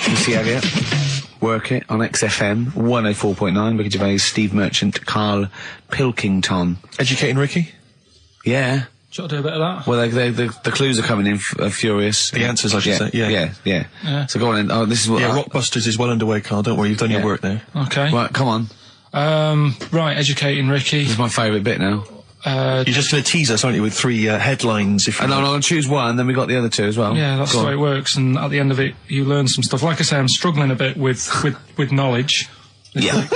Missy Elliott. Work It on XFM 104.9. Ricky Gervais, Steve Merchant, Karl Pilkington. Educating Ricky? Yeah. Should I do a bit of that? Well, the clues are coming in furious. The answers, I should say. Yeah. So go on then. Oh, this is what... Yeah, Rockbusters is well underway, Carl. Don't worry, you've done your work there. Okay. Right, come on. Right, Educating Ricky. This is my favourite bit now. You're just going to tease us, aren't you, with 3 headlines? If and I'm going to choose one, then we got the other 2 as well. Yeah, that's the way it works, and at the end of it, you learn some stuff. Like I say, I'm struggling a bit with knowledge. Yeah.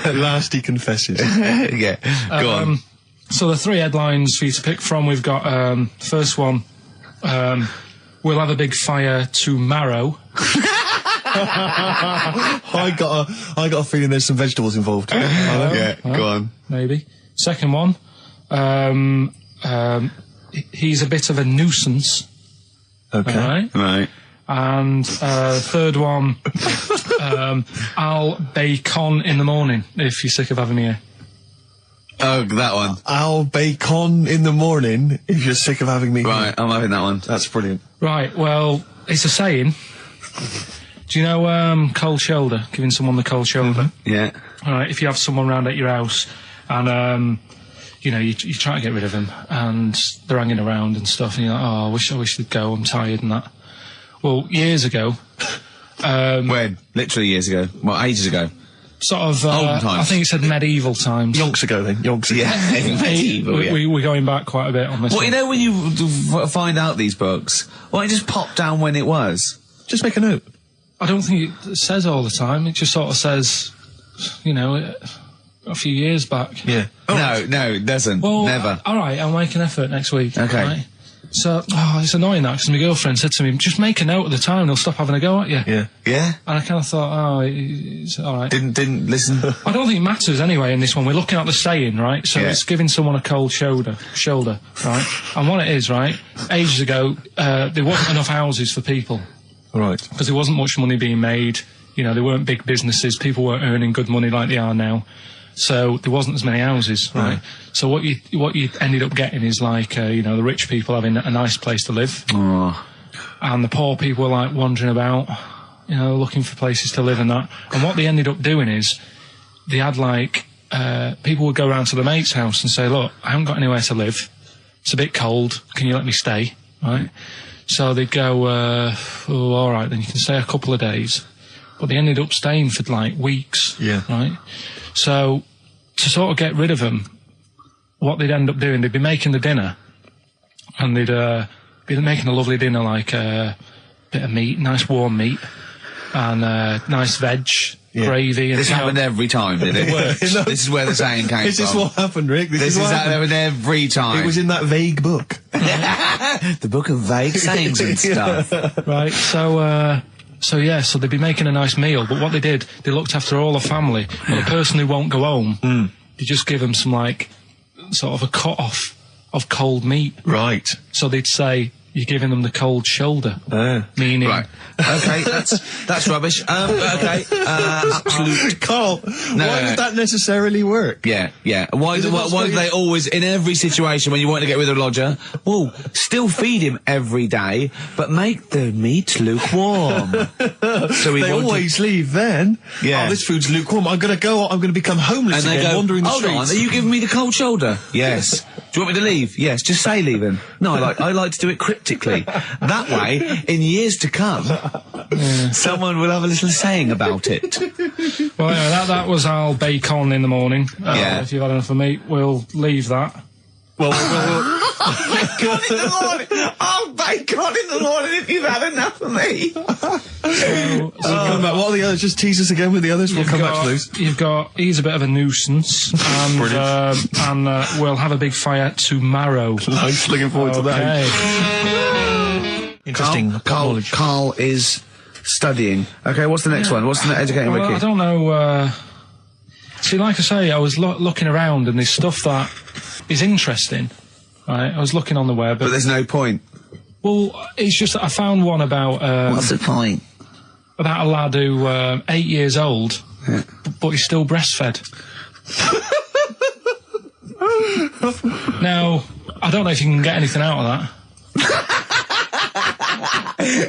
At last he confesses. Yeah, go on. So the 3 headlines for you to pick from, we've got, first one, we'll have a big fire tomorrow. I got a feeling there's some vegetables involved. Yeah, go on. Maybe. Second one, he's a bit of a nuisance. Okay. Right. And third one, I'll bacon in the morning if you're sick of having me here. Oh, that one. I'll bacon in the morning if you're sick of having me. Right, I'm having that one. That's brilliant. Right, well, it's a saying. Do you know cold shoulder? Giving someone the cold shoulder? Yeah. All right, if you have someone round at your house and, you know, you try to get rid of them and they're hanging around and stuff and you're like, oh, I wish they'd go, I'm tired and that. Well, years ago... when? Literally years ago. Well, ages ago. Sort of, Olden times. I think it said medieval times. Yonks ago then, yonks ago. Yeah, medieval, We're going back quite a bit on this Well, one. you know when you find out these books, why don't you just pop down when it was? Just make a note. I don't think it says all the time. It just sort of says, you know, a few years back. Yeah. Oh. No, it doesn't. Well, never. All right, I'll make an effort next week. Okay. Right? So, it's annoying that, because my girlfriend said to me, just make a note of the time, they'll stop having a go at you. Yeah. Yeah? And I kind of thought, it's all right. Didn't listen. I don't think it matters anyway in this one. We're looking at the saying, right? So it's giving someone a cold shoulder, right? And what it is, right, ages ago, there wasn't enough houses for people. Right. Because there wasn't much money being made. You know, there weren't big businesses. People weren't earning good money like they are now. So there wasn't as many houses, right? So what you ended up getting is like, you know, the rich people having a nice place to live. Oh. And the poor people were like wandering about, you know, looking for places to live and that. And what they ended up doing is they had like, people would go around to the mate's house and say, look, I haven't got anywhere to live. It's a bit cold. Can you let me stay? Right? So they'd go, all right, then you can stay a couple of days. But they ended up staying for like weeks. Yeah. Right? So to sort of get rid of them, what they'd end up doing, they'd be making the dinner, and they'd be making a lovely dinner, like a bit of meat, nice warm meat, and nice veg, gravy. And this happened every time, did it? This is where the saying came from. This is what happened, Rick. This is what happened every time. It was in that vague book. The book of vague sayings and stuff. Right, so they'd be making a nice meal, but what they did, they looked after all the family. But the person who won't go home, they just give them some, like, sort of a cut-off of cold meat. Right. So they'd say, you're giving them the cold shoulder. Meaning... Right. Okay, that's rubbish. Okay, absolute... Carl, why would that necessarily work? Yeah. Why do they always, in every situation when you want to get rid of a lodger, well, still feed him every day, but make the meat lukewarm. So they always leave then. Yeah. Oh, this food's lukewarm. I'm going to become homeless and again, wandering the streets. Hold on, are you giving me the cold shoulder? Yes. Do you want me to leave? Yes, just say leaving. No, I like to do it cryptically. That way, in years to come, someone will have a little saying about it. Well, anyway, that was our bacon in the morning. If you've had enough of meat, we'll leave that. Well, bacon in the morning! Oh, bacon in the morning if you've had enough of me! Come back. What are the others? Just tease us again with the others. We'll come back to those. You've got, he's a bit of a nuisance, and we'll have a big fire tomorrow. Nice, looking forward to that. Interesting. Carl is studying. Okay, what's the next one? What's the educating Ricky? I don't know. See, like I say, I was looking around and there's stuff that is interesting. Right, I was looking on the web. But there's no point. Well, it's just that I found one about... what's the point? About a lad who, 8 years old, but he's still breastfed. Now, I don't know if you can get anything out of that.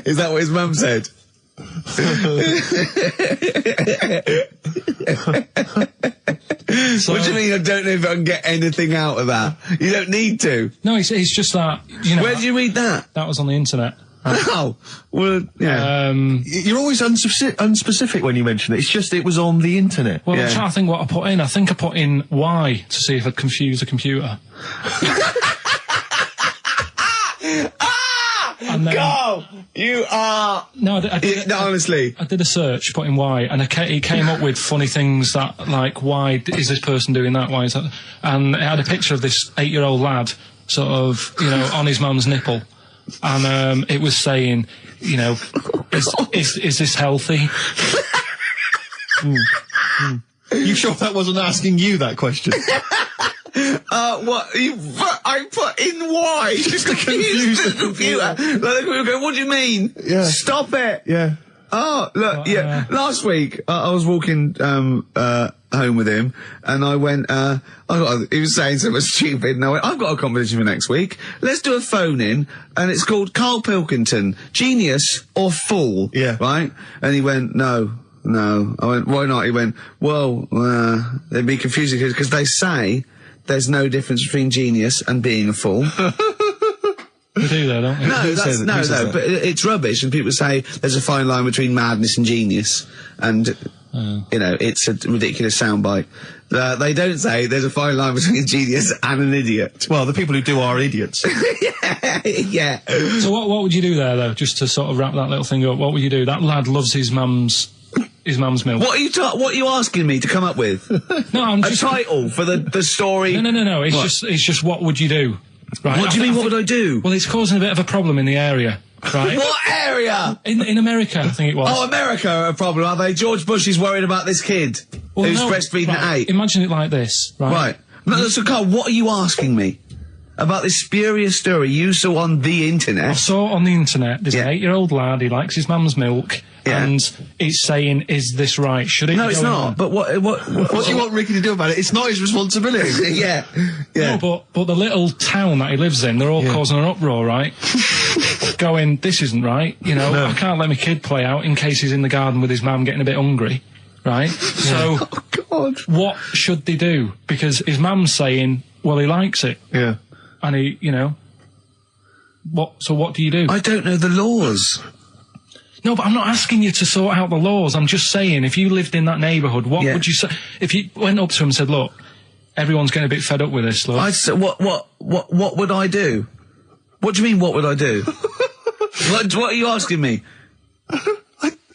Is that what his mum said? So, What do you mean I don't know if I can get anything out of that? You don't need to. no, it's just that, you know. Where did you read that? That was on the internet. Oh, well, yeah. You're always unspecific when you mention it. It's just it was on the internet. Well, Yeah. I'm trying to think what I put in. I think I put in Y to see if I'd confuse a computer. And then, Go! You are... no, I did, No, honestly. I did a search, put in why, and it came up with funny things that, like, why is this person doing that? Why is that? And it had a picture of this 8-year-old lad, sort of, you know, on his mum's nipple, and it was saying, you know, is this healthy? You sure that wasn't asking you that question? What? I put in why? Just to confuse the computer. Like, the computer go, what do you mean? Yeah. Stop it. Yeah. Oh, look, yeah. Last week, I was walking, home with him, and I went, he was saying something stupid, and I went, I've got a competition for next week. Let's do a phone in, and it's called Karl Pilkington, Genius or Fool. Yeah. Right? And he went, no. I went, why not? He went, well, it'd be confusing because they say there's no difference between genius and being a fool. We do though, don't we? No, but it's rubbish, and people say there's a fine line between madness and genius, and, you know, it's a ridiculous soundbite. They don't say there's a fine line between a genius and an idiot. Well, the people who do are idiots. Yeah. So what would you do there, though, just to sort of wrap that little thing up? What would you do? That lad loves his mum's milk. What are you asking me to come up with? No, I'm A just... title for the story? No. It's just what would you do? Right. What do you mean, what would I do? Well, it's causing a bit of a problem in the area, right? What area? In America, I think it was. Oh, America are a problem, are they? George Bush is worried about this kid who's breastfeeding at 8. Imagine it like this, right? Right. No, so Carl, what are you asking me? About this spurious story you saw on the I internet? saw on the internet, there's Yeah. an 8-year-old lad, he likes his mum's milk, Yeah. and it's saying, is this right? Should it No, be it's going not. on? But what What do you want Ricky to do about it? It's not his responsibility. Yeah. No, but the little town that he lives in, they're all causing an uproar, right? Going, this isn't right, you know, I can't let my kid play out in case he's in the garden with his mum getting a bit hungry, right? So, Oh, God. what should they do? Because his mum's saying, well, he likes it, Yeah. and he, you know, what do you do? I don't know the laws. No, but I'm not asking you to sort out the laws. I'm just saying, if you lived in that neighbourhood, what would you say? If you went up to him and said, look, everyone's getting a bit fed up with this, look. I'd say, what would I do? What do you mean, what would I do? what are you asking me?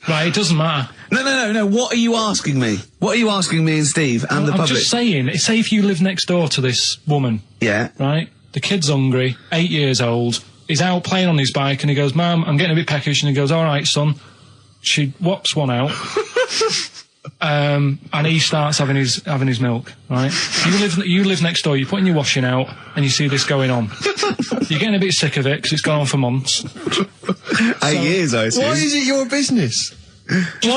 Right, it doesn't matter. No, what are you asking me? What are you asking me and Steve and the I'm public? just saying, say if you live next door to this woman, Yeah. right? The kid's hungry, 8 years old, he's out playing on his bike, and he goes, Mum, I'm getting a bit peckish, and he goes, all right, son. She whops one out, and he starts having his milk, right? You live next door, you're putting your washing out, and you see this going on. You're getting a bit sick of it, because it's gone on for months. 8 years, I assume. Why is it your business? Why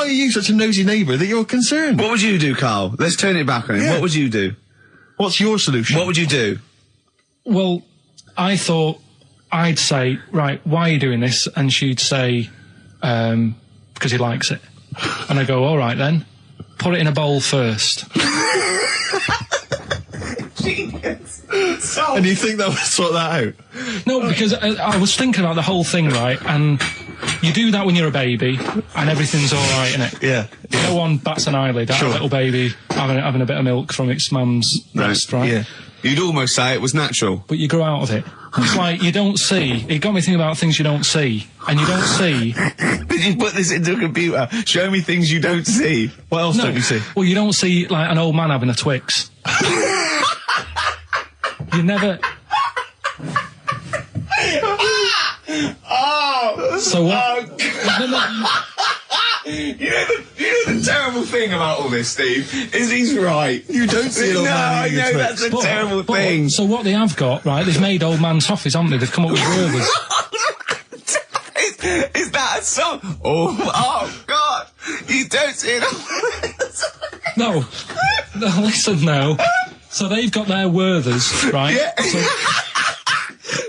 are you such a nosy neighbour that you're concerned? What would you do, Carl? Let's turn it back on him. Yeah. What would you do? What's your solution? What would you do? Well, I thought I'd say, right, why are you doing this? And she'd say, because he likes it. And I go, all right then, put it in a bowl first. Genius. And you think that would sort that out? No, because I was thinking about the whole thing, right? And you do that when you're a baby, and everything's all right, innit? Yeah. No one bats an eyelid at a little baby having a bit of milk from its mum's breast, right? Yeah. You'd almost say it was natural. But you grow out of it. It's like you don't see. It got me thinking about things you don't see, and you don't see. Did you put this into a computer? Show me things you don't see. What else don't you see? Well, you don't see like an old man having a Twix. You never. Oh! So what? You know the terrible thing about all this, Steve, is he's right. You don't see an old man eating a I know, Twix. that's a terrible thing. So what they have got, right? They've made old man toffees, haven't they? They've come up with Gervais. Is that a song? Oh, God! You don't see it. No, listen now. So they've got their Werthers, right? Yeah. So,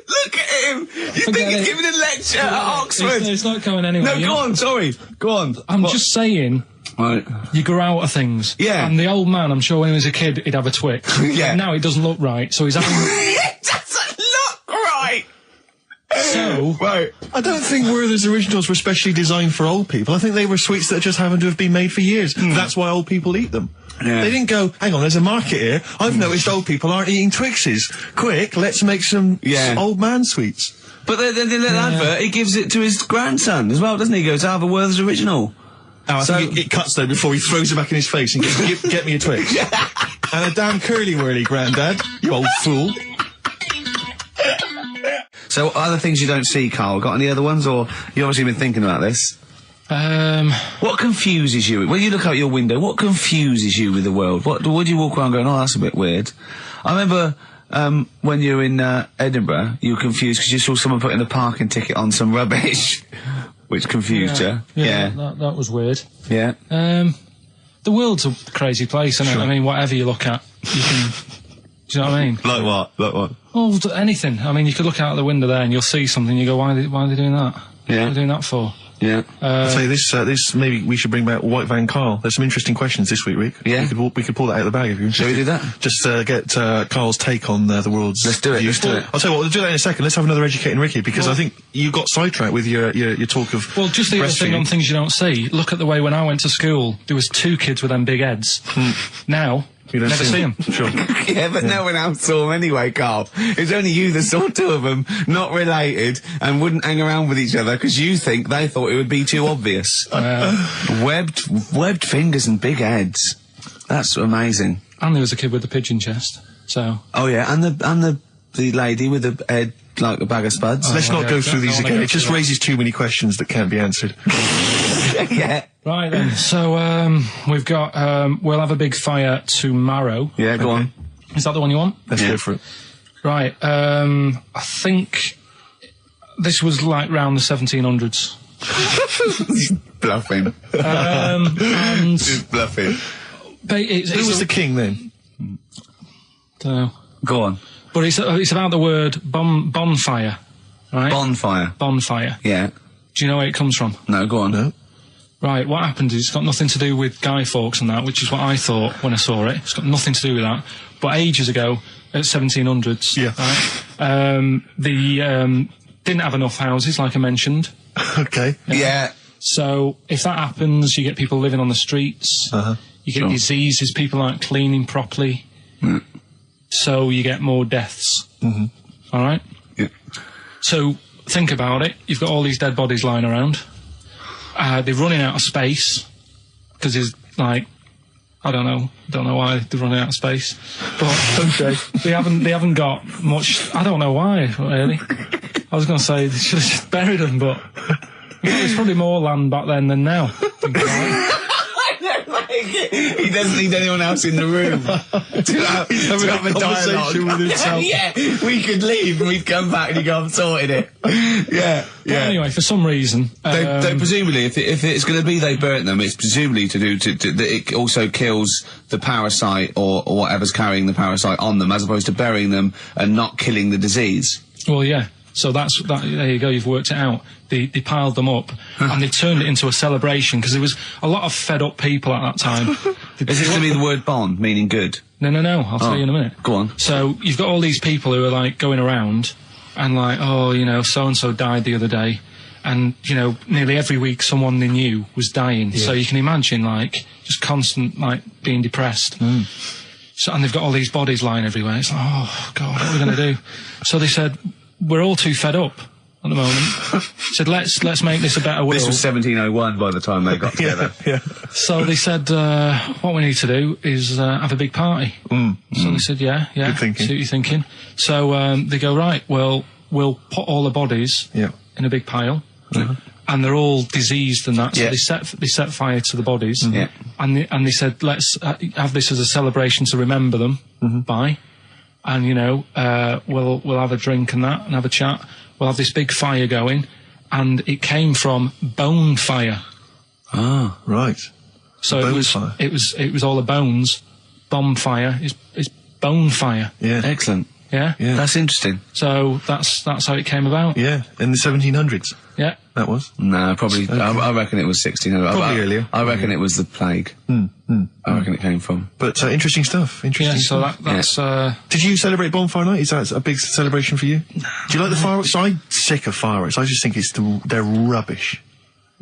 Look at him! You Forget think he's it. giving a lecture teacher at Oxford. It's not going anywhere. No, go on, sorry. Go on. I'm just saying, Right. you grow out of things. Yeah. And the old man, I'm sure when he was a kid, he'd have a Twix. Yeah. Now it doesn't look right, so he's having... It doesn't look right. So... Right. I don't think Werther's originals were specially designed for old people. I think they were sweets that just happened to have been made for years. That's why old people eat them. Yeah. They didn't go, hang on, there's a market here. I've noticed old people aren't eating Twixes. Quick, let's make some old man sweets. But then the little advert, he gives it to his grandson as well, doesn't he? He goes, have a Werther's original. Oh, I think it cuts though before he throws it back in his face and goes, get me a Twix. And a damn curly-whirly, Grandad, you old fool. So other things you don't see, Carl, got any other ones, or you obviously been thinking about this? What confuses you? When you look out your window, what confuses you with the world? What do you walk around going, oh, that's a bit weird? I remember when you were in Edinburgh, you were confused because you saw someone putting a parking ticket on some rubbish, which confused you. Yeah, that was weird. Yeah. The world's a crazy place, isn't it? I mean, whatever you look at, you can... Do you know what I mean? Like what? Like what? Oh, anything. I mean, you could look out the window there and you'll see something. You go, why are they doing that? Yeah. What are they doing that for? Yeah. I'll tell you this, maybe we should bring back White Van Carl. There's some interesting questions this week, Rick. Yeah. We could pull that out of the bag if you're interested. Shall we do that? Just get Carl's take on the world's... Let's do it, views. let's do it. I'll tell you what, we'll do that in a second. Let's have another Educating Ricky, because I think you got sidetracked with your talk of Well, just the other thing on breastfeeding. things you don't see. Look at the way when I went to school, there was 2 kids with them big heads. Now, You don't never see them. Sure. Yeah, but no one else saw them anyway, Carl. It's only you that saw 2 of them, not related, and wouldn't hang around with each other because you think they thought it would be too obvious. Webbed fingers and big heads. That's amazing. And there was a kid with a pigeon chest. So Oh yeah, and the lady with the head like a bag of spuds. Let's not go through these don't wanna again. go It just through that. raises too many questions that can't be answered. Yeah. right then. So we've got we'll have a big fire tomorrow. Yeah, go on. Is that the one you want? Let's go for it. Right. I think this was like round the 1700s. Bluffing. And Just bluffing. Who was the king then? don't know. Go on. But it's about the word bonfire, right? Bonfire. Bonfire. Yeah. Do you know where it comes from? No, go on. No. Right, what happened is it's got nothing to do with Guy Fawkes and that, which is what I thought when I saw it. It's got nothing to do with that. But ages ago, at 1700s, right, they didn't have enough houses, like I mentioned. Okay. Yeah. So if that happens, you get people living on the streets. You get diseases, people aren't cleaning properly. So you get more deaths. All right? Yeah. So think about it. You've got all these dead bodies lying around. They're running out of space because there's like, I don't know why they're running out of space, but they haven't got much. I don't know why really. I was going to say they should have just buried them, but there's probably more land back then than now. Think about it. He doesn't need anyone else in the room to have a conversation dialogue. with himself. Yeah, we could leave and we'd come back and he'd go, I've sorted it. Yeah. But anyway, for some reason, They presumably, if it's going to be they burnt them, it's presumably to do that it also kills the parasite or whatever's carrying the parasite on them, as opposed to burying them and not killing the disease. well, yeah. So that's that. There you go. You've worked it out. They piled them up and they turned it into a celebration because there was a lot of fed up people at that time. Is this going to be the word bon, meaning good? No. I'll tell you in a minute. Go on. So you've got all these people who are like going around and like, oh, you know, so and so died the other day, and you know, nearly every week someone they knew was dying. So you can imagine like just constant like being depressed. So and they've got all these bodies lying everywhere. It's like, oh God, what are we going to do? So they said, we're all too fed up at the moment. Said, let's make this a better world. This was 1701 by the time they got together. Yeah. So they said, what we need to do is have a big party. So they said, yeah. Good thinking. See what you're thinking. So they go, right, well, we'll put all the bodies in a big pile. And they're all diseased and that. So they set fire to the bodies. And they said, let's have this as a celebration to remember them by. And, you know, we'll have a drink and that and have a chat. We'll have this big fire going. And it came from bone fire. Ah, right. So Bone it was fire. it was all the bones. Bonfire is bone fire. Yeah. Excellent. Yeah. Yeah. That's interesting. So that's how it came about. Yeah, in the 1700s. Yeah. That was. No, probably. I reckon it was 1600. Probably earlier. I reckon it was the plague. I reckon it came from. But interesting stuff. Interesting Yeah. So stuff. that's. Did you celebrate Bonfire Night? Is that a big celebration for you? Do you like the fireworks? I'm sick of fireworks. I just think they're rubbish.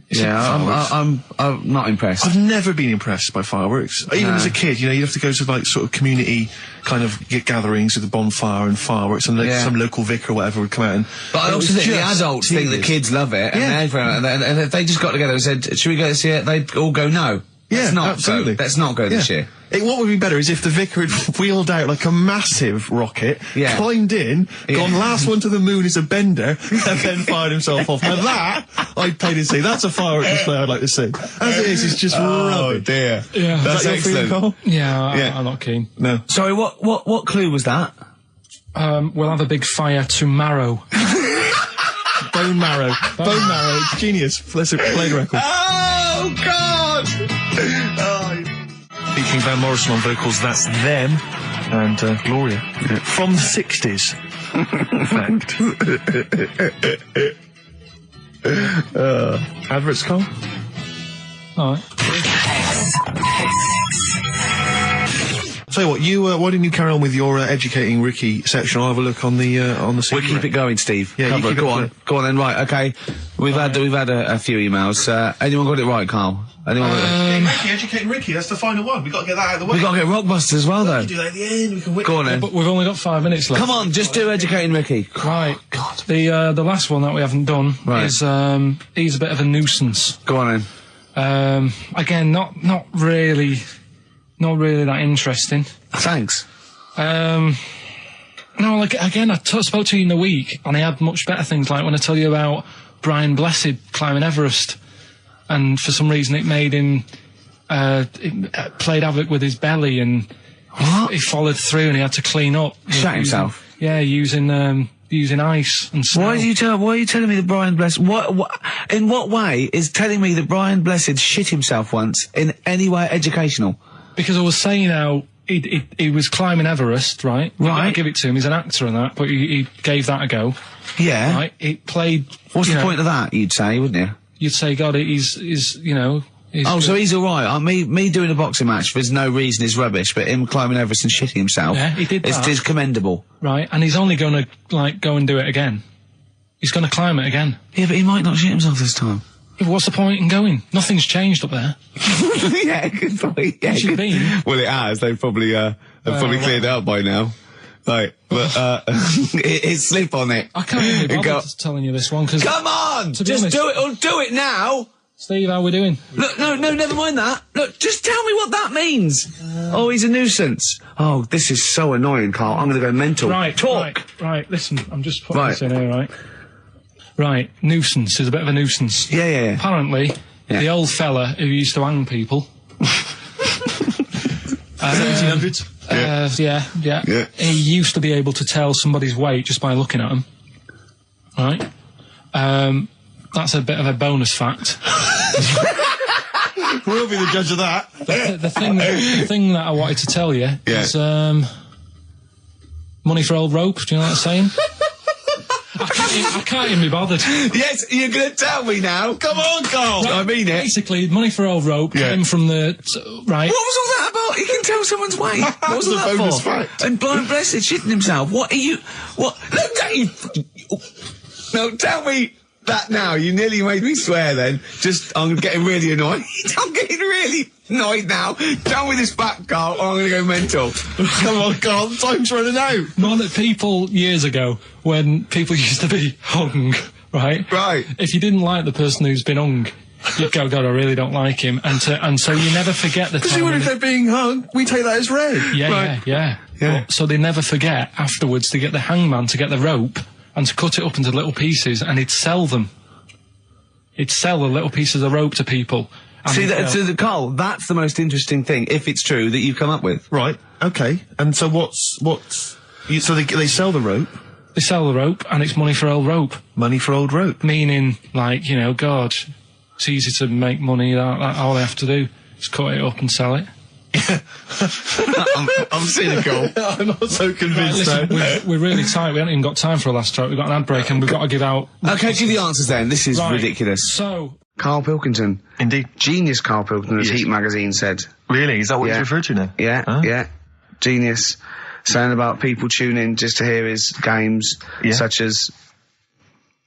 Yeah, I'm not impressed. I've never been impressed by fireworks. Even as a kid, you have to go to like sort of community kind of gatherings with a bonfire and fireworks, and some local vicar or whatever would come out. But I also think the adults think the kids love it, and and if they just got together and said, "Should we go this year?" They'd all go, "No." Yeah, absolutely. Let's not go this year. What would be better is if the vicar had wheeled out like a massive rocket, climbed in, gone last one to the moon as a bender, and then fired himself off. Now that, I'd pay to see. That's a firework display I'd like to see. As it is, it's just rubbish. Oh dear. Yeah. That's your feeling, Carl? Yeah, I'm not keen. No. Sorry, what clue was that? We'll have a big fire tomorrow. Bone marrow. Bone marrow. Genius. Let's play the record. Oh God! Featuring Van Morrison on vocals, that's Them, and Gloria. From the 60s. In fact. Adverts, Carl? All right. Tell you what, why didn't you carry on with your educating Ricky section? I'll have a look on the We'll keep it going, Steve. Yeah, you keep go on then. Right, okay. We've had a few emails. Anyone got it right, Carl? Anyone? Educating Ricky. That's the final one. We got to get that out of the way. We got to get Rockbusters as well, though. We can do that at the end. We can wait. Go on then. But we've only got 5 minutes left. Come on, just do educating Ricky. Right. God. The last one that we haven't done is he's a bit of a nuisance. Go on then. Again, not really that interesting. Thanks. No, like again, I spoke to you in the week, and I had much better things. Like when I tell you about Brian Blessed climbing Everest, and for some reason it made him it played havoc with his belly, and he followed through, and he had to clean up. Shut himself. Yeah, using ice and snow. Why are you telling me that Brian Blessed? In what way is telling me that Brian Blessed shit himself once in any way educational? Because I was saying how he was climbing Everest, right? Right. I give it to him. He's an actor and that, but he gave that a go. Yeah. Right. It played. What's the point of that? You'd say, wouldn't you? You'd say, God, he's He's so he's all right. Me doing a boxing match for no reason is rubbish, but him climbing Everest and shitting himself, he did that. It's commendable. Right, and he's only going to go and do it again. He's going to climb it again. Yeah, but he might not shit himself this time. Yeah, but what's the point in going? Nothing's changed up there. Yeah, good point. Yeah, Should been. Well, it has. They've probably cleared it up by now. Like, but it's slip on it. I can't even be bothered telling you this one because. Come on, just honest, do it. Or do it now. Steve, how we doing? Look, no, never mind that. Look, just tell me what that means. Oh, he's a nuisance. Oh, this is so annoying, Carl. I'm going to go mental. Right, talk. Right. Listen, I'm just putting this in here, right? Right, nuisance is a bit of a nuisance. Yeah. Apparently, the old fella who used to hang people. 1700s. Yeah. He used to be able to tell somebody's weight just by looking at them. Right? That's a bit of a bonus fact. We'll be the judge of that. The thing that I wanted to tell you is money for old rope. Do you know what I'm saying? I can't even be bothered. Yes, you're going to tell me now. Come on, Carl. Right, I mean it. Basically, money for old rope came from the... Right. What was all that about? You can tell someone's weight. What was all that bonus for? fact. And Brian Blessed shitting himself. What are you... What? Look at you... No, tell me that now. You nearly made me swear then. I'm getting really annoyed. I'm getting really annoyed now. Tell me this back, Carl, or I'm going to go mental. Come on, Carl. Time's running out. Not that people, years ago, when people used to be hung, right? Right. If you didn't like the person who's been hung, you'd go, God, I really don't like him. And so you never forget the time. Because if they're being hung, we take that as read. Yeah. So they never forget afterwards to get the hangman to get the rope and to cut it up into little pieces, and he'd sell them. He'd sell the little pieces of rope to people. See, Carl, that's the most interesting thing, if it's true, that you've come up with. Right, okay. And so so they sell the rope? They sell the rope, and it's money for old rope. Money for old rope? Meaning, like, God, it's easy to make money, all they have to do is cut it up and sell it. I'm cynical. I'm not so convinced. Listen, we're really tight. We haven't even got time for a last track. We've got an ad break and we've got to give out... Okay, give the answers then. This is ridiculous. So... Karl Pilkington. Indeed. Genius Karl Pilkington, as Heat magazine said. Really? Is that what he's referred to now? Yeah, yeah. Genius. Saying about people tune in just to hear his games, such as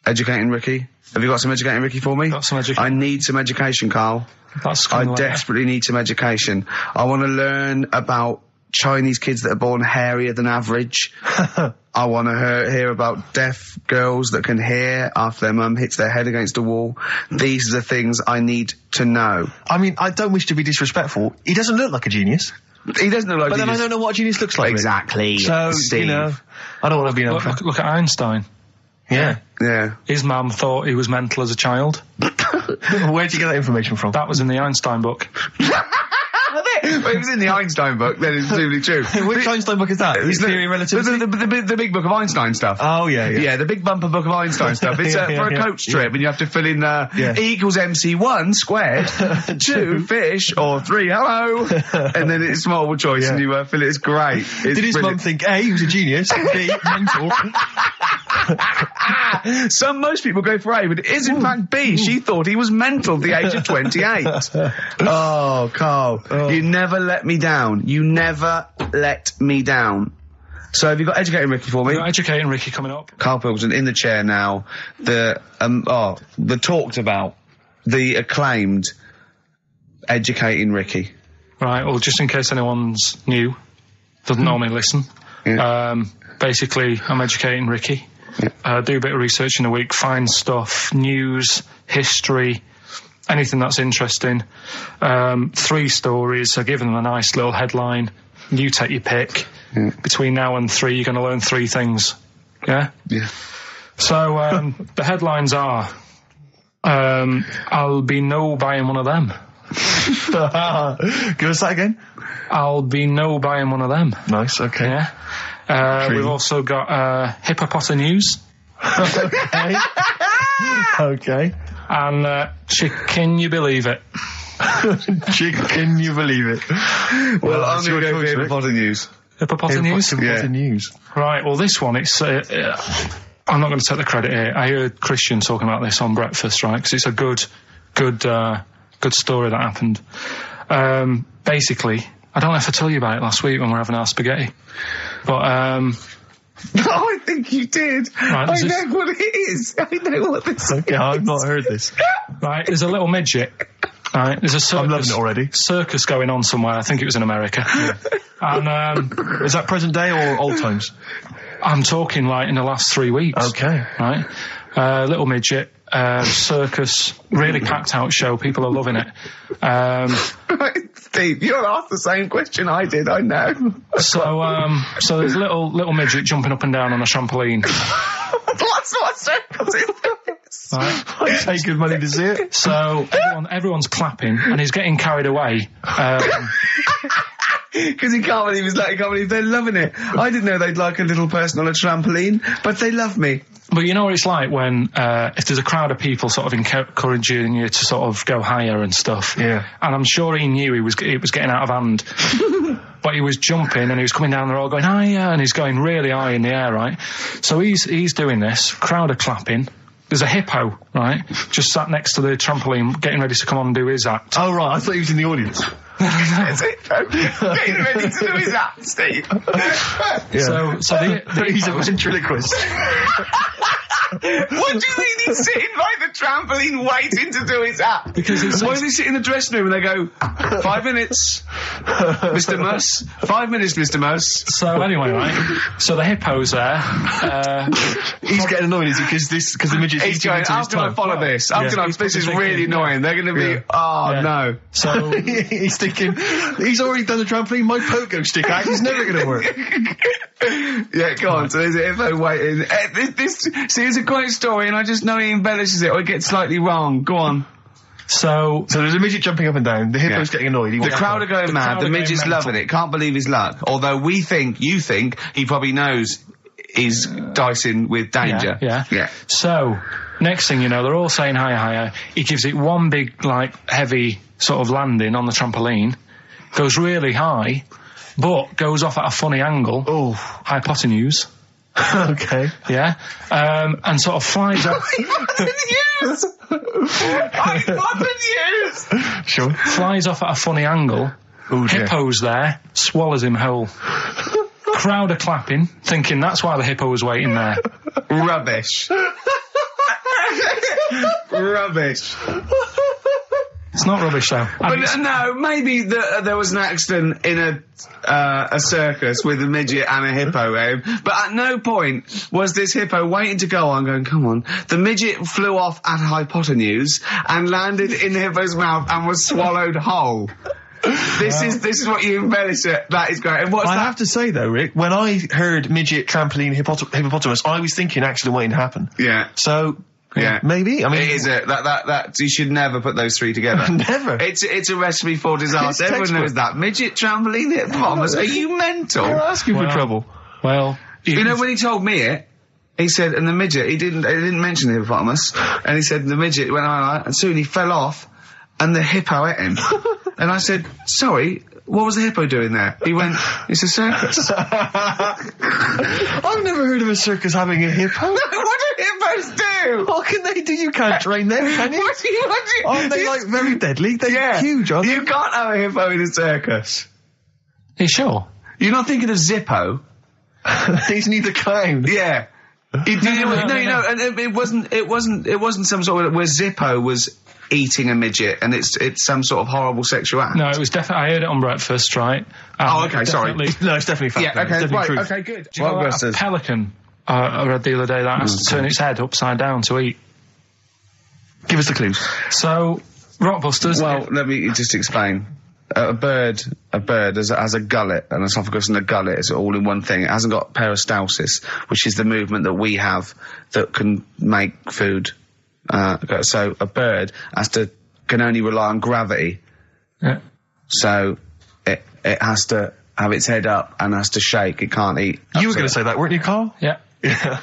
Educating Ricky. Have you got some Educating Ricky for me? Got some education. I need some education, Karl. I desperately need some education. I want to learn about Chinese kids that are born hairier than average. I want to hear about deaf girls that can hear after their mum hits their head against a wall. These are the things I need to know. I mean, I don't wish to be disrespectful. He doesn't look like a genius. He doesn't look like a genius. But then I don't know what a genius looks like. Exactly. So, Steve. you know, I don't want to be an Look at Einstein. Yeah. Yeah. His mum thought he was mental as a child. Where'd you get that information from? That was in the Einstein book. Well, it was in the Einstein book, then it's truly true. Which Einstein book is that? His Theory of Relativity? The big book of Einstein stuff. Oh, yeah. Yeah, the big bumper book of Einstein stuff. It's for a coach trip, and you have to fill in E equals MC1 squared, 2 fish, or 3 hello, and then it's multiple choice, and you fill it. It's great. Did his mum think, A, he was a genius, B, mental? Most people go for A, but it is in fact B. She thought he was mental at the age of 28. Oh, Karl, you never let me down. You never let me down. So have you got Educating Ricky for me? We've got Educating Ricky coming up. Karl Pilkington in the chair now. The talked about, the acclaimed Educating Ricky. Right, well, just in case anyone's new, doesn't normally listen. Yeah. Basically, I'm Educating Ricky. Yeah. Do a bit of research in a week, find stuff, news, history, anything that's interesting. 3 stories, I give them a nice little headline. You take your pick. Yeah. Between now and 3, you're going to learn 3 things. Yeah? Yeah. So, the headlines are, I'll be no buying one of them. Give us that again. I'll be no buying one of them. Nice, okay. Yeah. We've also got hippopotamus. Okay. Okay. And can you believe it? Can you believe it? Well, I'm going to go for hippopotamus. Hippopotamus? Hippopotamus. Right, well, this one, it's... I'm not going to take the credit here. I heard Christian talking about this on breakfast, right? Because it's a good story that happened. Basically, I don't know if I told you about it last week when we were having our spaghetti. But, I think you did. Right, I know what it is. I know what this is. Okay, I've not heard this. Right, there's a little midget. Right, there's a circus. I'm loving it already. Circus going on somewhere. I think it was in America. Yeah. And, is that present day or old times? I'm talking like in the last 3 weeks. Okay. Right. Little midget. Circus, really packed out show. People are loving it. Right, Steve, you asked the same question I did. I know. So there's a little midget jumping up and down on a trampoline. What circus is this? Right. I'd pay good money to see it. So everyone's clapping, and he's getting carried away. Because he can't believe they're loving it. I didn't know they'd like a little person on a trampoline, but they love me. But you know what it's like when, if there's a crowd of people sort of encouraging you to sort of go higher and stuff. Yeah. And I'm sure he knew it was getting out of hand. But he was jumping and he was coming down the road going higher, and he's going really high in the air, right? So he's doing this, crowd are clapping. There's a hippo, right, just sat next to the trampoline, getting ready to come on and do his act. Oh, right, I thought he was in the audience. There's a hippo getting ready to do his act, Steve. Yeah. So he's a ventriloquist. What do you mean he's sitting by the trampoline waiting to do his act? Because why does he sit in the dressing room and they go, 5 minutes, Mr. Muss, 5 minutes, Mr. Muss. So anyway, right, so the hippo's there. He's getting annoyed, is he? Because the midget... He's going, how can I follow this? This is really annoying. They're going to be, no. So he's thinking, he's already done the trampoline, my pogo stick act is never going to work. Yeah, go on. So there's a hippo waiting. See, it's a great story, and I just know he embellishes it or it gets slightly wrong. Go on. So there's a midget jumping up and down. The hippo's getting annoyed. The crowd are going mad. The midget's loving it. Can't believe his luck. Although you think he probably knows he's dicing with danger. Yeah. So next thing you know, they're all saying higher, higher. He gives it one big, heavy sort of landing on the trampoline. goes really high, but goes off at a funny angle. Oh. Hypotenuse. Okay. Yeah. And sort of flies up. Hypotenuse! Sure. Flies off at a funny angle. Oh, dear. Hippo's there, swallows him whole. Crowd are clapping, thinking that's why the hippo was waiting there. Rubbish. Rubbish. It's not rubbish though. But no, maybe there was an accident in a circus with a midget and a hippo, but at no point was this hippo waiting to go on going, come on. The midget flew off at hypotenuse and landed in the hippo's mouth and was swallowed whole. This is what you embellish it. That is great. And what's I that? have to say though, Rick, when I heard midget, trampoline, hippopotamus, I was thinking accident waiting to happen. Yeah. So... Yeah, maybe. I mean, it is that you should never put those three together. Never. It's a recipe for disaster. Everyone knows that. Midget, trampoline, hippopotamus. Are you mental? You're asking for trouble. Well, you know when he told me it, he said, and the midget. He didn't mention the hippopotamus, and he said the midget went on, and soon he fell off, and the hippo ate him. And I said, sorry. What was the hippo doing there? He went, it's a circus. I've never heard of a circus having a hippo. What do hippos do? What can they do? You can't train them, can you? What do you... Aren't they, like, very deadly? They're huge, aren't they? You can't have a hippo in a circus. are you sure? You're not thinking of Zippo? He's neither clown. Yeah. No, and it wasn't some sort of where Zippo was eating a midget and it's some sort of horrible sexual act. No, it was definitely, I heard it on breakfast, right? Oh, okay, sorry. No, it's definitely fact. Yeah, okay, right, truth. okay, good. Do you know what a pelican, I read the other day, that has to turn its head upside down to eat? Give us the clues. So, Rockbusters... Well, let me just explain. A bird has a gullet, an esophagus and a gullet is all in one thing. It hasn't got peristalsis, which is the movement that we have that can make food. So a bird can only rely on gravity. Yeah. So it has to have its head up and has to shake. It can't eat. You were going to say that, weren't you, Carl? Yeah. Yeah.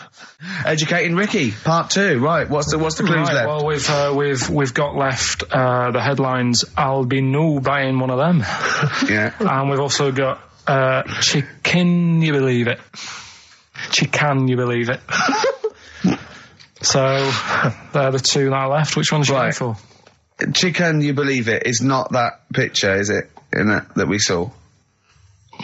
Educating Ricky, part 2. Right, what's the clues left? Well, we've got left the headlines. I'll be no buying one of them. Yeah. And we've also got chicken. You believe it? Chicken. You believe it? So they're the two that are left. Which one's you going for? Chicken. You believe it is not that picture, is it? That we saw.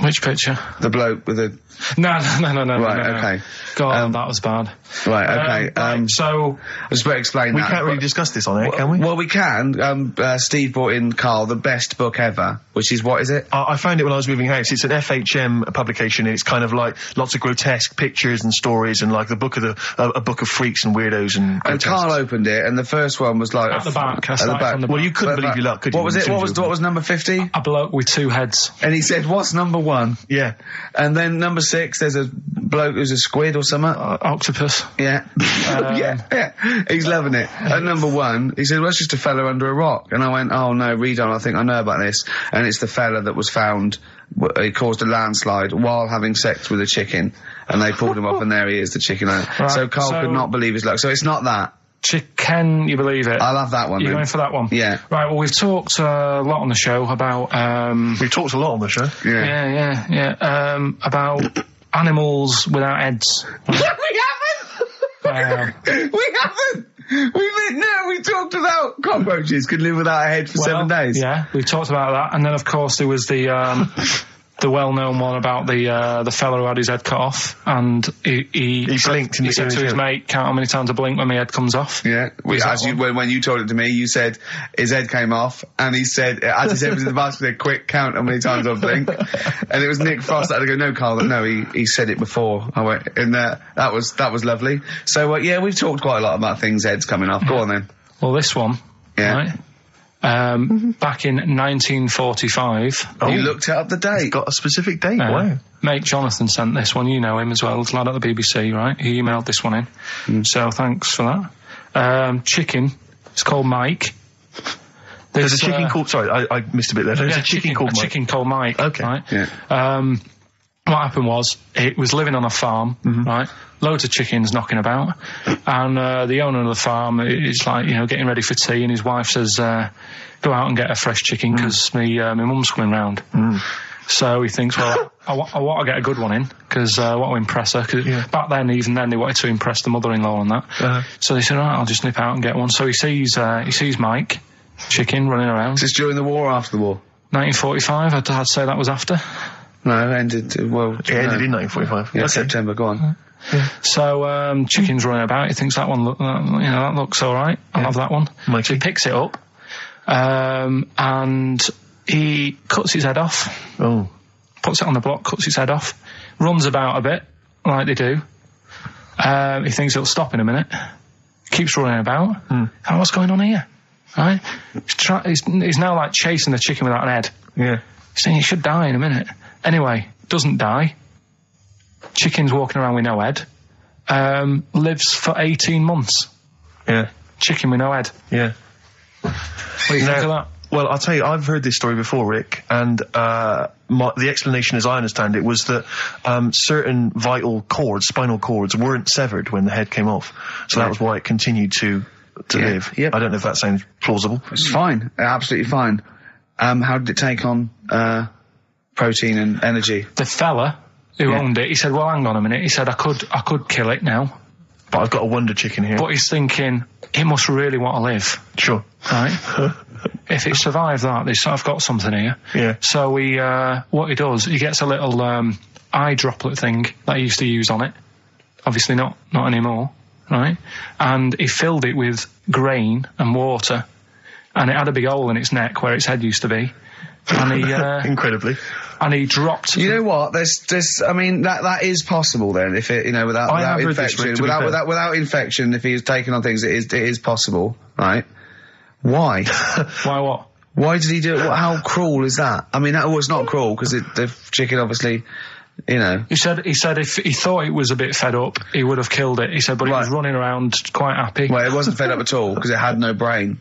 Which picture? The bloke with the... No. Right, okay. God, that was bad. Right, okay. So... I just better explain we that. We can't really discuss this on air, can we? Well, we can. Steve brought in, Carl, the best book ever, which is, what is it? I found it when I was moving house. It's an FHM publication, and it's kind of like lots of grotesque pictures and stories, and like a book of freaks and weirdos and... And Carl opened it, and the first one was like... At the back. At the back. Well, you couldn't believe your luck, could you? What was it? What was number 50? A bloke with two heads. And he said, what's number 1? Yeah. And then number 6, there's a bloke who's a squid or something. Octopus. Yeah. Yeah. He's loving it. At number 1, he said, well, it's just a fella under a rock. And I went, oh no, read on, I think I know about this. And it's the fella that was found, he caused a landslide while having sex with a chicken. And they pulled him up and there he is, the chicken. Right, so Carl could not believe his luck. So it's not that. Chicken, you believe it? I love that one. You're then. going for that one? Yeah. Right, well, we've talked a lot on the show about... We've talked a lot on the show. Yeah. About animals without heads. We haven't! We haven't! We talked about cockroaches could live without a head for 7 days. Yeah, we've talked about that. And then, of course, there was the well-known one about the fellow who had his head cut off, and he blinked. He said to his mate, "Count how many times I blink when my head comes off." Yeah, when you told it to me, you said his head came off, and he said, as his head was in the basket, he said, "Quick, count how many times I blink." And it was Nick Frost that had to go, "No, Carl, no, he said it before." I went, and that was lovely. So yeah, we've talked quite a lot about things heads coming off. Go on then. Well, this one, right? Back in 1945. You looked it up the date. It's got a specific date. Wow. Mate Jonathan sent this one. You know him as well. Lad at the BBC, right? He emailed this one in. So thanks for that. Chicken. It's called Mike. There's a chicken called... Sorry, I missed a bit there. There's a chicken called Mike. Chicken called Mike. Okay. Right? Yeah. Well, what happened was, it was living on a farm, right? Loads of chickens knocking about, and the owner of the farm is like, you know, getting ready for tea, and his wife says, go out and get a fresh chicken, because my mum's coming round. So he thinks, well, I want to get a good one in, because I want to impress her, because back then, even then, they wanted to impress the mother-in-law and that. So they said, all right, I'll just nip out and get one. So he sees Mike, chicken, running around. Is this during the war or after the war? 1945, I'd say that was after. No, it ended, well... It ended in 1945. Yeah, September, go on. So, chicken's running about, he thinks that one, that looks alright, I'll have that one. Mikey. So he picks it up, and he cuts his head off. Oh. Puts it on the block, cuts his head off, runs about a bit, like they do. He thinks it'll stop in a minute, keeps running about. Oh, what's going on here? Right? He's now like chasing the chicken without an head. Yeah. He's saying he should die in a minute. Anyway, doesn't die. Chicken's walking around with no head. Lives for 18 months. Yeah. Chicken with no head. Yeah. What do you think of that? Well, I'll tell you, I've heard this story before, Rick, and the explanation, as I understand it, was that certain vital cords, spinal cords, weren't severed when the head came off. So that was why it continued to live. Yep. I don't know if that sounds plausible. It's fine. Absolutely fine. How did it take on protein and energy? The fella who owned it, he said, well, hang on a minute. He said, I could kill it now. But I've got a wonder chicken here. But he's thinking, it must really want to live. Sure. Right? If it survived that, I've got something here. Yeah. So what he does, he gets a little eye droplet thing that he used to use on it. Obviously not anymore. Right? And he filled it with grain and water, and it had a big hole in its neck where its head used to be. And he incredibly. And he dropped. You know what? I mean, that is possible. Then, if it, without infection, without infection, if he's taking on things, it is possible, right? Why? Why what? Why did he do it? How cruel is that? I mean, that was not cruel, because the chicken obviously, He said if he thought it was a bit fed up, he would have killed it. He said, but it was running around quite happy. Well, it wasn't fed up at all, because it had no brain.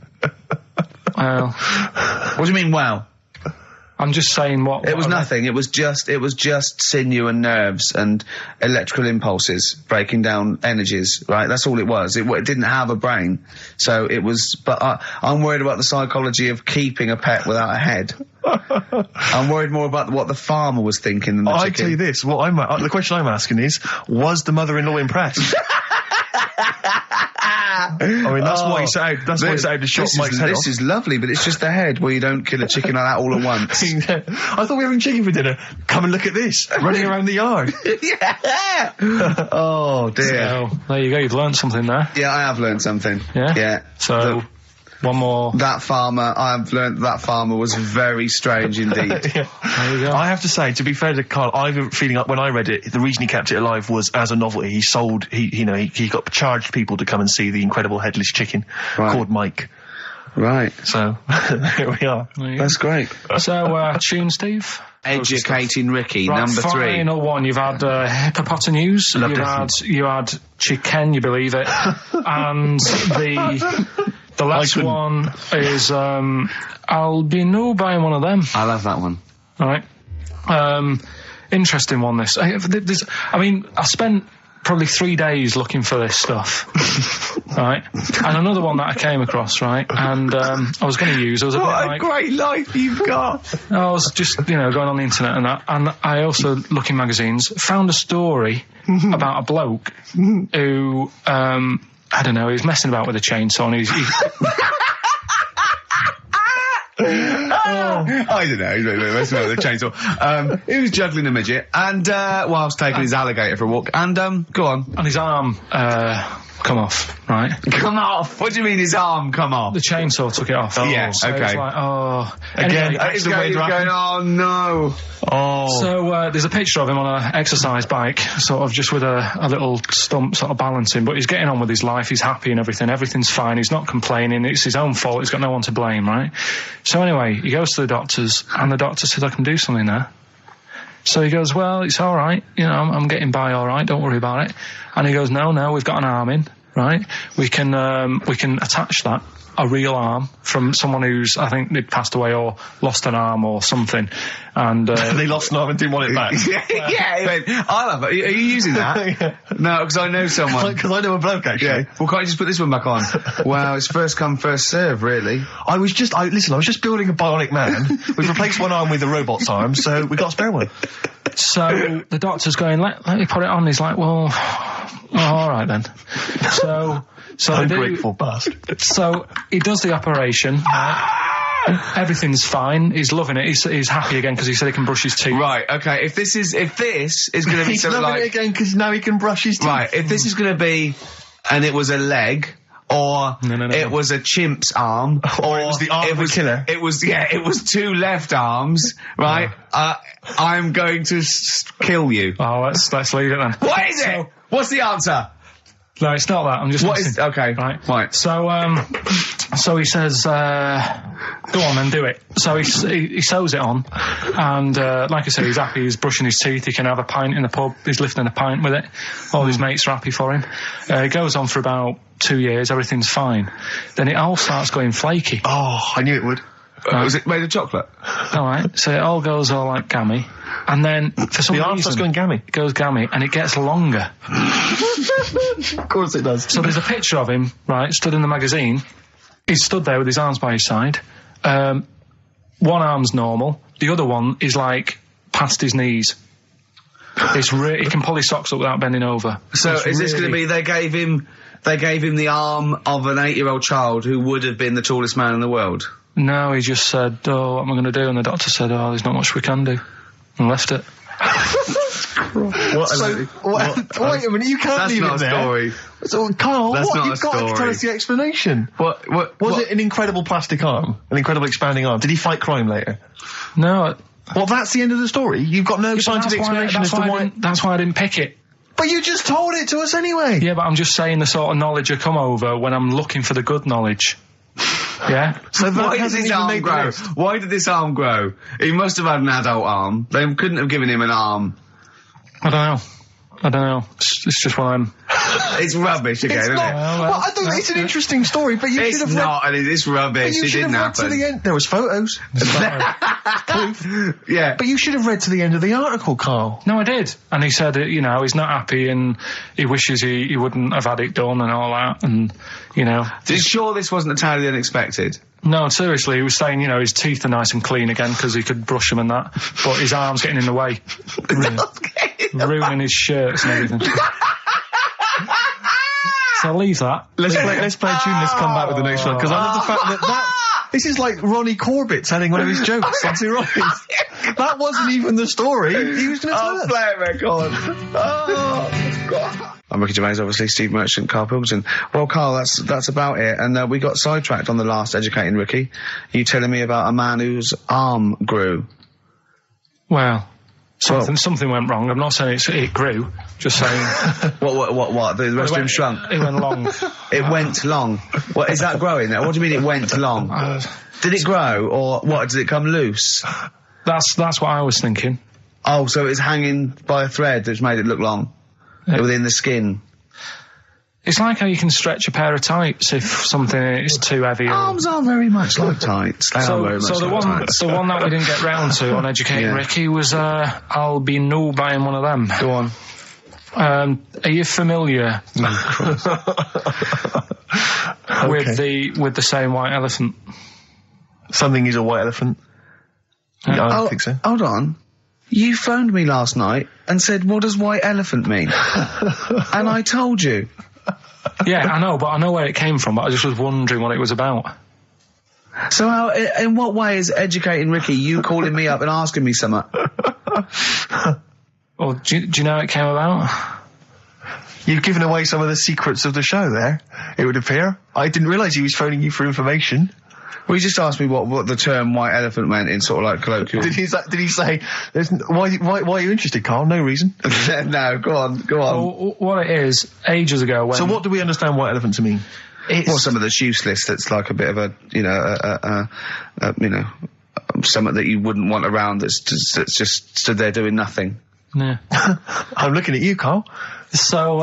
Well. What do you mean, wow? I'm just saying what... It was nothing. It was just sinew and nerves and electrical impulses breaking down energies, right? That's all it was. It didn't have a brain. So it was... But I'm worried about the psychology of keeping a pet without a head. I'm worried more about what the farmer was thinking than the chicken. I tell you this, the question I'm asking is, was the mother-in-law impressed? I mean, that's why he set out to chop Mike's head off. This is lovely, but it's just the head. Well, you don't kill a chicken like that all at once. I thought we were having chicken for dinner. Come and look at this, running around the yard. Yeah. Oh, dear. So, there you go, you've learned something there. Yeah, I have learned something. Yeah? Yeah. So... one more. That farmer, I've learned that farmer was very strange indeed. Yeah. There you go. I have to say, to be fair to Karl, I have a feeling when I read it, the reason he kept it alive was as a novelty. He got charged people to come and see the incredible headless chicken called Mike. Right. So, here we are. That's great. So, tune, Steve? Educating Ricky, right, number 3. Final one. You've had hippopotamus. You had chicken, you believe it. And the last one is I'll be no buying one of them. I love that one. All right. Interesting one, this. I spent probably 3 days looking for this stuff. Right? And another one that I came across, right? And I was going to use... What a great life you've got! I was just, going on the internet and that. And I also, looking magazines, found a story about a bloke who... I don't know, he was messing about with a chainsaw and I don't know, he was messing about with a chainsaw. He was juggling a midget and, whilst taking his alligator for a walk. And, go on. And his arm, come off, right? Come off? What do you mean his arm come off? The chainsaw took it off. Yeah, so okay. It's like, Again, anyway, he's going, oh no. Oh. So, there's a picture of him on an exercise bike, sort of just with a little stump sort of balancing, but he's getting on with his life, he's happy and everything, everything's fine, he's not complaining, it's his own fault, he's got no one to blame, right? So anyway, he goes to the doctors, and the doctor said, I can do something there. So he goes, well, it's alright, I'm getting by alright, don't worry about it. And he goes, no, we've got an arm in, right? We can attach that a real arm from someone who's, I think, they'd passed away or lost an arm or something. And they lost an arm and didn't want it back. Yeah, he went, I'll have it. Are you using that? Yeah. No, because I know someone. Because I know a bloke, actually. Yeah. Well, can't you just put this one back on? Well, it's first come, first serve, really. I was just building a bionic man. We've replaced one arm with a robot's arm, so we got a spare one. So the doctor's going, let me put it on. He's like, well, all right then. So ungrateful bastard. So he does the operation. Everything's fine. He's loving it. He's happy again because he said he can brush his teeth. Right. Okay. If this is going to be he's something loving like it again because now he can brush his teeth. Right. If this is going to be, and it was a leg. Or it was a chimp's arm, or it was the arm of a killer. It was two left arms, right? I'm going to kill you. Oh, let's leave it then. What is it? What's the answer? No, it's not that. I'm just. What is? Okay, right. So he says, "Go on and do it." So he sews it on, and like I said, he's happy. He's brushing his teeth. He can have a pint in the pub. He's lifting a pint with it. All his mates are happy for him. It goes on for about 2 years. Everything's fine. Then it all starts going flaky. Oh, I knew it would. Was it made of chocolate? All right. So it all goes all like gammy. And then, for some reason... starts going gammy. It goes gammy, and it gets longer. Of course it does. So there's a picture of him, right, stood in the magazine. He's stood there with his arms by his side. One arm's normal. The other one is, like, past his knees. He can pull his socks up without bending over. So is this going to be... They gave him the arm of an 8-year-old child who would have been the tallest man in the world? No, he just said, oh, what am I going to do? And the doctor said, oh, there's not much we can do. And left it. Wait a minute, you can't leave it there. That's not a story. So, Carl, you've got to tell us the explanation. Was it an incredible plastic arm? An incredible expanding arm? Did he fight crime later? No. Well, that's the end of the story. You've got no scientific explanation as to why... That's why I didn't pick it. But you just told it to us anyway. Yeah, but I'm just saying the sort of knowledge I come over when I'm looking for the good knowledge. Yeah. So why did this arm grow? Why did this arm grow? He must have had an adult arm. They couldn't have given him an arm. I don't know. It's just what I'm... It's rubbish again, isn't it? Well, I thought it's an interesting story, but you should have... It's not, it's rubbish. It didn't happen. To the end. There was photos. Proof. Yeah. But you should have read to the end of the article, Carl. No, I did. And he said, he's not happy and he wishes he wouldn't have had it done and all that. And, Sure this wasn't entirely unexpected? No, seriously, he was saying, his teeth are nice and clean again because he could brush them and that. But his arm's getting in the way. Ruining his shirts and everything. So I'll leave that. Let's play a tune. Let's come back with the next one because I love the fact that this is like Ronnie Corbett telling one of his jokes. That's right. That wasn't even the story. He was going to tell us. Play it, record. Oh, God. I'm Ricky Gervais, obviously, Steve Merchant, Karl Pilkington. Well, Karl, that's about it. And we got sidetracked on the last Educating Ricky. You telling me about a man whose arm grew. Well, something went wrong. I'm not saying it grew. Just saying. What? The rest of him shrunk? It went long. It went long. What, is that growing? What do you mean it went long? Did it grow, or what? Did it come loose? That's what I was thinking. Oh, so it's hanging by a thread that's made it look long? Within the skin? It's like how you can stretch a pair of tights if something is too heavy. Arms are very much like tights. The one that we didn't get round to on Educating Ricky was, I'll be no buying one of them. Go on. Are you familiar with the saying white elephant? Something is a white elephant. I don't think so. Hold on. You phoned me last night and said, what does white elephant mean? And I told you. Yeah, I know, but I know where it came from, but I just was wondering what it was about. So in what way is Educating Ricky you calling me up and asking me something? Well, do you know how it came about? You've given away some of the secrets of the show there, it would appear. I didn't realise he was phoning you for information. Well, he just asked me what the term white elephant meant in sort of like colloquial. Did he say, why are you interested, Carl? No reason. No, go on. Well, what it is, ages ago when... So what do we understand white elephant to mean? Well, some of that's useless, that's like a bit of something that you wouldn't want around that's just stood there doing nothing. Yeah. I'm looking at you, Carl. So,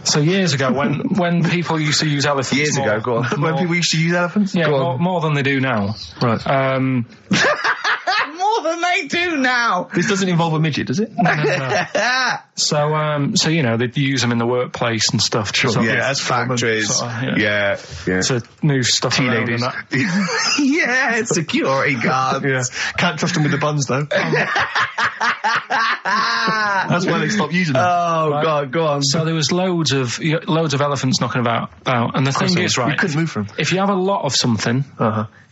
So years ago, when people used to use elephants... Years ago, go on. When people used to use elephants? Yeah, more than they do now. Right. More than they do now. This doesn't involve a midget, does it? No. So you know, they'd use them in the workplace and stuff. As factories. Yeah. To move stuff around and that. Yeah, security guards. Yeah. Can't trust them with the buns, though. That's why they stopped using them. Oh, right. God, go on. So there was loads of elephants knocking about, and the thing is, right, you couldn't move from. If you have a lot of something,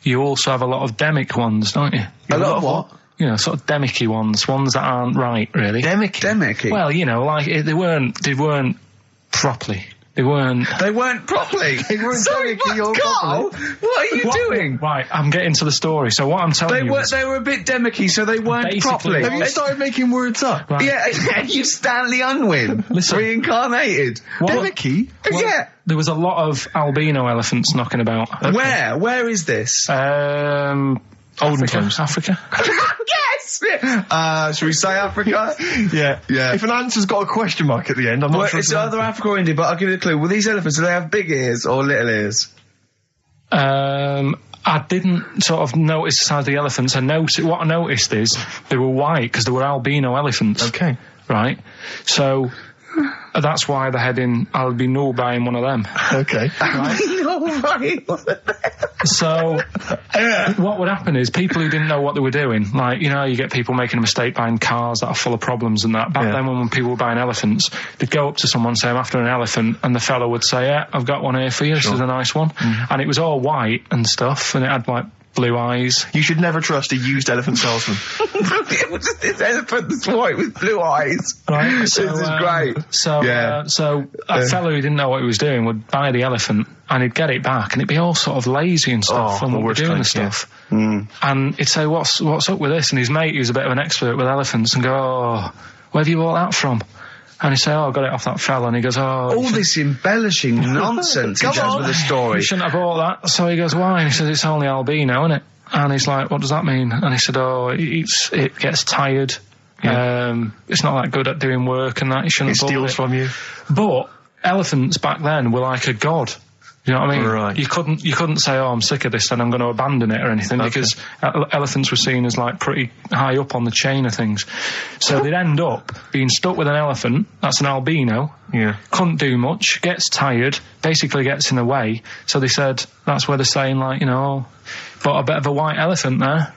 you also have a lot of demic ones, don't you? A lot of what? You know, sort of demicky ones that aren't right, really. Demicky? Well, you know, like, they weren't properly. They weren't properly. Sorry, Carl, what are you doing? Right, I'm getting to the story. So what I'm telling you they were a bit demicky, so they weren't properly. Have you started making words up? Right. Yeah, you Stanley Unwin. reincarnated. Demicky? Well, yeah. There was a lot of albino elephants knocking about. Okay. Where is this? Olden times. Africa. Yes! Should we say Africa? Yeah. Yeah. If an answer's got a question mark at the end, I'm not sure. It's either Africa or India, but I'll give you a clue. Well, these elephants, do they have big ears or little ears? I didn't sort of notice the size of the elephants. What I noticed is they were white because they were albino elephants. Okay. Right? So... that's why they're heading, I'll be no buying one of them. Okay. Right? So, what would happen is people who didn't know what they were doing, like, you know, you get people making a mistake buying cars that are full of problems and that. Back then when people were buying elephants, they'd go up to someone, say, I'm after an elephant, and the fellow would say, yeah, I've got one here for you, This is a nice one. And it was all white and stuff, and it had, like, blue eyes. You should never trust a used elephant salesman. It was just this elephant that's white with blue eyes. Right. So, this is great. So a fellow who didn't know what he was doing would buy the elephant and he'd get it back and it'd be all sort of lazy and stuff and what we're doing and stuff. And he'd say, what's up with this? And his mate, who's a bit of an expert with elephants, and go, oh, where have you bought that from? And he'd say, oh, I got it off that fella. And he goes, oh... all this embellishing nonsense in terms of the story. You shouldn't have bought that. So he goes, why? And he says, it's only albino, isn't it? And he's like, what does that mean? And he said, oh, it gets tired. It's not that good at doing work and that. You shouldn't have bought it. It steals from you. But elephants back then were like a god. You know what I mean? Right. You couldn't say, oh, I'm sick of this and I'm going to abandon it or anything, because elephants were seen as like pretty high up on the chain of things. So they'd end up being stuck with an elephant, that's an albino, couldn't do much, gets tired, basically gets in the way. So they said, that's where they're saying, like, you know, bought a bit of a white elephant there.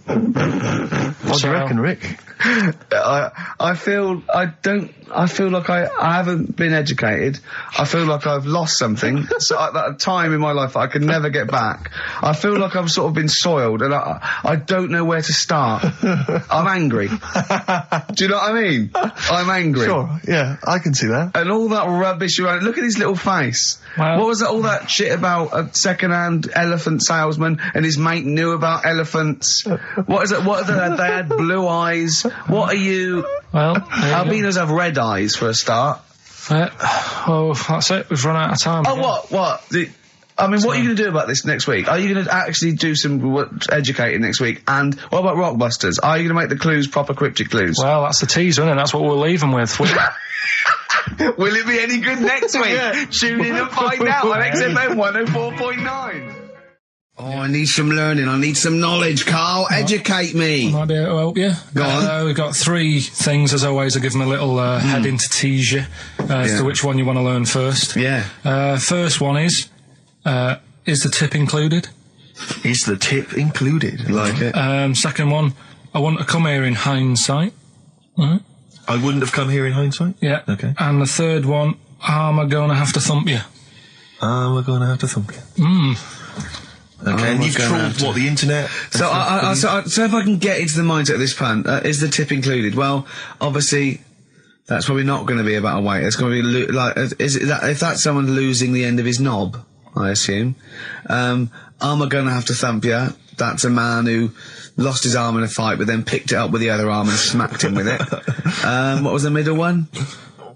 What do you reckon, Rick? I feel like I haven't been educated. I feel like I've lost something. So at that time in my life I could never get back. I feel like I've sort of been soiled and I don't know where to start. I'm angry. Do you know what I mean? I'm angry. Sure, yeah, I can see that. And all that rubbish around. Look at his little face. Well, what was all that shit about a second-hand elephant salesman and his mate knew about elephants? What is it? They had blue eyes. What are you? Well, albinos have red eyes for a start. That's it. We've run out of time. Oh, what? What are you going to do about this next week? Are you going to actually do some educating next week? And what about Rockbusters? Are you going to make the clues proper cryptic clues? Well, that's the teaser, isn't it? That's what we'll leave them with. Will it be any good next week? Tune in and find out on XFM 104.9. Oh, I need some learning. I need some knowledge, Carl. Educate me. I might be able to help you. Go on. We've got 3 things, as always. I give them a little heading to tease you as to which one you want to learn first. Yeah. First one is the tip included? Is the tip included? Like it. Second one, I want to come here in hindsight. Right. I wouldn't have come here in hindsight? Yeah. Okay. And the third one, am I going to have to thump you? Am I going to have to thump you? Okay, and you've trawled, the internet? So if I can get into the mindset of this plan, is the tip included? Well, obviously, that's probably not going to be about a weight. It's going to be if that's someone losing the end of his knob, I assume. Am I going to have to thump you? That's a man who lost his arm in a fight, but then picked it up with the other arm and smacked him with it. What was the middle one?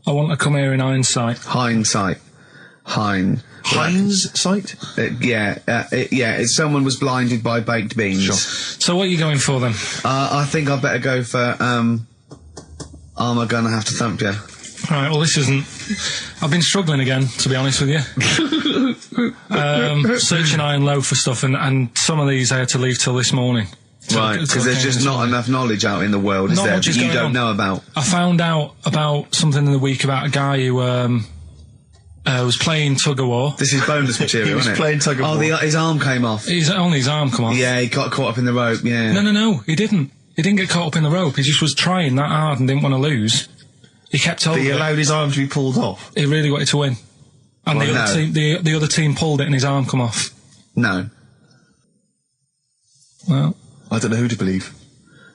I want to come here in hindsight. Hindsight. Heinz sight? It's someone was blinded by baked beans. Sure. So what are you going for then? I think I better go for, am I gonna have to thump you? Right, well, this isn't... I've been struggling again, to be honest with you. Searching high and low for stuff, and some of these I had to leave till this morning. Right, because there's just not enough knowledge out in the world, is there, that you don't know about? I found out about something in the week about a guy who was playing tug-of-war. This is bonus material, isn't it? He was playing tug-of-war. Oh, his arm came off. Only his arm come off. Yeah, he got caught up in the rope, yeah. No, he didn't. He didn't get caught up in the rope. He just was trying that hard and didn't want to lose. He kept over. He allowed his arm to be pulled off. He really wanted to win. And the other team pulled it and his arm come off. No. Well, I don't know who to believe.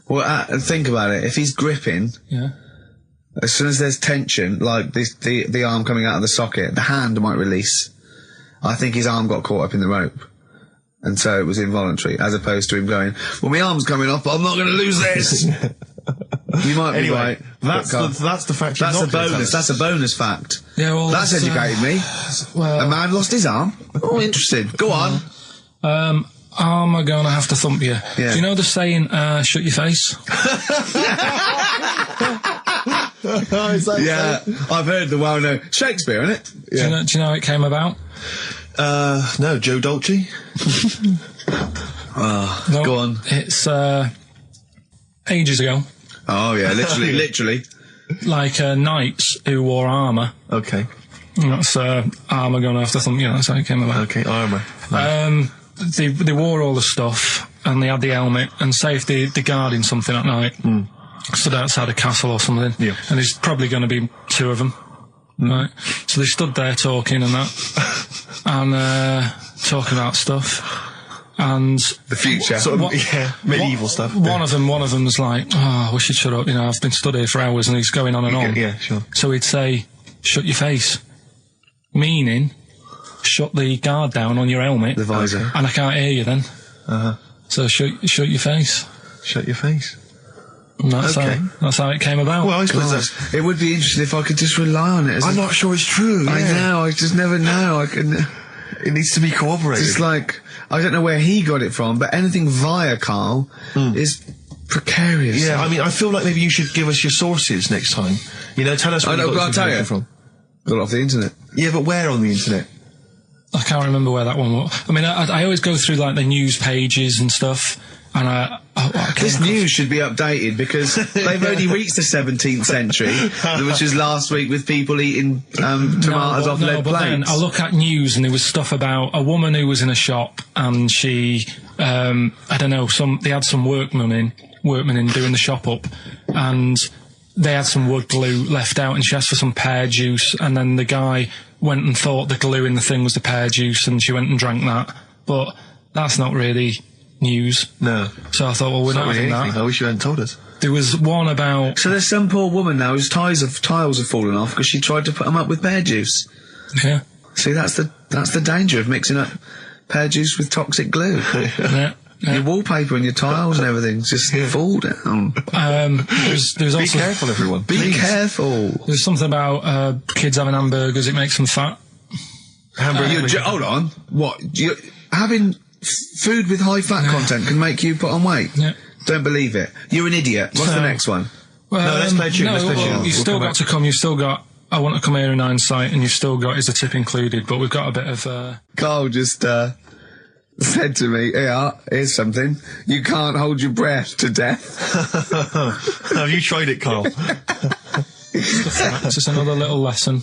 Well, think about it. If he's gripping, yeah. As soon as there's tension, like the arm coming out of the socket, the hand might release. I think his arm got caught up in the rope. And so it was involuntary, as opposed to him going, well, my arm's coming off, but I'm not going to lose this. You might be right. That's the fact. That's a bonus. That's a bonus fact. Yeah, well, that's educated me. Well, a man lost his arm. Oh, interesting. Go on. I'm gonna have to thump you. Yeah. Do you know the saying, shut your face? Yeah, I've heard the well-known Shakespeare, innit? Yeah. Do you know how it came about? No, Joe Dolce. No, go on. It's ages ago. Oh yeah, literally. Like knights who wore armour. Okay. That's armour gonna have to thump you. That's how it came about. Okay, armour. They wore all the stuff and they had the helmet, and say if they're guarding something at night, stood outside a castle or something, yeah. And there's probably going to be two of them, right? So they stood there talking and that, and talking about stuff, and the future, medieval stuff. One of them was like, "Oh, we should shut up. You know, I've been stood here for hours," and he's going on and on. Yeah, sure. So he'd say, "Shut your face," meaning, shut the guard down on your helmet, the visor, and I can't hear you then. So shut your face. Shut your face. And that's how it came about. Well, I suppose it would be interesting if I could just rely on it. I'm not sure it's true. I know. I just never know. It needs to be corroborated. It's like, I don't know where he got it from, but anything via Karl is precarious. Yeah, I mean, I feel like maybe you should give us your sources next time. You know, tell us where you got this information from. Got it off the internet. Yeah, but where on the internet? I can't remember where that one was. I mean, I always go through like the news pages and stuff, and this news should be updated because they've only reached the 17th century, which was last week with people eating tomatoes off lead plates. Then I look at news and there was stuff about a woman who was in a shop and she, I don't know, they had some workmen in doing the shop up, and they had some wood glue left out, and she asked for some pear juice, and then the guy went and thought the glue in the thing was the pear juice, and she went and drank that. But that's not really news. No. So I thought, well, we're not having that. I wish you hadn't told us. There was one about... So there's some poor woman now whose tiles have fallen off because she tried to put them up with pear juice. Yeah. See, that's the danger of mixing up pear juice with toxic glue. Yeah. Your wallpaper and your tiles and everything just fall down. There's also... Be careful, everyone. Be careful. There's something about kids having hamburgers, it makes them fat. Hold on. What? Having food with high fat content can make you put on weight? Yeah. Don't believe it. You're an idiot. What's the next one? Well, no, let's play tune. You've still got to come. You've still got I Want to Come Here in Hindsight, and you've still got Is the Tip Included, but we've got a bit of... Carl just said to me, here's something. You can't hold your breath to death. Have you tried it, Carl? It's just another little lesson.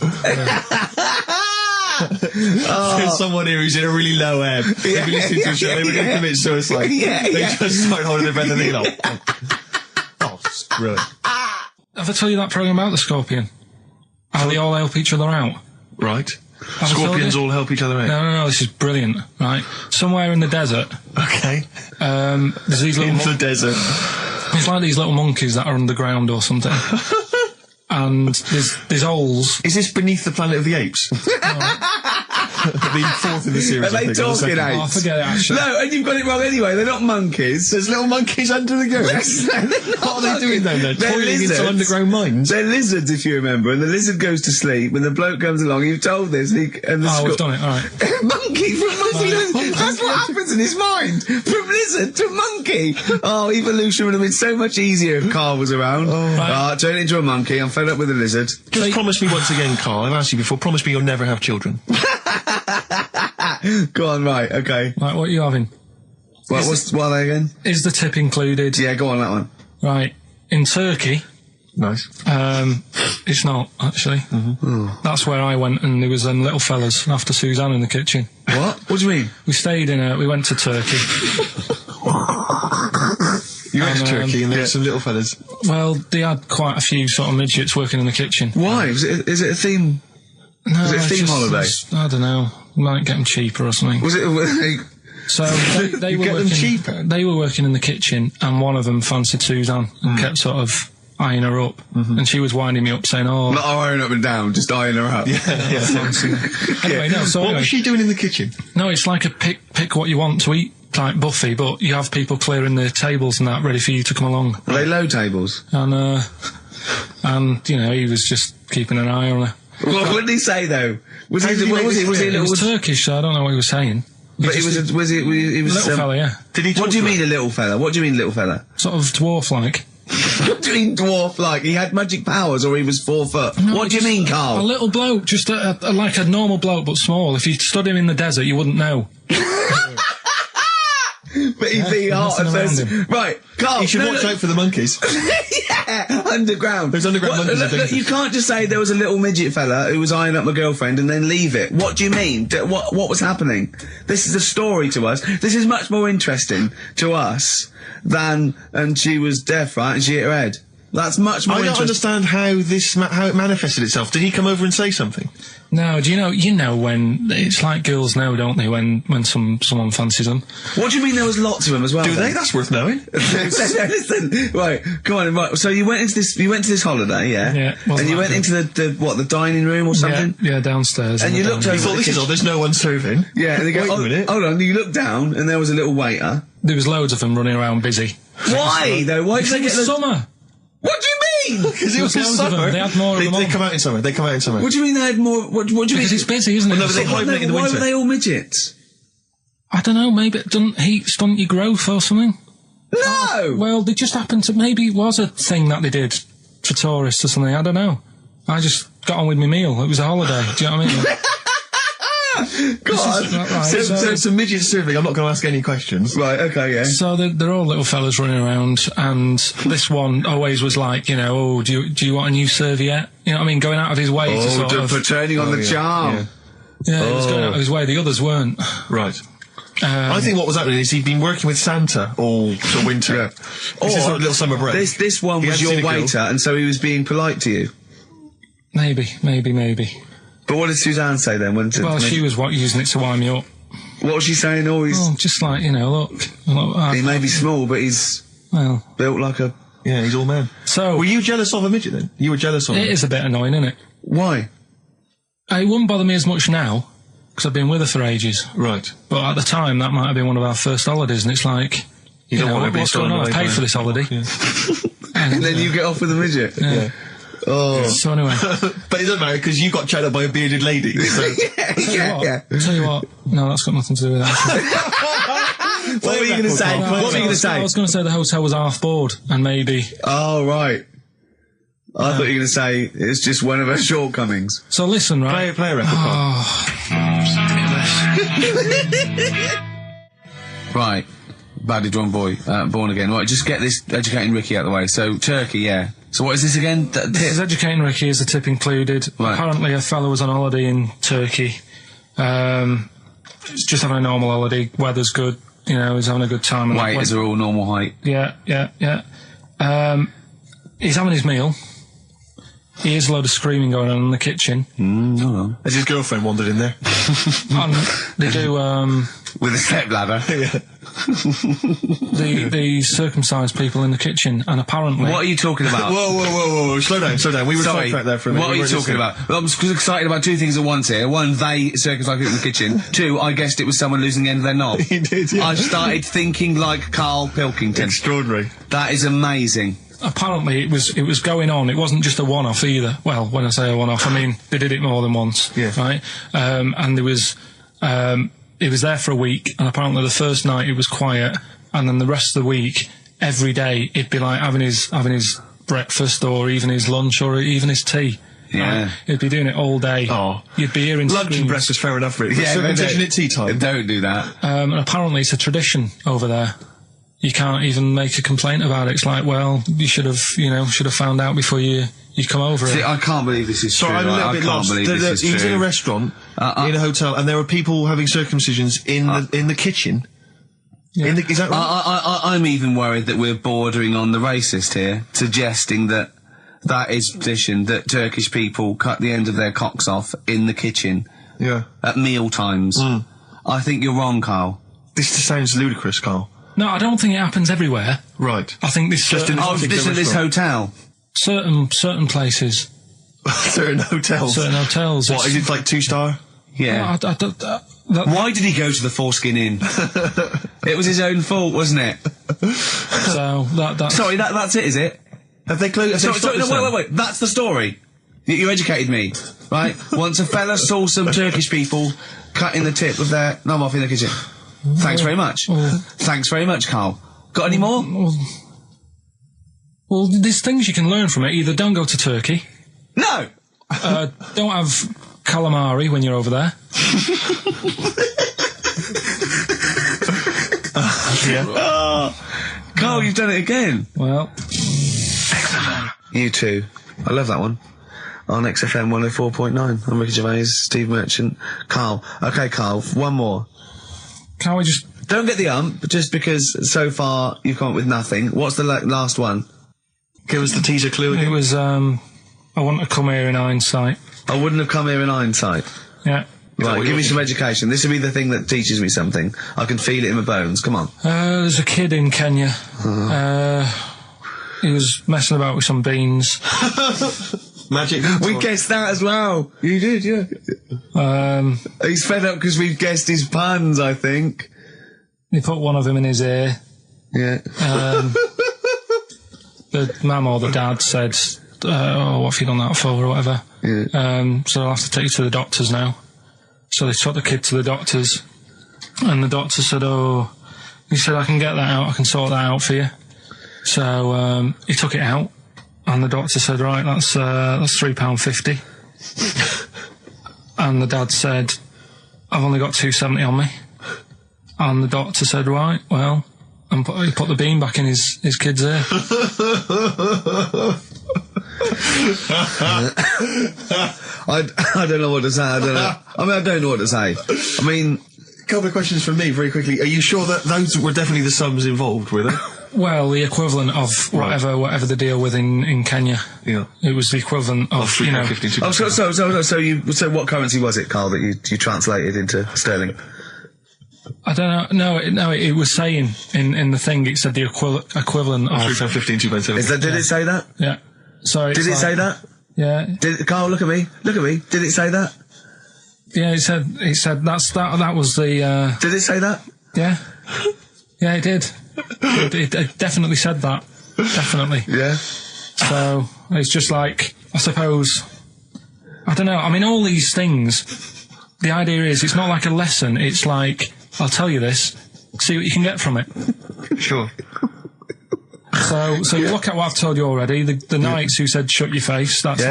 There's someone here who's in a really low ebb. They've been listening to a show, they were going to commit suicide. They just start holding their breath and they go, oh, screw it. Have I told you that programme about the scorpion? How they all help each other out? Right. Scorpions all help each other out? No, this is brilliant, right? Somewhere in the desert. Okay. There's these little... In the desert. It's like these little monkeys that are underground or something. And there's holes. Is this Beneath the Planet of the Apes? The fourth in the series. Are they talking Oh, apes? forget it, actually. No, and you've got it wrong anyway. They're not monkeys. There's little monkeys under the goose. What are they doing then? They're toiling into underground mines. They're lizards, if you remember. And the lizard goes to sleep. When the bloke comes along, you've told this. We've done it. All right. Monkey from monkey. That's what happens in his mind. From lizard to monkey. Oh, evolution would have been so much easier if Carl was around. Turn into a monkey. I'm fed up with a lizard. Just promise me once again, Carl. I've asked you before. Promise me you'll never have children. Go on, right, okay. Right, what are you having? What are they again? Is the tip included? Yeah, go on, that one. Right. In Turkey... Nice. It's not, actually. That's where I went, and there was them little fellas after Suzanne in the kitchen. What? What do you mean? We went to Turkey. You went to Turkey and there were some little fellas. Well, they had quite a few sort of midgets working in the kitchen. Why? Is it a theme? No, was it a theme holiday? I don't know. Might get them cheaper or something. Was it... So they were get working, them cheaper? They were working in the kitchen, and one of them fancied Suzanne and kept sort of eyeing her up, and she was winding me up saying, "Oh, not eyeing up and down, just eyeing her up." Yeah. Anyway, no. So what was she doing in the kitchen? No, it's like a pick what you want to eat type buffet, but you have people clearing the tables and that ready for you to come along. Are they low tables? And you know, he was just keeping an eye on her. What did he say though? Was he It was Turkish, so I don't know what he was saying. But he was a little fella, yeah. Did he? What do you mean a little fella? What do you mean little fella? Sort of dwarf-like. What do you mean dwarf-like? He had magic powers, or he was 4 foot? No, what do you mean, Carl? A little bloke, just like a normal bloke, but small. If you stood him in the desert, you wouldn't know. But he'd be hot at first. Right, Carl. You should watch out for the monkeys. Yeah, underground. There's underground monkeys. Look, you can't just say there was a little midget fella who was eyeing up my girlfriend and then leave it. What do you mean? What was happening? This is a story to us. This is much more interesting to us than, and she was deaf, right, and she hit her head. That's much more interesting. I don't understand how it manifested itself. Did he come over and say something? No, do you know when it's like girls know, don't they, when someone fancies them? What do you mean there was lots of them as well? Do they? That's worth knowing. Listen, right, come on, right. So you went to this holiday, yeah? Yeah. And you went into the dining room or something? Yeah, downstairs. And you looked over. You thought, this is odd, there's no one serving. Yeah, and they go, wait a minute. Hold on, you looked down and there was a little waiter. There was loads of them running around busy. Why though? Why did they get summer? What do you mean? Because it was loads of them. summer. They had more of them They on. come out in summer. What do you mean they had more? What do you mean? Because it's busy, isn't it? Well, no, but they hibernate in the Why winter. were they all midgets? I don't know, maybe it doesn't heat stunt your growth or something. No! Well, they just happened to, maybe it was a thing that they did for tourists or something, I don't know. I just got on with my meal. It was a holiday, do you know what I mean? God. Right, So it's a midget serving. I'm not going to ask any questions. Right, okay, yeah. So they're all little fellas running around, and this one always was like, you know, oh, do you want a new serviette? You know what I mean? Going out of his way to sort of... for turning on the charm. Yeah, he was going out of his way. The others weren't. Right. I think what was happening is he'd been working with Santa all the winter. Yeah. This is a little summer break. This one was your waiter, and so he was being polite to you. Maybe. But what did Suzanne say then? Well, she was using it to wind me up. What was she saying? Oh, just like, you know, look he may be small, but he's built like a... Yeah, he's all man. So... Were you jealous of a midget then? You were jealous of him? It is a bit annoying, isn't it? Why? It wouldn't bother me as much now, because I've been with her for ages. Right. But at the time, that might have been one of our first holidays, and it's like... You don't want to be what's going on? I paid for this holiday. Yeah. And then you get off with a midget? Yeah. Oh. So anyway... But it doesn't matter, because you got chatted up by a bearded lady. So. Yeah. Tell you what, no, that's got nothing to do with that. What were you going to say? What were you going to say? I was going to say the hotel was half board, and maybe... Oh, right. I thought you were going to say it's just one of her shortcomings. So listen, right? Play a record. Right. Badly drawn boy, born again. Right, just get this educating Ricky out of the way. So, Turkey, yeah. So what is this again? It's educating Ricky, is the tip included. Right. Apparently a fellow was on holiday in Turkey. He's just having a normal holiday. Weather's good. You know, he's having a good time. Waiters are all normal height. Yeah. He's having his meal. He hears a load of screaming going on in the kitchen. No. Has his girlfriend wandered in there? And they do, with a stepladder. The circumcised people in the kitchen, and apparently... What are you talking about? Whoa. Slow down. We were sidetracked there for a minute. What are you talking about? Well, I'm excited about two things at once here. One, they circumcised people in the kitchen. Two, I guessed it was someone losing the end of their knob. You did, yeah. I started thinking like Karl Pilkington. Extraordinary. That is amazing. Apparently it was going on. It wasn't just a one-off either. Well, when I say a one-off, I mean they did it more than once. Yeah. Right? And there was... it was there for a week, and apparently the first night it was quiet, and then the rest of the week, every day, it'd be like having his breakfast, or even his lunch, or even his tea. Yeah. He'd be doing it all day. Oh. You'd be hearing lunch screams. and breakfast, fair enough, really. Yeah, circumcision at tea time. Don't do that. And apparently it's a tradition over there. You can't even make a complaint about it. It's like, well, you should have found out before you come over. See, I can't believe this is true. I'm a little bit lost. Believe this is he was true. in a restaurant, in a hotel, and there were people having circumcisions in the kitchen. Yeah. Is that right? I'm even worried that we're bordering on the racist here, suggesting that is tradition, that Turkish people cut the end of their cocks off in the kitchen. Yeah. At meal times. I think you're wrong, Karl. This sounds ludicrous, Karl. No, I don't think it happens everywhere. Right. I think this Just in this hotel. certain places. Certain hotels. Certain hotels. What, is it like 2-star? Yeah. Why did he go to the Foreskin Inn? It was his own fault, wasn't it? So that's... Sorry, that's it, is it? Have they closed? Sorry, no, wait. That's the story. You educated me, right? Once a fella saw some Turkish people cutting the tip of their knob off in the kitchen. Thanks very much. Thanks very much, Karl. Got any more? Well, there's things you can learn from it. Either don't go to Turkey. No! Don't have calamari when you're over there. Karl, you've done it again. Well... You too. I love that one. On XFM 104.9. I'm Ricky Gervais, Steve Merchant, Karl. Okay, Karl, one more. Can't we just... Don't get the just because so far you've come up with nothing. What's the last one? Give us the teaser clue again. It was, I want to come here in hindsight. I wouldn't have come here in hindsight. Yeah. Right, give me some education. This will be the thing that teaches me something. I can feel it in my bones. Come on. There's a kid in Kenya. He was messing about with some beans. Magic. We guessed that as well. You did, yeah. He's fed up because we've guessed his puns, I think. He put one of them in his ear. Yeah. The mum or the dad said, what have you done that for, or whatever. Yeah. So I'll have to take you to the doctors now. So they took the kid to the doctors, and the doctor said, he said, I can get that out, I can sort that out for you. So he took it out, and the doctor said, right, that's £3.50. And the dad said, I've only got £2.70 on me. And the doctor said, right, well, and he put the bean back in his kid's ear. I don't know what to say. I don't know what to say. I mean, a couple of questions from me very quickly. Are you sure that those were definitely the sums involved, were they? Well, the equivalent of whatever the deal with in Kenya. Yeah. It was the equivalent of So what currency was it, Karl, that you translated into sterling? I don't know. No, it was saying in the thing. It said the equivalent of £3.15, £2.7. Did it say that? Yeah. So did it say that? Yeah. Karl, look at me. Did it say that? Yeah. It said that was the. Did it say that? Yeah. Yeah, it did. It definitely said that. Definitely. Yeah. So it's just like, I suppose, I don't know. I mean, all these things. The idea is, it's not like a lesson. It's like, I'll tell you this. See what you can get from it. Sure. So look at what I've told you already. The Knights who said shut your face. That's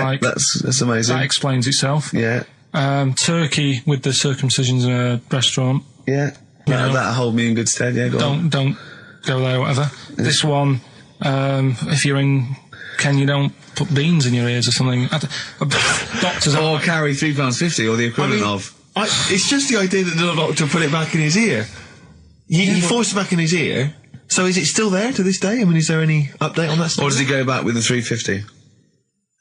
that's amazing. That explains itself. Yeah. Turkey with the circumcisions in a restaurant. Yeah. That'll hold me in good stead. Yeah. Don't go there. Whatever. This one. If you're in Kenya, don't put beans in your ears or something. Doctors or carry £3.50 or the equivalent of. It's just the idea that the doctor put it back in his ear. He forced it back in his ear. So is it still there to this day? I mean, is there any update on that stuff? Or does he go back with the £3.50?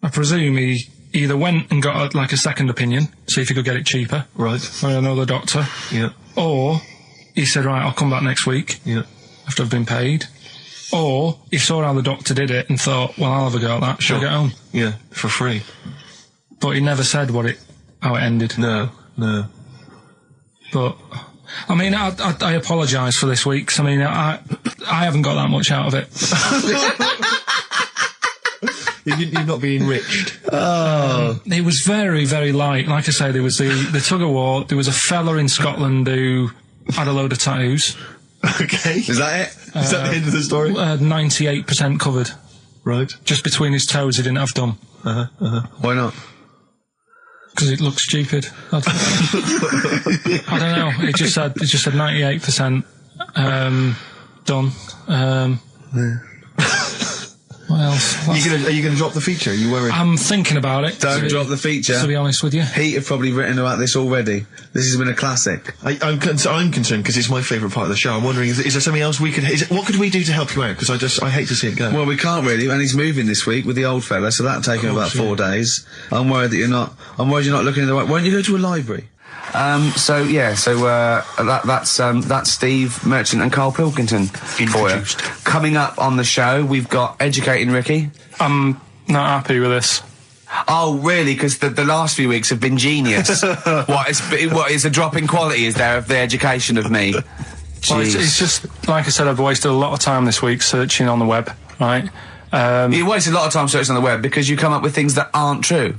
I presume he either went and got a second opinion, see if he could get it cheaper. Right. Or another doctor. Yeah. Or he said, right, I'll come back next week after I've been paid. Or he saw how the doctor did it and thought, well, I'll have a go at that. Shall I get home? Yeah, for free. But he never said how it ended. No. But I mean, I apologise for this week. 'Cause, I mean, I haven't got that much out of it. You've not been enriched. It was very, very light. Like I say, there was the tug of war. There was a fella in Scotland who had a load of tattoos. Okay. Is that it? Is that the end of the story? 98% covered. Right. Just between his toes, he didn't have done. Why not? Because it looked stupid. I don't know. It just said 98% done. What else? Are you going to drop the feature? Are you worried? I'm thinking about it. Don't drop the feature. To be honest with you. Pete have probably written about this already. This has been a classic. I'm concerned because it's my favourite part of the show. I'm wondering, is there something else we could... what could we do to help you out? Because I hate to see it go. Well, we can't really, and he's moving this week with the old fella, so that'll take him about 4 days. I'm worried you're not looking in the right... Why don't you go to a library? That's Steve Merchant and Karl Pilkington for you. Coming up on the show, we've got Educating Ricky. I'm not happy with this. Oh, really? Because the last few weeks have been genius. What is a drop in quality, is there, of the education of me? Well, it's just, like I said, I've wasted a lot of time this week searching on the web, right? You wasted a lot of time searching on the web because you come up with things that aren't true.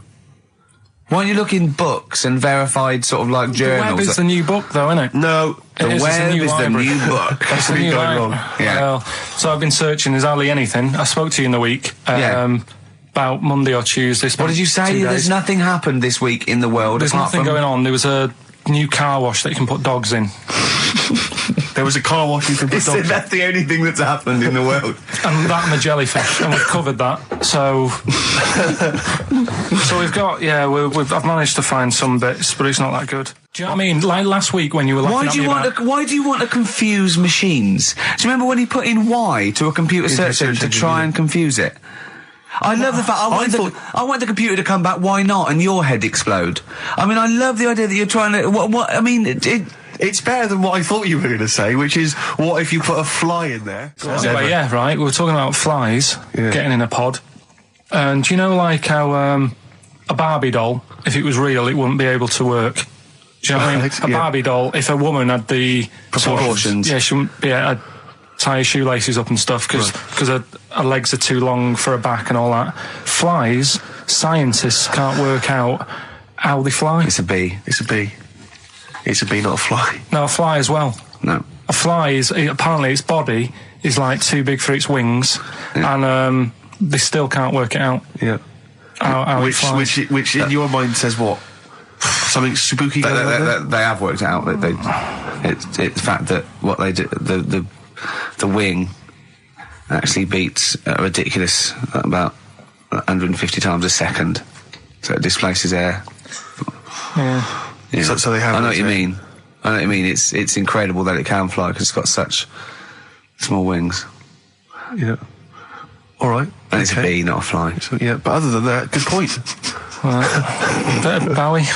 Why don't you look in books and verified sort of like journals? The web is the new book, though, isn't it? No, the web is the new book. That's the new going wrong. Yeah. Well, so I've been searching. There's hardly anything. I spoke to you in the week. About Monday or Tuesday. What did you say? There's nothing happened this week in the world. There's nothing going on. There was a new car wash that you can put dogs in. There was a car wash you can put dogs in. That's the only thing that's happened in the world. And that and the jellyfish, and we've covered that. So, we've got, I've managed to find some bits, but it's not that good. Do you know what I mean? Like last week when you were laughing at me why do you want to confuse machines? Do you remember when he put in Y to a computer search engine to try and confuse it? I love the fact I want the computer to come back. Why not? And your head explode. I mean, I love the idea that you're trying to. I mean, it's better than what I thought you were going to say, which is, what if you put a fly in there? Anyway, yeah, right. We were talking about flies getting in a pod, and do you know, like how a Barbie doll, if it was real, it wouldn't be able to work. Do you know what I mean? A Barbie doll, if a woman had the proportions, she wouldn't be able to tie her shoelaces up and stuff because her legs are too long for her back and all that. Flies, scientists can't work out how they fly. It's a bee. It's a bee, not a fly. No, a fly as well. No. A fly is, apparently its body is like too big for its wings, and they still can't work it out. Yeah. How it flies. Which in your mind says what? Something spooky going on? They have worked it out. It's the fact that what they do, the wing actually beats a ridiculous about 150 times a second, so it displaces air. Yeah. So they have. I know what you mean. It's incredible that it can fly because it's got such small wings. Yeah. All right. And it's a bee, not a fly. So, yeah, but other than that, good point. Bowie.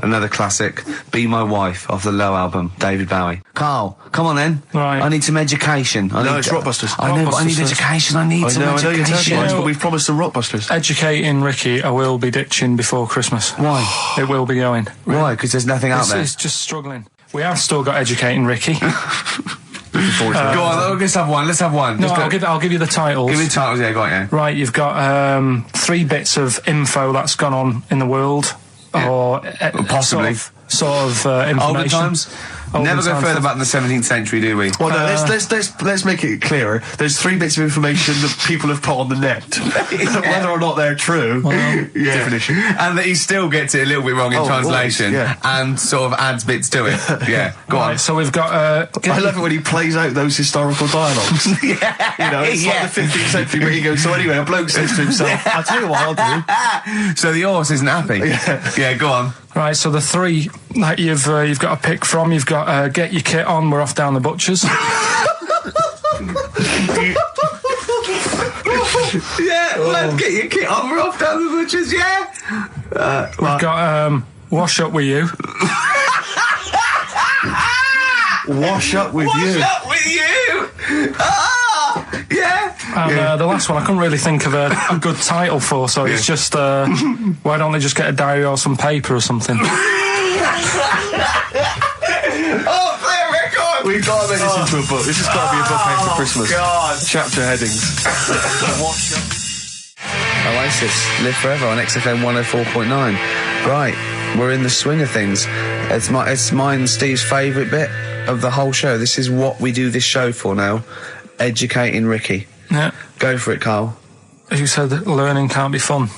Another classic. Be My Wife off the Low album, David Bowie. Carl, come on then. Right. I need some education. It's Rockbusters. I know, but I need education. I need some education. I know you're telling us, but we've promised the Rockbusters. Educating Ricky, I will be ditching before Christmas. Why? It will be going. Why? Because there's nothing out there. It's just struggling. We have still got Educating Ricky. Go on, let's have one. No, I'll give you the titles. Give me the titles, yeah, go on, yeah. Right, you've got 3 bits of info that's gone on in the world, or possibly sort of information. Older times. Never go further back than the 17th century, do we? Well, no, let's make it clearer. There's 3 bits of information that people have put on the net. Whether or not they're true, different issue. And that he still gets it a little bit wrong in translation, and sort of adds bits to it. Yeah, go on. So we've got... I love it when he plays out those historical dialogues. It's like the 15th century where he goes, so anyway, a bloke says to himself, I'll tell you what I'll do. So the horse isn't happy. Yeah, go on. Right, so the 3 that you've got to pick from, you've got Get Your Kit On, We're Off Down the Butchers. Let's get your kit on, we're off down the butchers, We've got Wash Up With You. Wash up with you. Wash up with you! Ah! Yeah! And the last one I couldn't really think of a good title for, so it's just, why don't they just get a diary or some paper or something? Oh, play a record! We've got to make this into a book. This has got to be a book made for Christmas. God. Chapter headings. Wash up. Oasis, Live Forever on XFM 104.9. Right, we're in the swing of things. It's mine and Steve's favourite bit of the whole show. This is what we do this show for now. Educating Ricky. Yeah. Go for it, Carl. You said that learning can't be fun.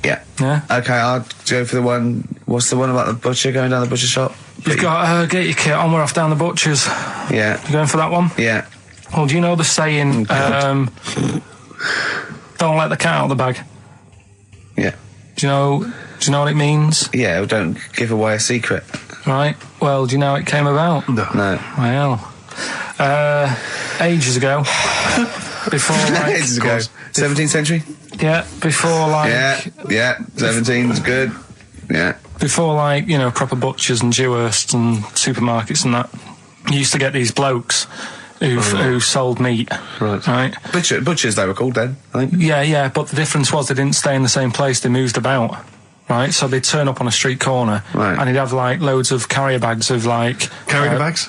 Yeah. Yeah? Okay, I'll go for the one. What's the one about the butcher going down the butcher shop? You've got get your kit on, we're off down the butcher's. Yeah. You going for that one? Yeah. Well, do you know the saying, don't let the cat out of the bag? Yeah. Do you know what it means? Yeah, well, don't give away a secret. Right. Well, do you know how it came about? No. Well, ages ago. Before, like... Ages ago. 17th century? Yeah, before, like... Yeah, 17's good. Yeah. Before, like, you know, proper butchers and Dewhursts and supermarkets and that, you used to get these blokes who sold meat. Right. Butchers, they were called then, I think. Yeah, but the difference was they didn't stay in the same place, they moved about. Right, so they'd turn up on a street corner, and he'd have, like, loads of carrier bags of, like... Carrier bags?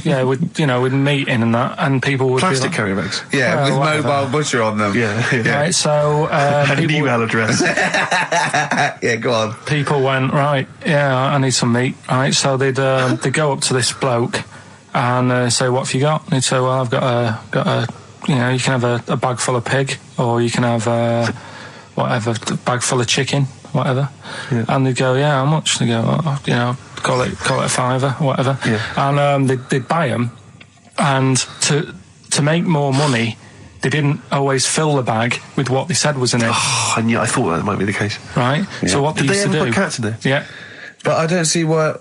Yeah, with meat in and that, and people would Plastic be like, carrier bags? Yeah, with whatever. mobile butcher on them. Yeah. Right, so... and an email address. Yeah, go on. People went, right, yeah, I need some meat, right, so they'd go up to this bloke and say, what have you got? And he'd say, well, I've got a you know, you can have a bag full of pig, or you can have whatever, a bag full of chicken, whatever. Yeah. And they'd go, yeah, how much? They go, you know, call it a fiver, whatever. Yeah. And they'd buy them, and to make more money, they didn't always fill the bag with what they said was in it. Oh, and yeah, I thought that might be the case. Right. Yeah. So what did they they used ever to do? put cats in there? Yeah. But I don't see what...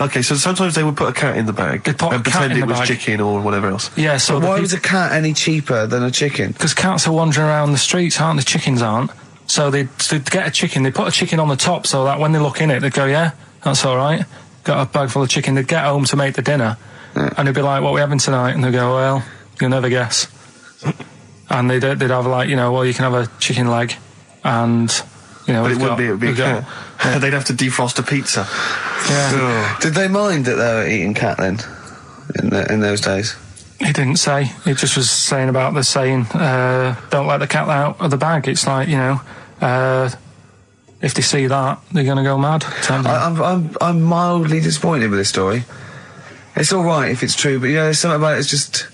Okay, so sometimes they would put a cat in the bag and pretend it was chicken or whatever else. Yeah, so... But why was a cat any cheaper than a chicken? Because cats are wandering around the streets, aren't they? Chickens aren't. So they'd get a chicken, they put a chicken on the top so that when they look in it, they'd go, yeah, that's all right. Got a bag full of chicken. They'd get home to make the dinner, and they'd be like, what are we having tonight? And they'd go, well, you'll never guess. And they'd have, like, you know, well, you can have a chicken leg, and... You know, but it would be a cat. Yeah. They'd have to defrost a pizza. Yeah. Did they mind that they were eating cat then, in those days? He didn't say. He just was saying about the saying, don't let the cat out of the bag. It's like, you know, if they see that, they're going to go mad. I'm mildly disappointed with this story. It's all right if it's true, but, you know, there's something about it, it's just...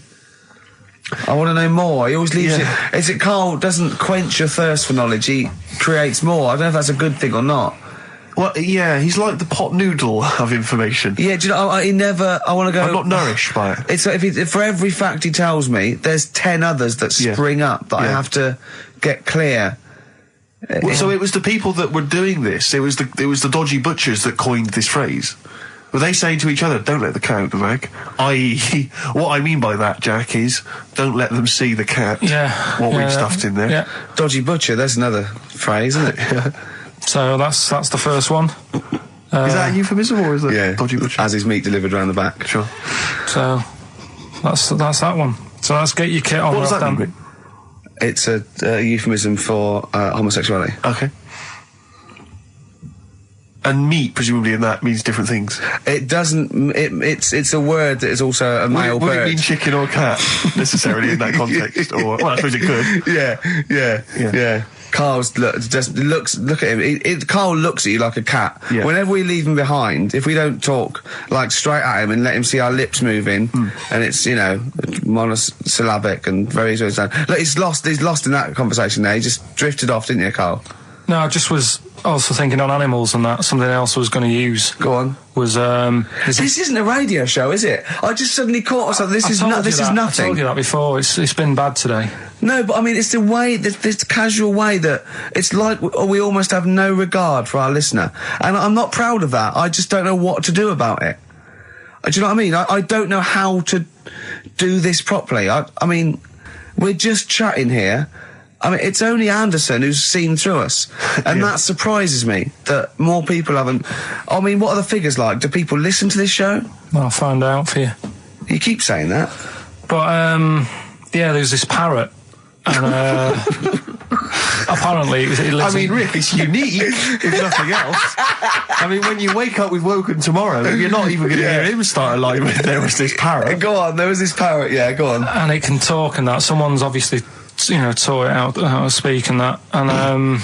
I want to know more. He always leaves it... Is it Carl doesn't quench your thirst for knowledge, he creates more. I don't know if that's a good thing or not. Well, yeah, he's like the pot noodle of information. Yeah, do you know, he never... I want to go... I'm not nourished by it. It's like if for every fact he tells me, there's 10 others that spring up that I have to get clear. Well, so it was the people that were doing this, it was the dodgy butchers that coined this phrase. Were they saying to each other, don't let the cat out the bag? I.e., what I mean by that, Jack, is don't let them see the cat. What we've stuffed in there. Yeah. Dodgy butcher, that's another phrase, isn't it? So that's the first one. Is that a euphemism, or is it dodgy butcher? As his meat delivered round the back. Sure. So that's that one. So let's get your kit on. What does that mean? It's a euphemism for homosexuality. Okay. And meat, presumably, in that means different things. It doesn't. It's a word that is also a male bird. Would it mean chicken or cat necessarily in that context? Or well, I suppose it could. Yeah. Carl's look at him. Carl looks at you like a cat. Yeah. Whenever we leave him behind, if we don't talk like straight at him and let him see our lips moving, and it's, you know, monosyllabic and very slow. Look, he's lost in that conversation there. He just drifted off, didn't you, Carl? No, I just was also thinking on animals and that. Something else I was going to use. Go on. Was this isn't a radio show, is it? I just suddenly caught myself. This is nothing. I told you that before. It's been bad today. No, but I mean, it's the way, this casual way that it's like we almost have no regard for our listener, and I'm not proud of that. I just don't know what to do about it. Do you know what I mean? I don't know how to do this properly. I mean, we're just chatting here. I mean, it's only Anderson who's seen through us, and that surprises me that more people haven't. I mean, what are the figures like? Do people listen to this show? I'll find out for you. You keep saying that. But, yeah, there's this parrot. And, apparently, it lives I mean, Rick, it's unique, if nothing else. I mean, when you wake up with Woken Tomorrow, you're not even going to hear him start a line with there was this parrot. Go on, there was this parrot, yeah, go on. And it can talk and that. Someone's obviously, taught it how to speak and that. And,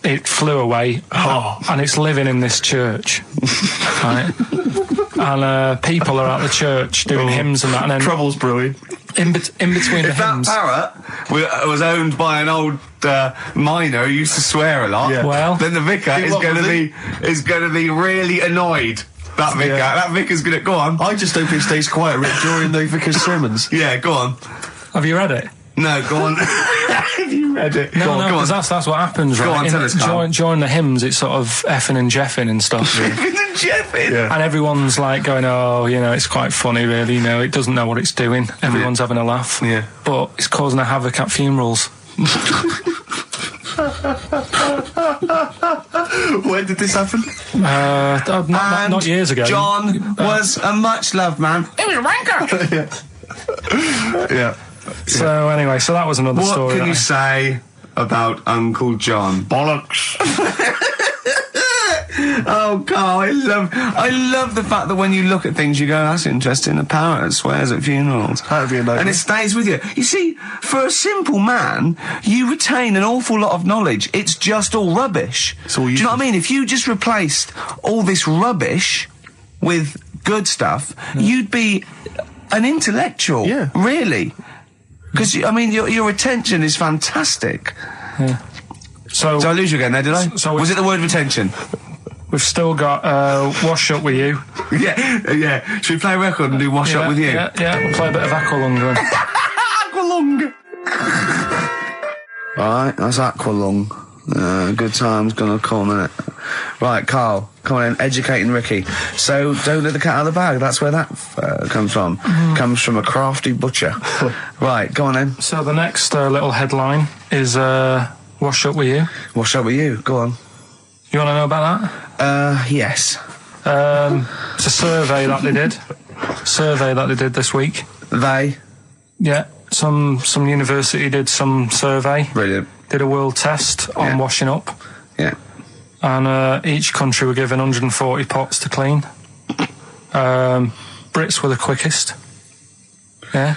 it flew away. And it's living in this church. Right? And, people are at the church doing hymns and that. And then Trouble's brewing. In between the hymns. That parrot was owned by an old miner who used to swear a lot. Yeah. Well, then the vicar is going to be really annoyed. That vicar, that vicar's going to go on. I just hope it stays quiet, Rick, during the vicar's sermons. Yeah, go on. Have you read it? No, go on. Have you read it? No, because that's what happens, right? Go on, tell us, Carl. During the hymns, it's sort of effing and jeffing and stuff. Effing and jeffing? Yeah. And everyone's like going, oh, it's quite funny, really, it doesn't know what it's doing. Everyone's having a laugh. Yeah. But it's causing a havoc at funerals. When did this happen? Not years ago. John was a much-loved man. He was a wanker! Yeah. So anyway, that was another story. What can you say about Uncle John? Bollocks. Oh, Carl, I love the fact that when you look at things, you go, that's interesting. A parrot that swears at funerals. That'd be a nice and it stays with you. You see, for a simple man, you retain an awful lot of knowledge. It's just all rubbish. It's all Do you know what I mean? If you just replaced all this rubbish with good stuff, you'd be an intellectual. Yeah. Really. Because, I mean, your attention is fantastic. Yeah. So Did I lose you again there, did I? So was it the word retention? We've still got Wash Up With You. Yeah. Should we play a record and do Wash Up With You? Yeah, we'll play a bit of Aqualung then. Aqualung! Right, that's Aqualung. Good time's gonna come, innit? Right, Carl, come on in, educating Ricky. So, don't let the cat out of the bag, that's where that comes from. Comes from a crafty butcher. Right, go on then. So the next little headline is Wash Up With You. Wash Up With You, go on. You want to know about that? Yes. It's a survey that they did. This week. They? Yeah, some university did some survey. Brilliant. Did a world test on washing up. Yeah. And each country were given 140 pots to clean. Brits were the quickest. Yeah.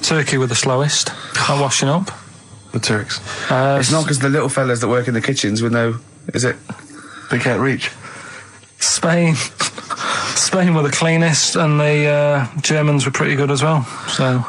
Turkey were the slowest at washing up. The Turks. It's not because the little fellas that work in the kitchens with no... Is it? They can't reach. Spain were the cleanest, and the Germans were pretty good as well. So...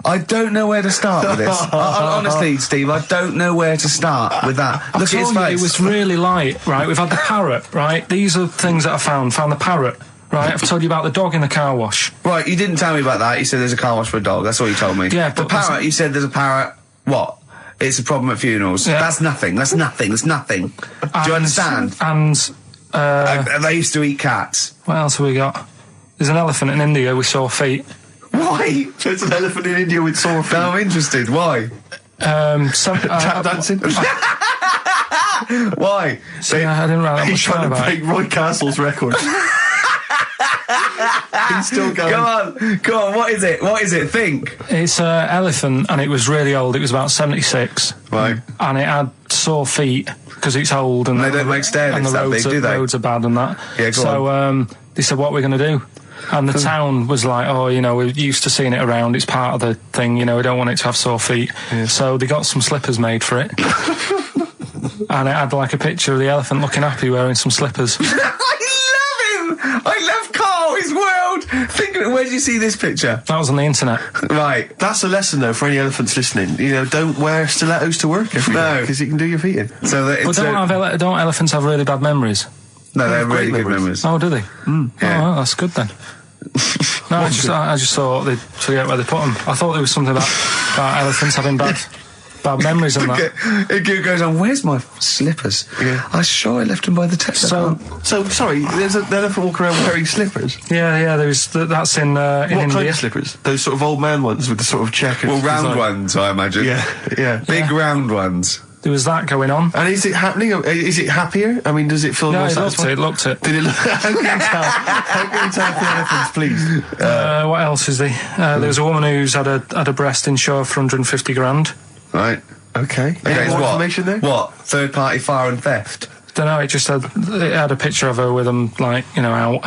I don't know where to start with this. Honestly, Steve, I don't know where to start with that. Look at his face. It was really light, right? We've had the parrot, right? These are things that I found. Found the parrot, right? I've told you about the dog in the car wash. Right, you didn't tell me about that. You said there's a car wash for a dog. That's all you told me. Yeah, the but parrot, you said there's a parrot. What? It's a problem at funerals. Yeah. That's nothing. Do you understand? And they used to eat cats. what else have we got? There's an elephant in India with sore feet. Why? There's an elephant in India with sore feet. I'm interested. Why? Tap dancing. Why? I didn't write that He's much trying to about break it. Roy Castle's record. He's still going. Go on. What is it? Think. It's an elephant, and it was really old. It was about 76. Right. And it had sore feet because it's old, and they don't make stair lifts that big, do they? Roads are bad and that. Yeah, go on. They said, what are we going to do? And the town was like, we're used to seeing it around. It's part of the thing, we don't want it to have sore feet. Yeah. So they got some slippers made for it. And it had like a picture of the elephant looking happy wearing some slippers. I love him! I love Carl, his world! Where did you see this picture? That was on the internet. Right. That's a lesson, though, for any elephants listening. Don't wear stilettos to work every day, because it can do your feet in. So don't elephants have really bad memories? No, they have really good memories. Oh, do they? Yeah. Oh, well, that's good then. No, I just thought they'd forget where they put them. I thought there was something about elephants having bad memories and that. It goes on, where's my slippers? Yeah. I'm sure I left them by the test. So sorry, there's an elephant walking around wearing slippers? Yeah, that's in India. What kind of slippers? Those sort of old man ones with the sort of check. Well, round ones, I imagine. Yeah. Big round ones. there was that going on. And is it happening? Is it happier? I mean, does it feel more satisfying? It looked it. Did it look? How can you tell? How can you tell if the elephants, please? What else is there? There was a woman who's had a breast insured for 150 grand. Right. Okay. Any more information there? What? Third party fire and theft? Don't know, it had a picture of her with them, like, you know, out.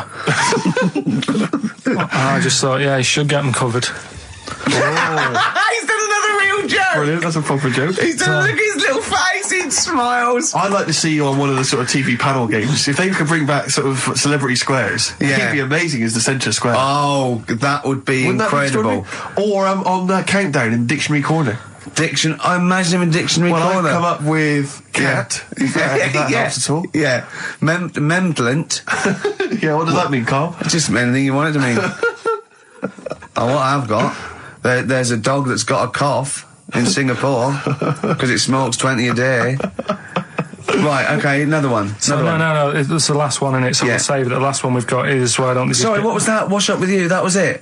I just thought, yeah, he should get them covered. He's done another real joke! Brilliant, that's a proper joke. He's done, look at his little face, he smiles. I'd like to see you on one of the sort of TV panel games. If they could bring back sort of celebrity squares, it'd be amazing as the centre square. Oh, that would be incredible. Or on Countdown in Dictionary Corner. I imagine him in Dictionary Corner. I've come up with cat. If that helps at all. Yeah. Memblent. Yeah, what does that mean, Carl? Just anything you want it to mean. What I've got, there's a dog that's got a cough in Singapore because it smokes 20 a day. Right, okay, another one. No, it's the last one, and it's we'll save it. The last one we've got is why don't they just what was that? Wash up with you? That was it.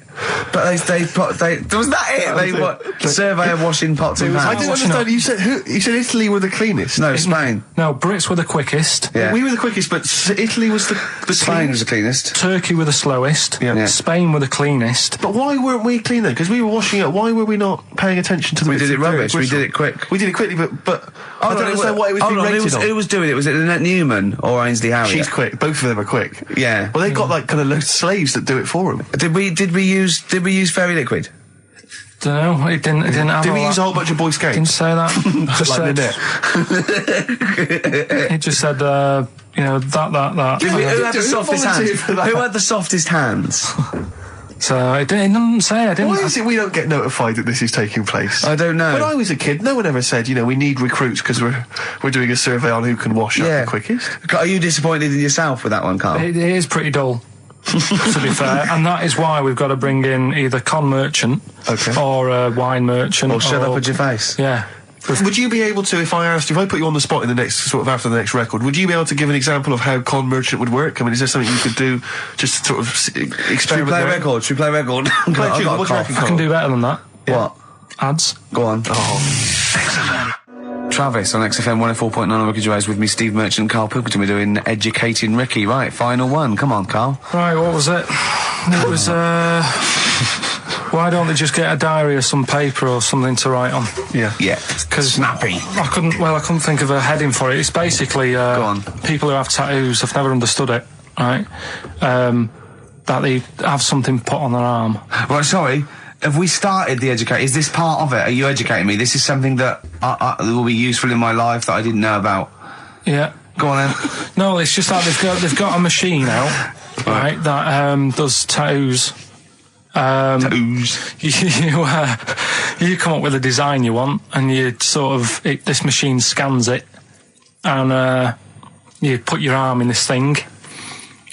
But was that it? Survey of washing pots and pans. I didn't understand. You said Italy were the cleanest. No, Spain. No, Brits were the quickest. Yeah. We were the quickest, but Italy was the Spain was the cleanest. Turkey were the slowest. Yeah. Spain were the cleanest. But why weren't we clean then? Because we were washing up. Why were we not paying attention to the? We did it rubbish. We did it quick. We did it quickly, but I don't understand what it was being rated on. Who was doing it? Was it Lynette Newman or Ainsley Harriott? She's quick. Both of them are quick. Yeah. Well, they've got like kind of loads of slaves that do it for them. Did we use fairy liquid? Don't know. It didn't have. Did we use a whole bunch of Boy Scouts? Didn't say that. Just like Lynette. It just said, that. Who had the softest hands? Who had the softest hands? So it didn't say. I didn't. Why is it we don't get notified that this is taking place? I don't know. When I was a kid, no one ever said, we need recruits because we're doing a survey on who can wash up the quickest. Are you disappointed in yourself with that one, Carl? It is pretty dull. To be fair, and that is why we've got to bring in either con merchant or a wine merchant or shut up with your face. Yeah. Would you be able to, if I put you on the spot in the next, after the next record, would you be able to give an example of how con merchant would work? I mean, is there something you could do just to sort of experiment? Should we play record? I can do better than that. Yeah. What? Ads. Go on. Travis on XFM 104.9 on Ricky Gervais with me, Steve Merchant and Karl Pilkington. We're doing Educating Ricky. Right, final one. Come on, Karl. Right, what was it? It was, why don't they just get a diary or some paper or something to write on? Yeah. Because snappy. I couldn't think of a heading for it. It's basically, Go on. People who have tattoos, I've never understood it, right? That they have something put on their arm. Right, sorry. Have we started the educate? Is this part of it? Are you educating me? This is something that will be useful in my life that I didn't know about. Yeah. Go on then. No, it's just that they've got a machine out, right, that does tattoos. Tattoos. You come up with a design you want, and you this machine scans it, and you put your arm in this thing,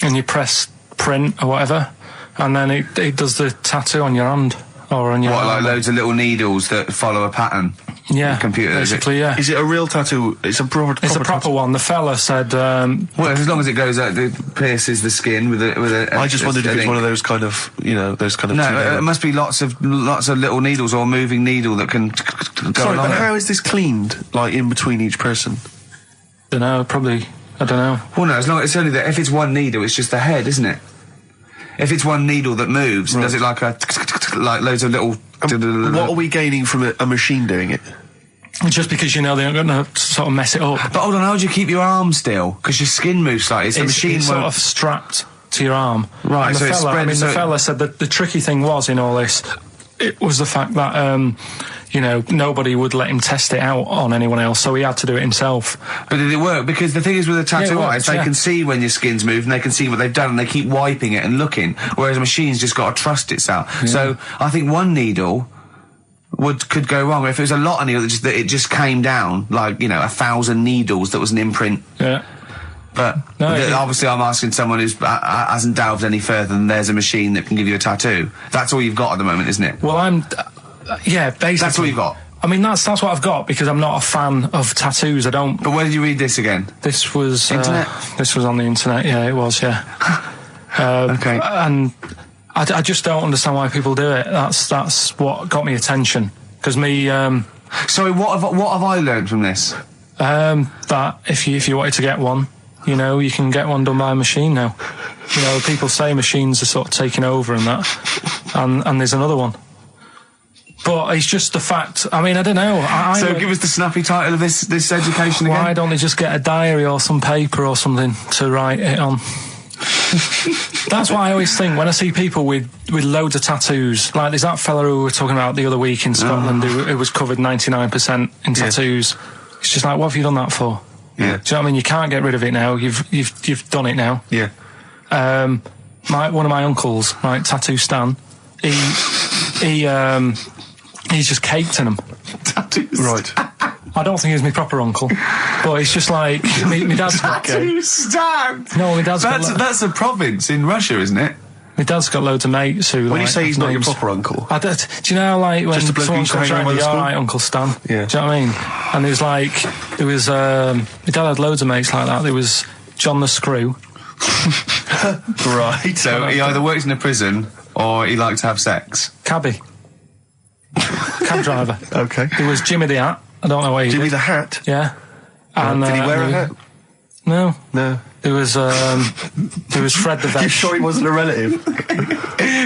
and you press print or whatever, and then it does the tattoo on your hand. Or on your arm. Like loads of little needles that follow a pattern? Yeah, the computer, basically, yeah. Is it a real tattoo? It's a proper proper one. The fella said... well, as long as it goes out, it pierces the skin with a I just wondered if it's one of those kind of, those kind of... No, it must be lots of little needles or a moving needle that can go Sorry, along but how is this cleaned, like, in between each person? Don't know, probably... I don't know. Well, no, it's only that if it's one needle, it's just the head, isn't it? If it's one needle that moves, does it like loads of little... What are we gaining from a machine doing it? Just because they aren't going to sort of mess it up. But hold on, how do you keep your arm still? Because your skin moves slightly. It's sort of strapped to your arm. Right, so it's spread. The fella said that the tricky thing was in all this, it was the fact that nobody would let him test it out on anyone else, so he had to do it himself. But did it work? Because the thing is with a tattoo artist, they can see when your skin's moved and they can see what they've done and they keep wiping it and looking, whereas a machine's just got to trust itself. Yeah. So I think one needle could go wrong. If it was a lot of needles, that it just came down, 1,000 needles that was an imprint. Yeah. But obviously I'm asking someone who hasn't delved any further than there's a machine that can give you a tattoo. That's all you've got at the moment, isn't it? Well, basically. That's all you've got? I mean, that's what I've got, because I'm not a fan of tattoos. I don't... But where did you read this again? This was... Internet? This was on the internet, yeah, it was, yeah. Okay. And I just don't understand why people do it. That's what got me attention. Because me... Sorry, what have I learned from this? That if you wanted to get one, you know, you can get one done by a machine now. You know, people say machines are sort of taking over and that, and there's another one. But it's just the fact. I mean, I don't know. So give us the snappy title of this education again. Why don't they just get a diary or some paper or something to write it on? That's what I always think when I see people with loads of tattoos. Like there's that fella who we were talking about the other week in Scotland who was covered 99% in tattoos. It's just like, what have you done that for? Yeah. Do you know what I mean? You can't get rid of it now. You've done it now. Yeah. One of my uncles, right, Tattoo Stan, he's just caked in them. Tattoos. Right. I don't think he's my proper uncle, but it's just like my dad's got. Tattoo Stan. No, my dad's got. That's a province in Russia, isn't it? My dad's got loads of mates who. When you say he's not your proper uncle, do you know, like when just a bloke someone who used to comes hang around around, by the all school? right, Uncle Stan. Yeah. Do you know what I mean? And my dad had loads of mates like that. There was John the Screw. right? So he either works in a prison or he likes to have sex. Cabbie. Cab driver. Okay. There was Jimmy the Hat. I don't know where he Jimmy did. the Hat. Yeah. And Did he wear a hat? No. No. There was Fred the Veg. You sure he wasn't a relative?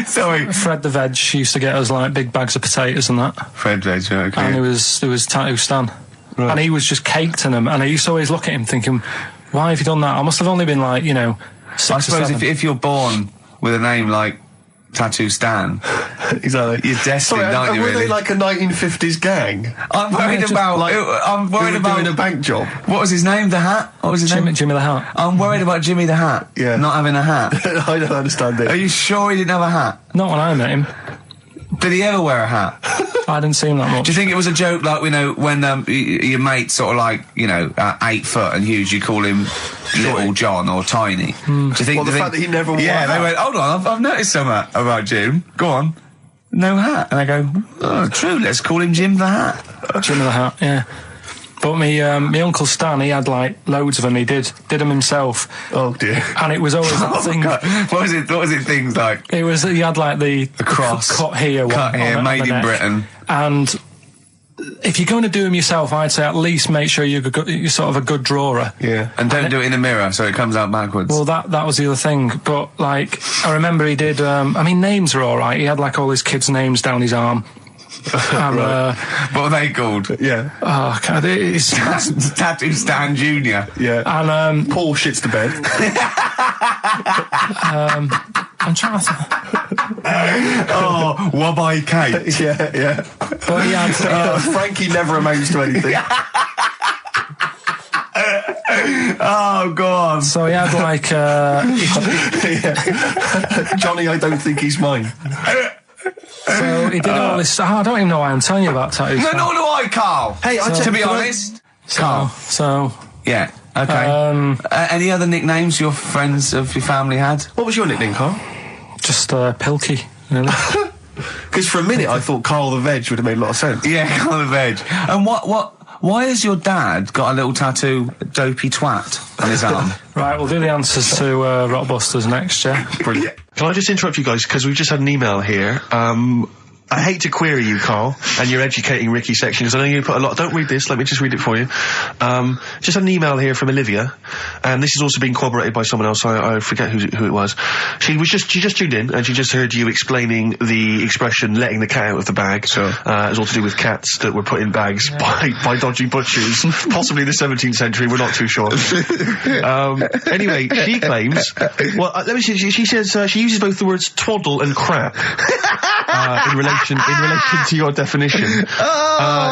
Sorry. Fred the Veg used to get us like big bags of potatoes and that. Fred Veg, okay. And there was Tattoo Stan. Right. And he was just caked in them. And I used to always look at him thinking, why have you done that? I must have only been like, 6 I or suppose 7. if you're born with a name like Tattoo Stan, Exactly. you're destined, aren't you, were really? they like a 1950s gang? I'm worried about... I'm worried about... doing a bank job. What was his name? The Hat? What was his name? Jimmy the Hat. I'm worried about Jimmy the Hat. Yeah. Not having a hat. I don't understand Are it. you sure he didn't have a hat? Not when I met him. Did he ever wear a hat? I didn't see him that much. Do you think it was a joke, like, when your mate's sort of like, 8 foot and huge, you call him Little John or Tiny? Do you think... Well, the fact that he never wore a Yeah, hat. they went, hold on, I've noticed something about Jim. Go on. No hat. And I go, oh, true, let's call him Jim the Hat. Jimmy the Hat, yeah. But my Uncle Stan, he had like loads of them. He did them himself. Oh dear. And it was always that thing. God. What was it things like? He had like the cross. cut here, Cut here, on made the in neck. Britain. And if you're going to do them yourself, I'd say at least make sure you're sort of a good drawer. Yeah. And don't do it in a mirror so it comes out backwards. Well, that was the other thing. But like, I remember he did. Names are all right. He had like all his kids' names down his arm. And, what were they called? Yeah. Oh, God, it's Tattoo Stan Jr. Yeah. And Paul shits the bed. I'm trying to. Oh, Wabbai Kate. yeah. But he had. Frankie never amounts to anything. Oh, God. So he had like. Johnny, I don't think he's mine. So he did all this. I don't even know why I'm telling you about tattoos. No, nor do I, Carl. Hey, to be honest, Carl. So. Yeah. Okay. Any other nicknames your friends of your family had? What was your nickname, Carl? Just Pilky. Really. Because for a minute I thought Carl the Veg would have made a lot of sense. Yeah, Carl the Veg. And why has your dad got a little tattoo, Dopey Twat, on his arm? Right, we'll do the answers to Rockbusters next, yeah? Brilliant. Can I just interrupt you guys, because we've just had an email here. I hate to query you, Carl, and your educating Ricky section, because I know you put a lot... Don't read this, let me just read it for you. Just had an email here from Olivia, and this has also been corroborated by someone else, I forget who it was. She just tuned in, and she just heard you explaining the expression, letting the cat out of the bag. Sure. It's all to do with cats that were put in bags by dodgy butchers, possibly the 17th century, we're not too sure. Anyway, she claims... Well, let me see, she says she uses both the words twaddle and crap in relation to your definition.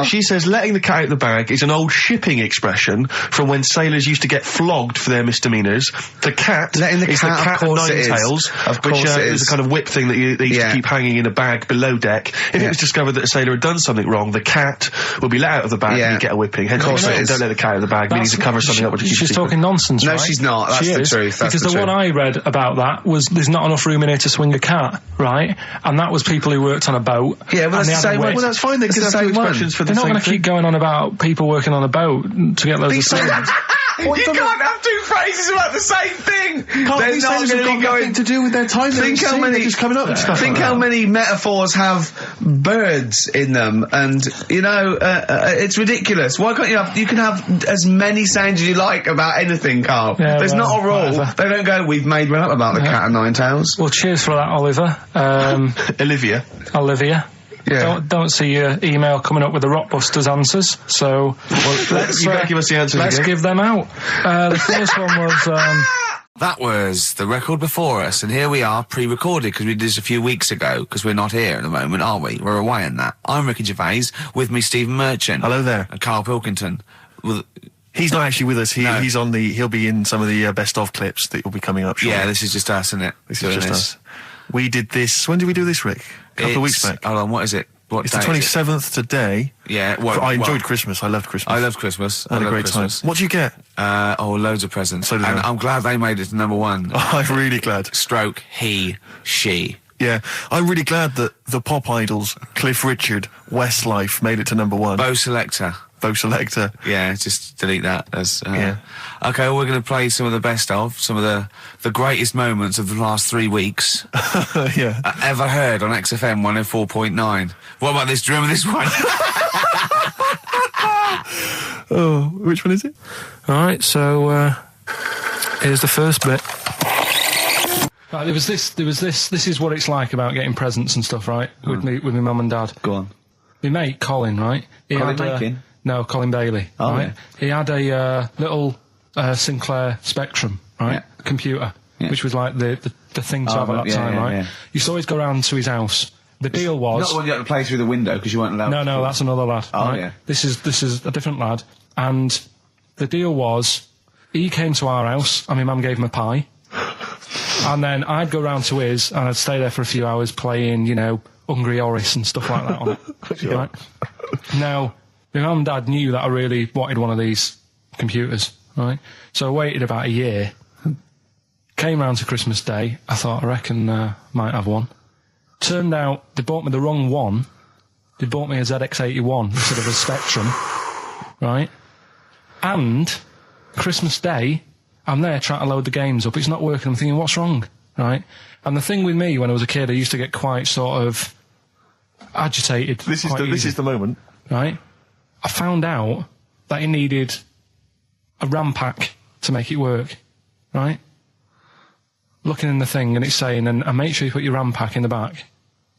She says letting the cat out of the bag is an old shipping expression from when sailors used to get flogged for their misdemeanours. The cat letting the is cat, the cat of of course nine it is. tails, Of course which it is is. a kind of whip thing that they used to keep hanging in a bag below deck. If it was discovered that a sailor had done something wrong, the cat would be let out of the bag and you'd get a whipping. Hence, course it is. don't let the cat out of the bag, meaning to cover something up. She's talking nonsense, No, right? she's not. That's She the is, truth. That's because the the one truth. I read about that was there's not enough room in here to swing a cat, right? And that was people who worked on a boat. Yeah, well, and that's they the had a same whip. one. Well, that's fine. They can have two expressions for the They're not same going to thing. keep going on about people working on a boat to get loads of things. You can't have two phrases about the same thing. These things have got nothing to do with their time. Think how many just coming up with stuff. Think how many metaphors have birds in them, and it's ridiculous. Why can't you can have as many sayings as you like about anything, Carl. Yeah, There's not a rule. Whatever. They don't go, we've made one up about the cat and nine tails. Well, cheers for that, Oliver. Olivia. Yeah. Don't see your email coming up with the Rockbusters answers, so You better give us the answers let's again. give them out. The first one was... That was the record before us, and here we are, pre-recorded, because we did this a few weeks ago, because we're not here at the moment, are we? We're away in that. I'm Ricky Gervais, with me Stephen Merchant. Hello there. And Karl Pilkington. He's not actually with us. No. He'll be in some of the best of clips that will be coming up shortly. Yeah, this is just us, isn't it? This is just us. We did this. When did we do this, Rick? A couple of weeks back. Hold on, what is it? What It's the day is it? 27th today. Yeah, I enjoyed Christmas. I loved Christmas. I love Christmas. I had a great Christmas. time. What did you get? Loads of presents. So did and I. I'm glad they made it to number one. I'm really glad. Stroke, he, she. Yeah, I'm really glad that the pop idols, Cliff Richard, Westlife, made it to number one. Bo Selector. Bo Selector. Yeah, just delete that. As, Yeah. Okay, well, we're going to play some of the best of, some of the greatest moments of the last 3 weeks Yeah. ever heard on XFM 104.9. What about this? Do you remember this one? Oh, which one is it? Alright, so, here's the first bit. Right, there was this, this is what it's like about getting presents and stuff, right? With my mum and dad. Go on. My mate, Colin, right? Colin Mackin? No, Colin Bailey. Oh, right? yeah. He had a little Sinclair Spectrum, right? Yeah. Computer, Yeah. which was like the thing to have at that yeah, time, yeah, right? yeah. You used to always go round to his house. The deal was... Not the one you had to play through the window because you weren't allowed to. No, that's another lad. Oh, right? yeah. This is a different lad. And the deal was, he came to our house, and my mum gave him a pie. And then I'd go round to his, and I'd stay there for a few hours playing, Hungry Horace and stuff like that on it. Right? Now, my mum and dad knew that I really wanted one of these computers, right? So I waited about a year. Came round to Christmas Day. I thought, I reckon might have one. Turned out they bought me the wrong one. They bought me a ZX81 instead of a Spectrum, right? And Christmas Day, I'm there trying to load the games up. It's not working. I'm thinking, what's wrong, right? And the thing with me, when I was a kid, I used to get quite sort of agitated. This is the moment. Right? I found out that it needed a RAM pack to make it work, right? Looking in the thing and it's saying, and make sure you put your RAM pack in the back.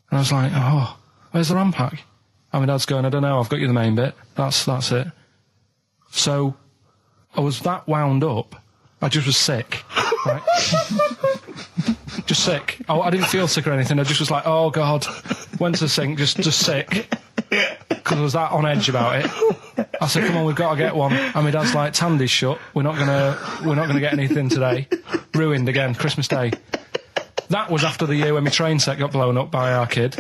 And I was like, oh, where's the RAM pack? And my dad's going, I don't know, I've got you the main bit. That's it. So, I was that wound up, I just was sick, right? Just sick. I didn't feel sick or anything, I just was like, oh God. Went to the sink, just sick. Because I was that on edge about it. I said, come on, we've got to get one. And my dad's like, Tandy's shut, we're not gonna get anything today. Ruined again, Christmas Day. That was after the year when my train set got blown up by our kid.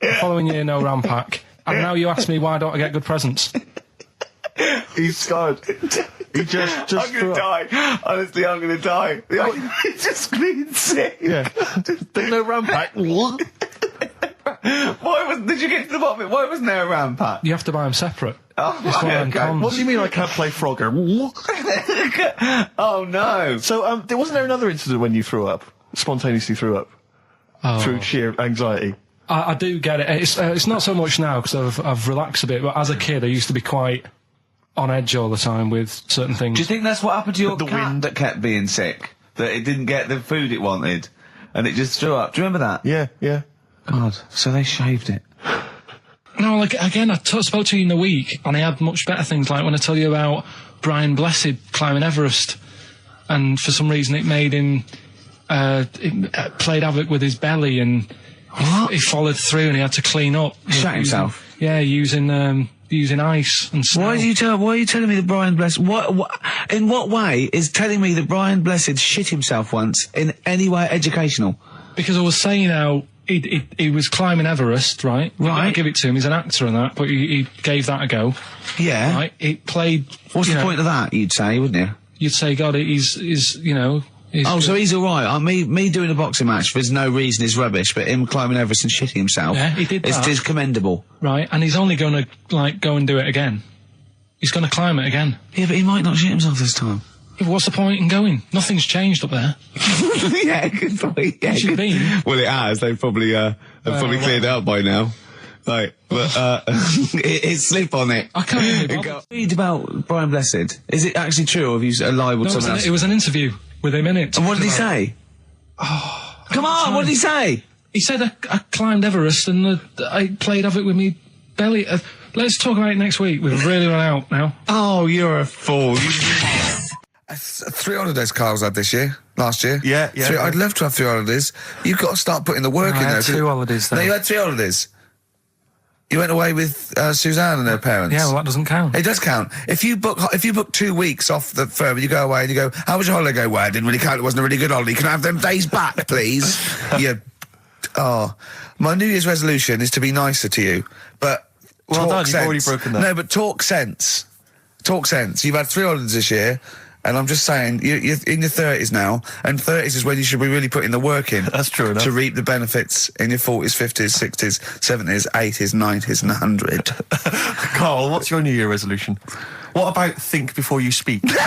The following year, no RAM pack. And now you ask me, why don't I get good presents? He's scarred. He just I'm gonna die. Honestly, I'm gonna die. He's just being sick. Yeah. There's no RAM pack. What? Did you get to the bottom of it? Why wasn't there a RAM pack? You have to buy them separate. Oh, It's one of them okay. cons. What do you mean I can't play Frogger? Oh no. So, wasn't there another incident when you threw up? Spontaneously threw up? Oh. Through sheer anxiety? I do get it. It's not so much now because I've relaxed a bit, but as a kid I used to be quite on edge all the time with certain things. Do you think that's what happened to your The cat wind. that kept being sick? That it didn't get the food it wanted, and it just threw up? Do you remember that? Yeah. God, so they shaved it. No, like, again, I spoke to you in the week, and I had much better things, like when I tell you about Brian Blessed climbing Everest, and for some reason it made him, it played havoc with his belly, and he followed through, and he had to clean up. Shut himself? Yeah, using ice and snow. Why are you telling me that Brian Blessed? In what way is telling me that Brian Blessed shit himself once in any way educational? Because I was saying how he was climbing Everest, right? Right. I give it to him. He's an actor and that, but he gave that a go. Yeah. Right. It played. What's the point of that? You'd say, wouldn't you? You'd say, God, he's He's So he's all right. Me doing a boxing match for no reason is rubbish, but him climbing Everest and shitting himself, Yeah, he did that. is commendable. Right, and he's only going to go and do it again. He's going to climb it again. Yeah, but he might not shit himself this time. Yeah, what's the point in going? Nothing's changed up there. Yeah, good point. Yeah, You've been. Well, it has. They've probably cleared it up by now. Right, but it's slip on it. I can't even read about Brian Blessed. Is it actually true, or have you lied with someone else? It was an interview with him in it. And what did he say? Oh, come on! What did he say? He said I climbed Everest and I played Havoc with me belly. Let's talk about it next week. We've really run out now. Oh, you're a fool. 3 holidays Carl's had this year. Last year. Yeah. I'd love to have 3 holidays. You've got to start putting the work in there. I had 2 holidays then. No, you had 3 holidays. You went away with Suzanne and her parents. Yeah, well, that doesn't count. It does count. If you book 2 weeks off the firm, you go away and you go, how was your holiday? Go, well, it didn't really count. It wasn't a really good holiday. Can I have them days back, please? My New Year's resolution is to be nicer to you, but well talk done, sense. you've already broken that. No, but talk sense. Talk sense. You've had 3 holidays this year. And I'm just saying, you're in your 30s now, and 30s is when you should be really putting the work in. That's true enough. To reap the benefits in your 40s, 50s, 60s, 70s, 80s, 90s, and 100. Carl, what's your New Year resolution? What about think before you speak? It's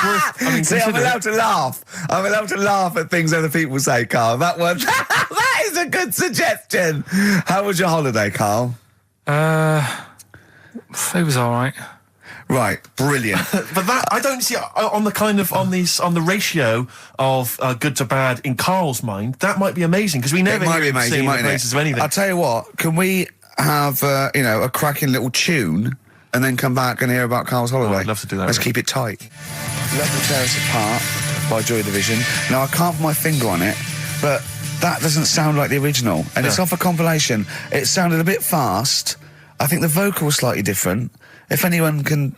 worth. I mean, see, I'm allowed to laugh. I'm allowed to laugh at things other people say, Carl. That one, that is a good suggestion. How was your holiday, Carl? It was all right. Right, brilliant. But that I don't see on the ratio of good to bad in Carl's mind. That might be amazing because we never it might be hear him amazing, sing the mightn't praises it? of anything. I'll tell you what. Can we have a cracking little tune and then come back and hear about Carl's holiday? I'd love to do that. Let's keep it tight. Let the Tear Us Apart by Joy Division. Now I can't put my finger on it, but that doesn't sound like the original, and it's off a compilation. It sounded a bit fast. I think the vocal was slightly different. If anyone can,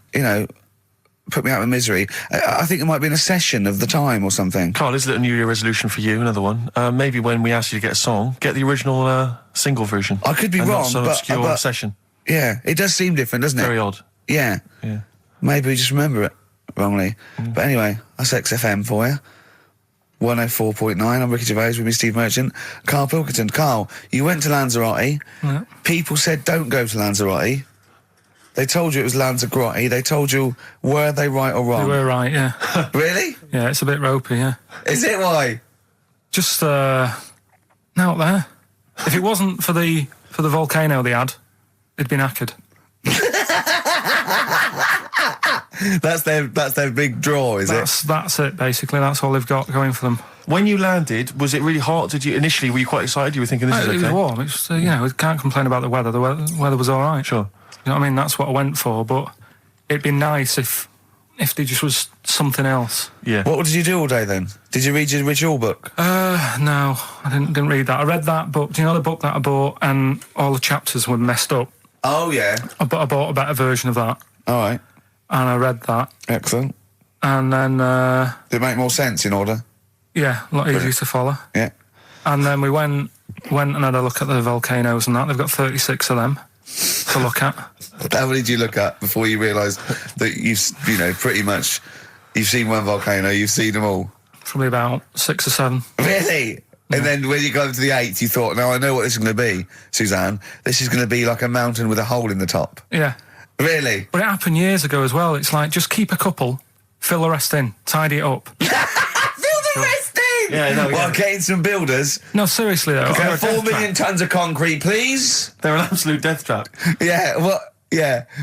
put me out of misery, I think it might be in a session of the time or something. Carl, is it a New Year resolution for you? Another one. Maybe when we ask you to get a song, get the original single version. I could be and wrong, not some but obscure session. Yeah, it does seem different, doesn't it? Very odd. Yeah. Maybe we just remember it wrongly. But anyway, that's XFM for you. 104.9. I'm Ricky Gervais with me, Steve Merchant. Karl Pilkington. Carl, you went to Lanzarote. Yeah. People said don't go to Lanzarote. They told you it was Lanzarote. They told you, were they right or wrong? They were right, yeah. Really? Yeah, it's a bit ropey, yeah. Is it? Why? Just, out there. If it wasn't for the volcano they had, it'd been knackered. That's their big draw, is it? That's it, basically. That's all they've got going for them. When you landed, was it really hot? Were you quite excited? You were thinking this is okay? It was warm. It's, we can't complain about the weather. The weather was all right. Sure. You know what I mean? That's what I went for, but it'd be nice if there just was something else. Yeah. What did you do all day then? Did you read your ritual book? No, I didn't read that. I read that book. Do you know the book that I bought and all the chapters were messed up? Oh, yeah. I bought a better version of that. All right. And I read that. Excellent. And then... Did it make more sense in order? Yeah, a lot easier to follow. Yeah. And then we went and had a look at the volcanoes and that. They've got 36 of them to look at. How many did you look at before you realised that pretty much, you've seen one volcano, you've seen them all? Probably about 6 or 7. Really? And then when you got to the 8th, you thought, now I know what this is going to be, Suzanne. This is going to be like a mountain with a hole in the top. Yeah. Really? But it happened years ago as well. It's like, just keep a couple, fill the rest in, tidy it up. Fill the rest in! Yeah, no, Well, getting some builders. No, seriously though. Okay, 4 million tonnes of concrete, please. They're an absolute death trap. Yeah,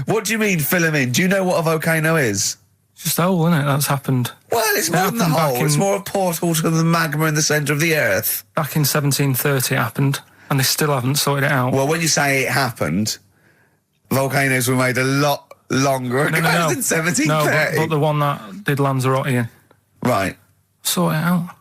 what do you mean fill them in? Do you know what a volcano is? It's just a hole, isn't it? That's happened. Well, it's more than the happened hole. It's more a portal to the magma in the centre of the earth. Back in 1730 it happened, and they still haven't sorted it out. Well, when you say it happened, volcanoes were made a lot longer ago than 1730. No, but the one that did Lanzarote in. Right. Sort it out.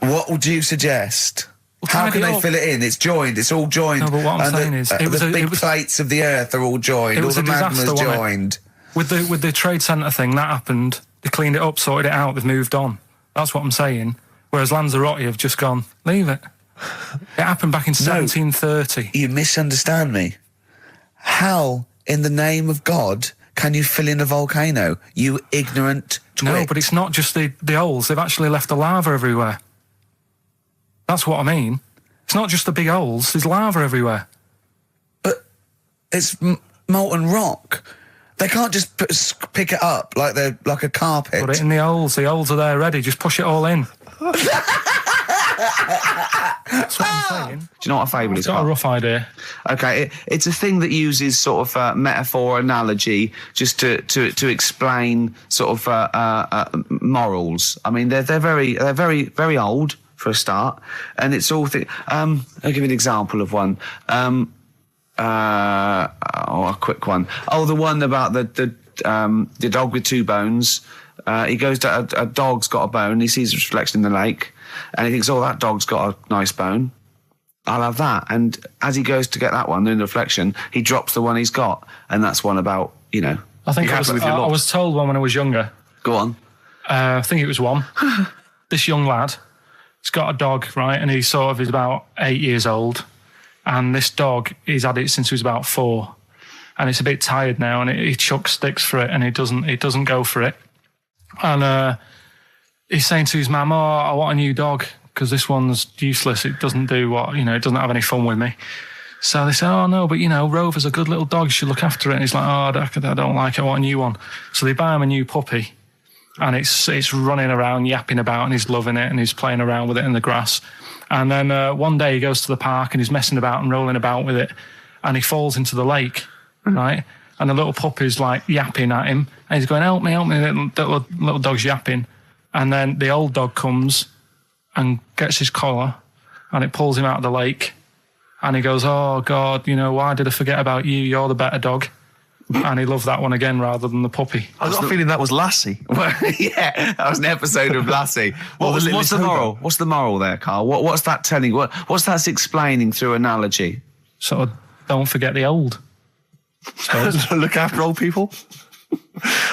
What would you suggest? Well, How tidy can it they up. fill it in? It's joined. It's all joined. No, but what I'm And saying is, it was the a- big it was- plates of the earth are all joined. It All was the a disaster, magma's wasn't it? joined. With the trade centre thing, that happened. They cleaned it up, sorted it out, they've moved on. That's what I'm saying. Whereas Lanzarote have just gone, leave it. It happened back in 1730. You misunderstand me. How, in the name of God, can you fill in a volcano? You ignorant twit. No, but it's not just the holes. They've actually left the lava everywhere. That's what I mean. It's not just the big holes. There's lava everywhere. But it's molten rock. They can't just pick it up like they're like a carpet. Put it in the holes. The holes are there ready. Just push it all in. That's what I'm saying. Do you know what a fable is? I've got a rough idea. Okay, it's a thing that uses sort of metaphor, analogy, just to explain sort of morals. I mean, they're very old for a start, and it's all. I'll give you an example of one. A quick one. Oh, the one about the dog with two bones. He goes to a dog's got a bone. He sees a reflection in the lake, and he thinks, "Oh, that dog's got a nice bone. I'll have that." And as he goes to get that one in the reflection, he drops the one he's got, and that's one about I think I was told one when I was younger. Go on. I think it was one. This young lad, he's got a dog, right, and he sort of is about 8 years old, and this dog, he's had it since he was about 4, and it's a bit tired now, and he chucks sticks for it, and it doesn't go for it. And he's saying to his mum, "Oh, I want a new dog because this one's useless. It doesn't do what, it doesn't have any fun with me." So they say, "Oh no, but Rover's a good little dog. You should look after it." And he's like, "Oh, I don't like it. I want a new one." So they buy him a new puppy, and it's running around, yapping about, and he's loving it, and he's playing around with it in the grass. And then one day he goes to the park and he's messing about and rolling about with it, and he falls into the lake, right? And the little puppy's like yapping at him, and he's going, help me, little dog's yapping. And then the old dog comes and gets his collar, and it pulls him out of the lake, and he goes, "Oh God, why did I forget about you? You're the better dog." And he loved that one again rather than the puppy. I got a feeling that was Lassie. Well, yeah, that was an episode of Lassie. What's the moral? What's the moral there, Carl? What's that telling? What's that explaining through analogy? Sort of, don't forget the old. Look after old people.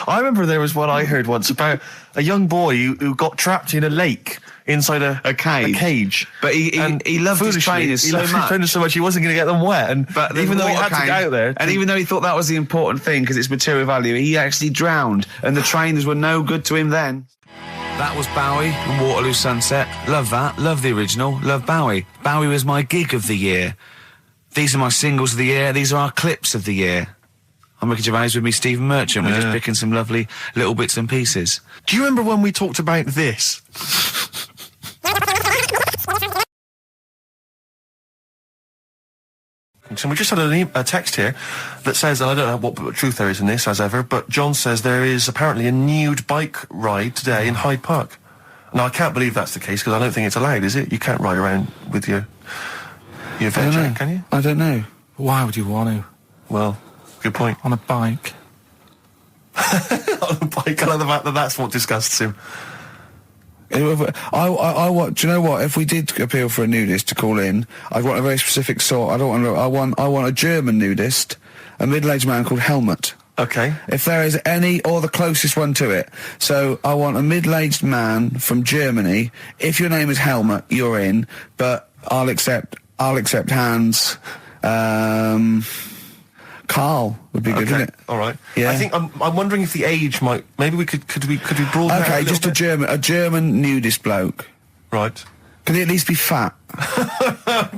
I remember there was one I heard once about a young boy who got trapped in a lake inside a cage. But he loved his trainers so much he wasn't going to get them wet. But even though he had to get out there, and even though he thought that was the important thing because it's material value, he actually drowned, and the trainers were no good to him then. That was Bowie and Waterloo Sunset. Love that. Love the original. Love Bowie. Bowie was my gig of the year. These are my singles of the year. These are our clips of the year. I'm Ricky Gervais, with me Stephen Merchant. We're just picking some lovely little bits and pieces. Do you remember when we talked about this? So we just had a text here that says, and I don't know what truth there is in this, as ever, but John says there is apparently a nude bike ride today in Hyde Park. Now, I can't believe that's the case, because I don't think it's allowed, is it? You can't ride around with your veg, can you? I don't know. Why would you want to? Well, good point. On a bike. On a bike, I love the fact that that's what disgusts him. Do you know what? If we did appeal for a nudist to call in, I'd want a very specific sort. I want a German nudist, a middle-aged man called Helmut. Okay. If there is any, or the closest one to it. So I want a middle-aged man from Germany. If your name is Helmut, you're in. But I'll accept Hans. Carl would be good, wouldn't it? All right. Yeah. I think I'm wondering if the age might. Maybe we could we broaden that Okay, out just a German nudist bloke. Right. Can he at least be fat?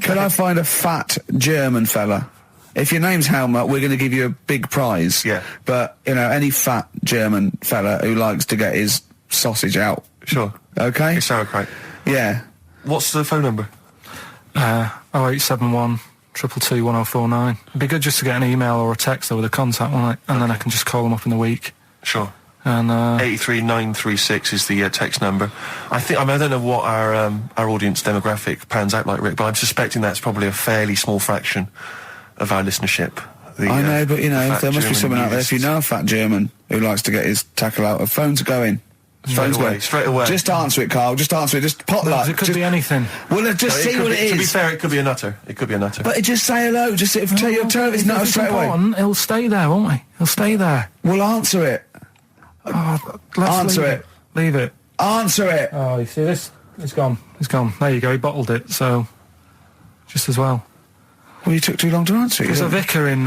Can I find a fat German fella? If your name's Helmut, we're going to give you a big prize. Yeah. But any fat German fella who likes to get his sausage out. Sure. Okay. It's sauerkraut. Yeah. What's the phone number? 0871 222 1049. It'd be good just to get an email or a text with a contact, wouldn't it? And then I can just call them up in the week. Sure. And 83936 is the text number. I don't know what our audience demographic pans out like, Rick, but I'm suspecting that's probably a fairly small fraction of our listenership. I know, but there must be someone out there. If you know a fat German who likes to get his tackle out, phones are going. Straight away. Just answer it, Carl. Just answer it. Just potluck. It could be anything. Well, just see what it is. To be fair, it could be a nutter. But just say hello. Just tell his nutter straight away. He'll stay there, won't he? He'll stay there. Well, answer it. Answer it. Leave it. Answer it. Oh, you see this? It's gone. There you go. He bottled it. So, just as well. Well, you took too long to answer it. There's a vicar in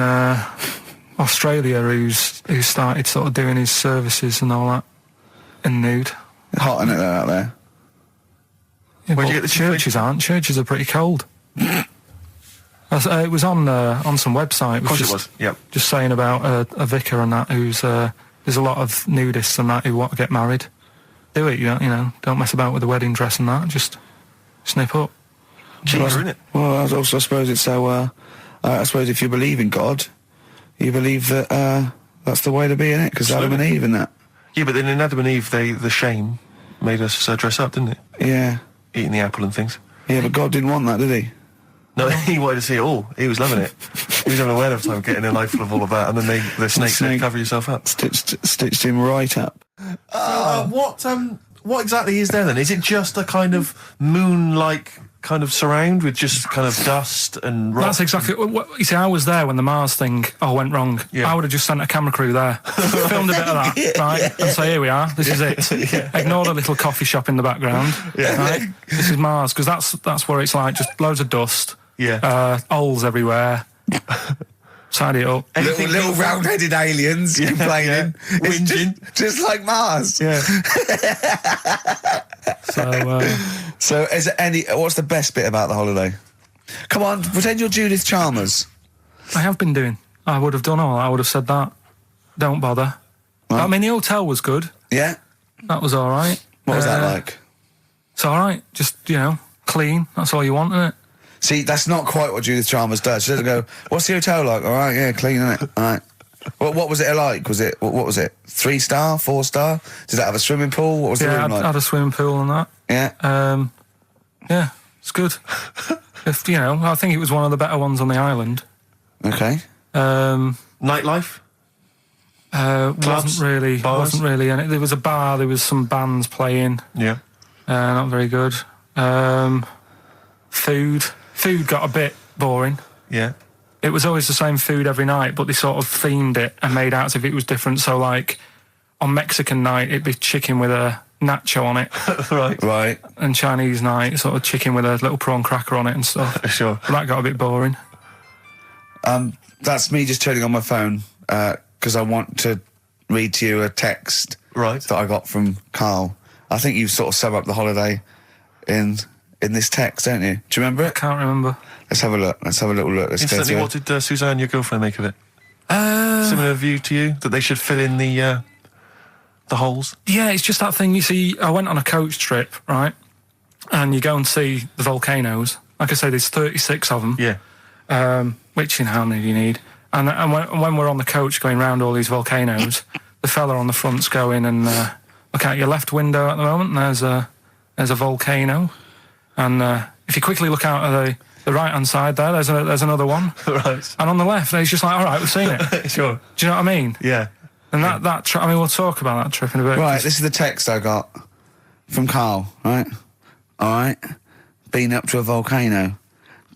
Australia who started sort of doing his services and all that. In nude. Hot, isn't it, out there? Yeah, where'd you get the churches aren't? Churches are pretty cold. It was on some website. Of course it was, yep. Just saying about a vicar and that who's... there's a lot of nudists and that who want to get married. Do it, don't mess about with the wedding dress and that. Just snip up. Cheaper, isn't it? Well, I suppose it's so... I suppose if you believe in God, you believe that that's the way to be, innit? Because Adam and Eve and that. Yeah, but then in Adam and Eve, the shame made us dress up, didn't it? Yeah. Eating the apple and things. Yeah, but God didn't want that, did he? No, he wanted to see it all. He was loving it. He was having a whale of time getting a life full of all of that, and then the snake said, cover yourself up. Stitched him right up. What exactly is there then? Is it just a kind of moon-like kind of surround with just kind of dust and rock? That's exactly what you see. I was there when the Mars thing went wrong. Yeah. I would have just sent a camera crew there, filmed a bit of that, right, and say, here we are, this is it. Yeah. Ignore the little coffee shop in the background, right? This is Mars, because that's where it's like just loads of dust, holes everywhere. Tidy it up. Little round-headed aliens complaining. Whinging. Just like Mars. Yeah. So is there what's the best bit about the holiday? Come on, pretend you're Judith Chalmers. I have been doing. I would have done all. I would have said that. Don't bother. Well, I mean, the hotel was good. Yeah? That was all right. What was that like? It's all right. Just, clean. That's all you want, isn't it? See, that's not quite what Judith Chalmers does. She doesn't go, what's the hotel like? All right, yeah, clean, innit? All right. What was it like? What was it? 3-star, 4-star? Did it have a swimming pool? What was the room like? Yeah, had a swimming pool and that. Yeah? Yeah, it's good. I think it was one of the better ones on the island. Okay. Nightlife? Wasn't really in it. There was a bar, there was some bands playing. Yeah. Not very good. Food got a bit boring. Yeah. It was always the same food every night, but they sort of themed it and made out as if it was different. So, like, on Mexican night, it'd be chicken with a nacho on it. Right. And Chinese night, sort of chicken with a little prawn cracker on it and stuff. Sure. But that got a bit boring. That's me just turning on my phone, because I want to read to you a text that I got from Karl. I think you sort of sum up the holiday in this text, don't you? Do you remember it? I can't remember. Let's have a look. Let's have a little look. Instantly, what did Suzanne, your girlfriend, make of it? Similar view to you, that they should fill in the holes? Yeah, it's just that thing, you see, I went on a coach trip, right? And you go and see the volcanoes. Like I say, there's 36 of them. Yeah. Which, how many do you need? And when we're on the coach going round all these volcanoes, the fella on the front's going and look out your left window at the moment, and there's a volcano. And if you quickly look out at the right-hand side there, there's another one. Right. And on the left, he's just like, all right, we've seen it. Sure. Do you know what I mean? Yeah. And that trip, we'll talk about that trip in a bit. Right, this is the text I got from Karl, right? All right. Been up to a volcano.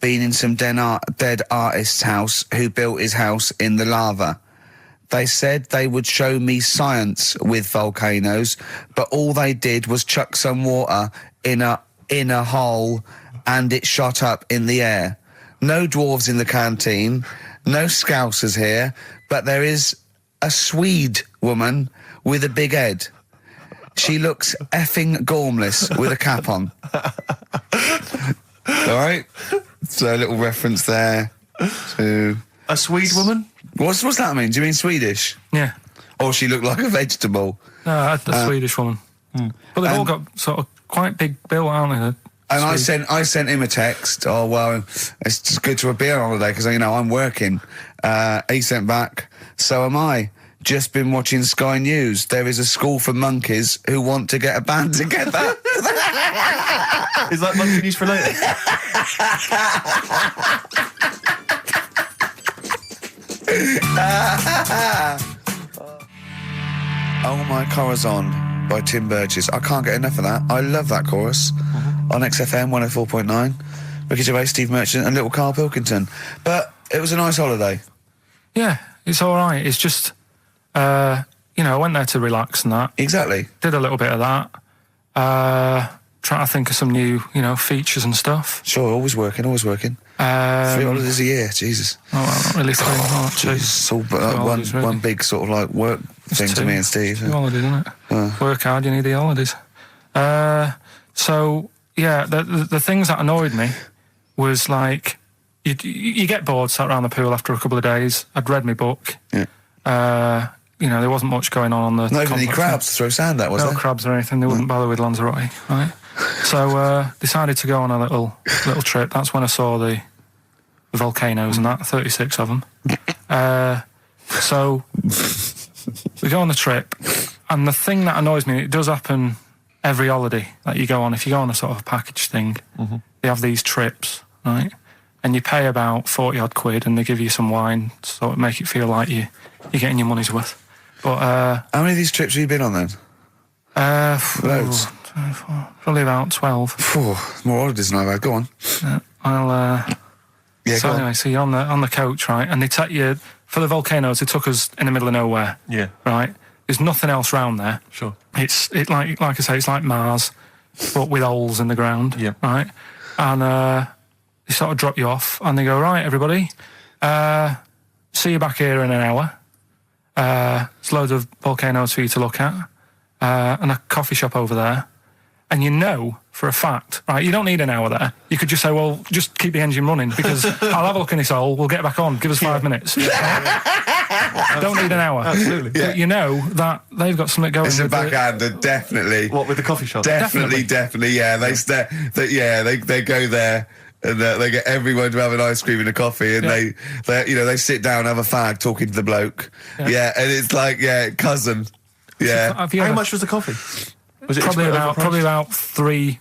Been in some dead artist's house who built his house in the lava. They said they would show me science with volcanoes, but all they did was chuck some water in a hole and it shot up in the air. No dwarves in the canteen, no scousers here, but there is a Swede woman with a big head. She looks effing gormless with a cap on. All right? So a little reference there to... A Swede woman? What's that mean? Do you mean Swedish? Yeah. Or she looked like a vegetable? No, a Swedish woman. But they've all got sort of quite big bill, aren't they? And I sent him a text. Oh, well, it's just good to be on holiday because, I'm working. He sent back, so am I. Just been watching Sky News. There is a school for monkeys who want to get a band together. Is that monkey news for later? Oh My Corazon by Tim Burgess. I can't get enough of that. I love that chorus. On XFM 104.9. Ricky Gervais, Steve Merchant and little Karl Pilkington. But it was a nice holiday. Yeah, it's all right. It's just, I went there to relax and that. Exactly. Did a little bit of that. Trying to think of some new, features and stuff. Sure, always working. 3 holidays a year, Jesus. Oh, well, not really 3. It's all one big sort of like work thing to me and Steve. 2 holidays, isn't it? Work hard, you need the holidays. So, yeah, the things that annoyed me was like, you get bored, sat around the pool after a couple of days. I'd read my book. Yeah. You know, there wasn't much going on the. Not even any crabs to throw sand at, was there? No crabs or anything. They wouldn't bother with Lanzarote, right? So decided to go on a little trip. That's when I saw the volcanoes and that, 36 of them. So we go on the trip, and the thing that annoys me, it does happen every holiday that you go on. If you go on a sort of a package thing, they have these trips, right? And you pay about 40 odd quid, and they give you some wine, so it make it feel like you're getting your money's worth. But how many of these trips have you been on then? Loads. Probably about 12. More holidays than I've had. Go on. Yeah, so anyway, so you're on the coach, right? And they take you for the volcanoes. They took us in the middle of nowhere. Yeah. Right. There's nothing else round there. Sure. It's like I say, it's like Mars, but with holes in the ground. Yeah. Right. And they sort of drop you off, and they go, right, everybody, see you back here in an hour. There's loads of volcanoes for you to look at, and a coffee shop over there. And you know for a fact, right, you don't need an hour there. You could just say, well, just keep the engine running, because I'll have a look in this hole, we'll get back on, give us 5 minutes. Don't need an hour. Absolutely. But you know that they've got something going. It's a backhander, definitely. What, with the coffee shop? Definitely, yeah. They go there. And they get everyone to have an ice cream and a coffee, and they sit down, have a fag, talking to the bloke. Yeah, and it's like, cousin. Yeah. How much was the coffee? Was it probably about €3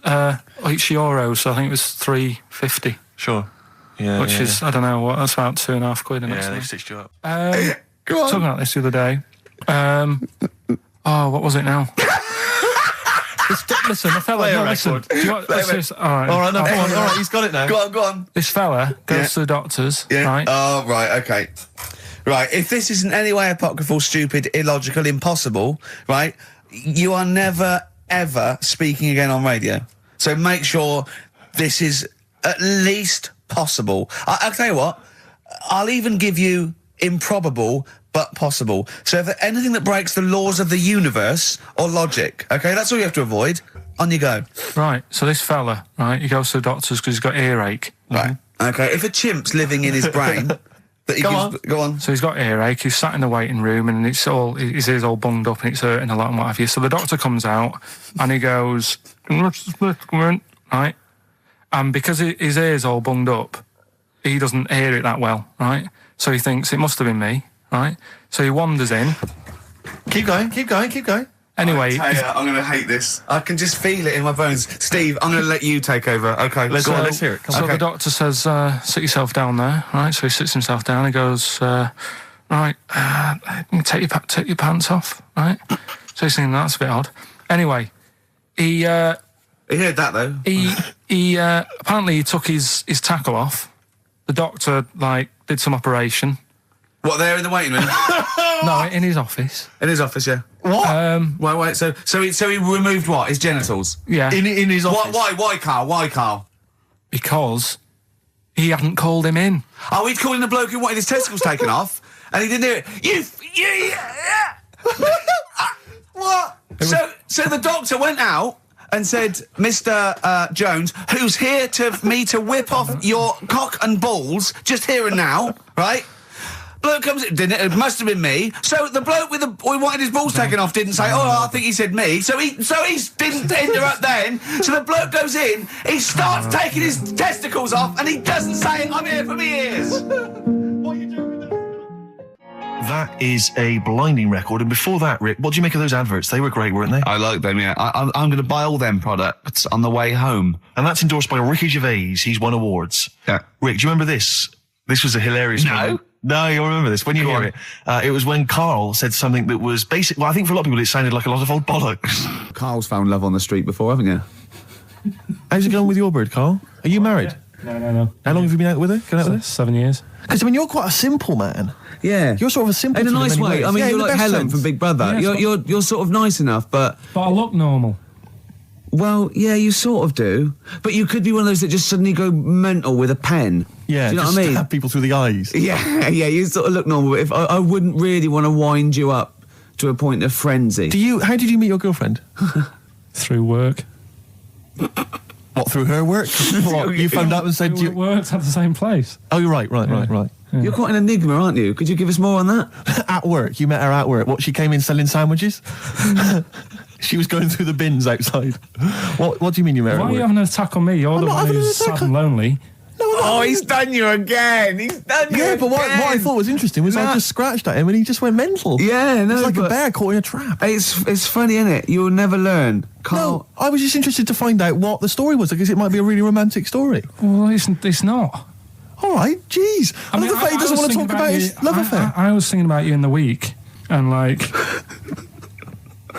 euros? So I think it was $3.50. Sure. Yeah. Which is, I don't know what. That's about £2.5 quid. Yeah, they stitched you up. Go on. Talking about this the other day. What was it now? Listen, the fella. No, listen. All right, he's got it now. Go on. This fella goes to the doctors, right? Oh, right, okay. Right, if this isn't any way apocryphal, stupid, illogical, impossible, right, you are never, ever speaking again on radio. So make sure this is at least possible. I'll tell you what, I'll even give you improbable but possible. So if anything that breaks the laws of the universe or logic, okay, that's all you have to avoid. On you go. Right, so this fella, right, he goes to the doctors because he's got earache. Right, okay, if a chimp's living in his brain... Go on. So he's got earache, he's sat in the waiting room, and his ear's all bunged up and it's hurting a lot and what have you. So the doctor comes out and he goes, right? And because his ear's all bunged up, he doesn't hear it that well, right? So he thinks it must have been me, right? So he wanders in. Keep going. Anyway, I'm going to hate this. I can just feel it in my bones. Steve, I'm going to let you take over. Okay, let's hear it. So the doctor says, sit yourself down there, right? So he sits himself down. He goes, right, take your pants off, right? So he's thinking that's a bit odd. Anyway, he heard that though. He apparently he took his tackle off. The doctor did some operation. What, there in the waiting room? No, in his office. In his office, yeah. What? Wait. So he removed what? His genitals? Yeah. In his office. Why, Carl? Because he hadn't called him in. Oh, he'd called in the bloke who wanted his testicles taken off, and he didn't do it. What? So the doctor went out and said, Mr. Jones, who's here to whip off your cock and balls just here and now, right? Bloke comes in, didn't it? It must have been me. So the bloke who wanted his balls taken off didn't say, I think he said me. So he didn't interrupt then. So the bloke goes in, he starts taking his testicles off, and he doesn't say, I'm here for me ears. What are you doing with that? That is a blinding record. And before that, Rick, what do you make of those adverts? They were great, weren't they? I like them, yeah. I'm going to buy all them products on the way home. And that's endorsed by Ricky Gervais. He's won awards. Yeah. Rick, do you remember this? This was a hilarious moment. No, you'll remember this when you hear it. It was when Karl said something that was basic. Well, I think for a lot of people it sounded like a lot of old bollocks. Karl's found love on the street before, haven't you? How's it going with your bird, Karl? Are you married? No. How long have you been out with her? 7 years. Because, you're quite a simple man. Yeah. You're sort of a simple in a nice way. Ways. You're like Helen from Big Brother. Yeah, you're sort of nice enough, but I look normal. Well, yeah, you sort of do. But you could be one of those that just suddenly go mental with a pen. Yeah, do you know what I mean? Stab people through the eyes. Yeah, you sort of look normal. But if I wouldn't really want to wind you up to a point of frenzy. How did you meet your girlfriend? Through work. What, through her work? What, you phoned up and said... We worked at the same place. Oh, you're right. Yeah. You're quite an enigma, aren't you? Could you give us more on that? At work. You met her at work. What, she came in selling sandwiches? She was going through the bins outside. What do you mean you met her at work? Why are you having an attack on me? You're the one who's sad and lonely. Oh, he's done you again. He's done you again. But what I thought was interesting was I just scratched at him and he just went mental. Yeah, no, it's like a bear caught in a trap. It's funny, isn't it? You'll never learn. No, I was just interested to find out what the story was, because it might be a really romantic story. Well, it's not. All right, jeez. I love the fact he doesn't want to talk about his love affair. I was thinking about you in the week, and like,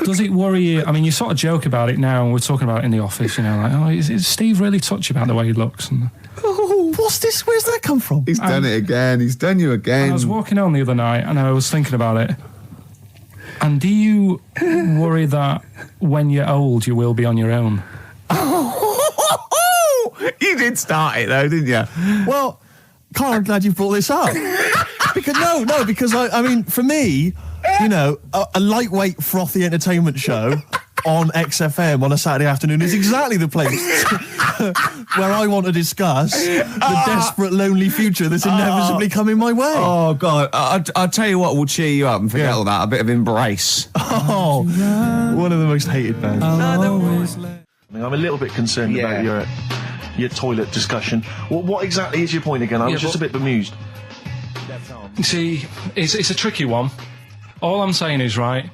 does it worry you? I mean, you sort of joke about it now, and we're talking about it in the office, you know, like, oh, is Steve really touchy about the way he looks? And, oh, what's this? Where's that come from? He's done it again. He's done you again. I was walking home the other night, and I was thinking about it. And do you worry that when you're old, you will be on your own? You did start it, though, didn't you? Well, Carl, I'm glad you brought this up. because I mean, for me, you know, a lightweight, frothy entertainment show on XFM on a Saturday afternoon is exactly the place where I want to discuss the desperate, lonely future that's inevitably coming my way. Oh, God. I'll tell you what will cheer you up and forget all that. A bit of Embrace. Oh, one of the most hated bands. I'm a little bit concerned about your toilet discussion. What exactly is your point again? I was just a bit bemused. You see, it's a tricky one. All I'm saying is, right,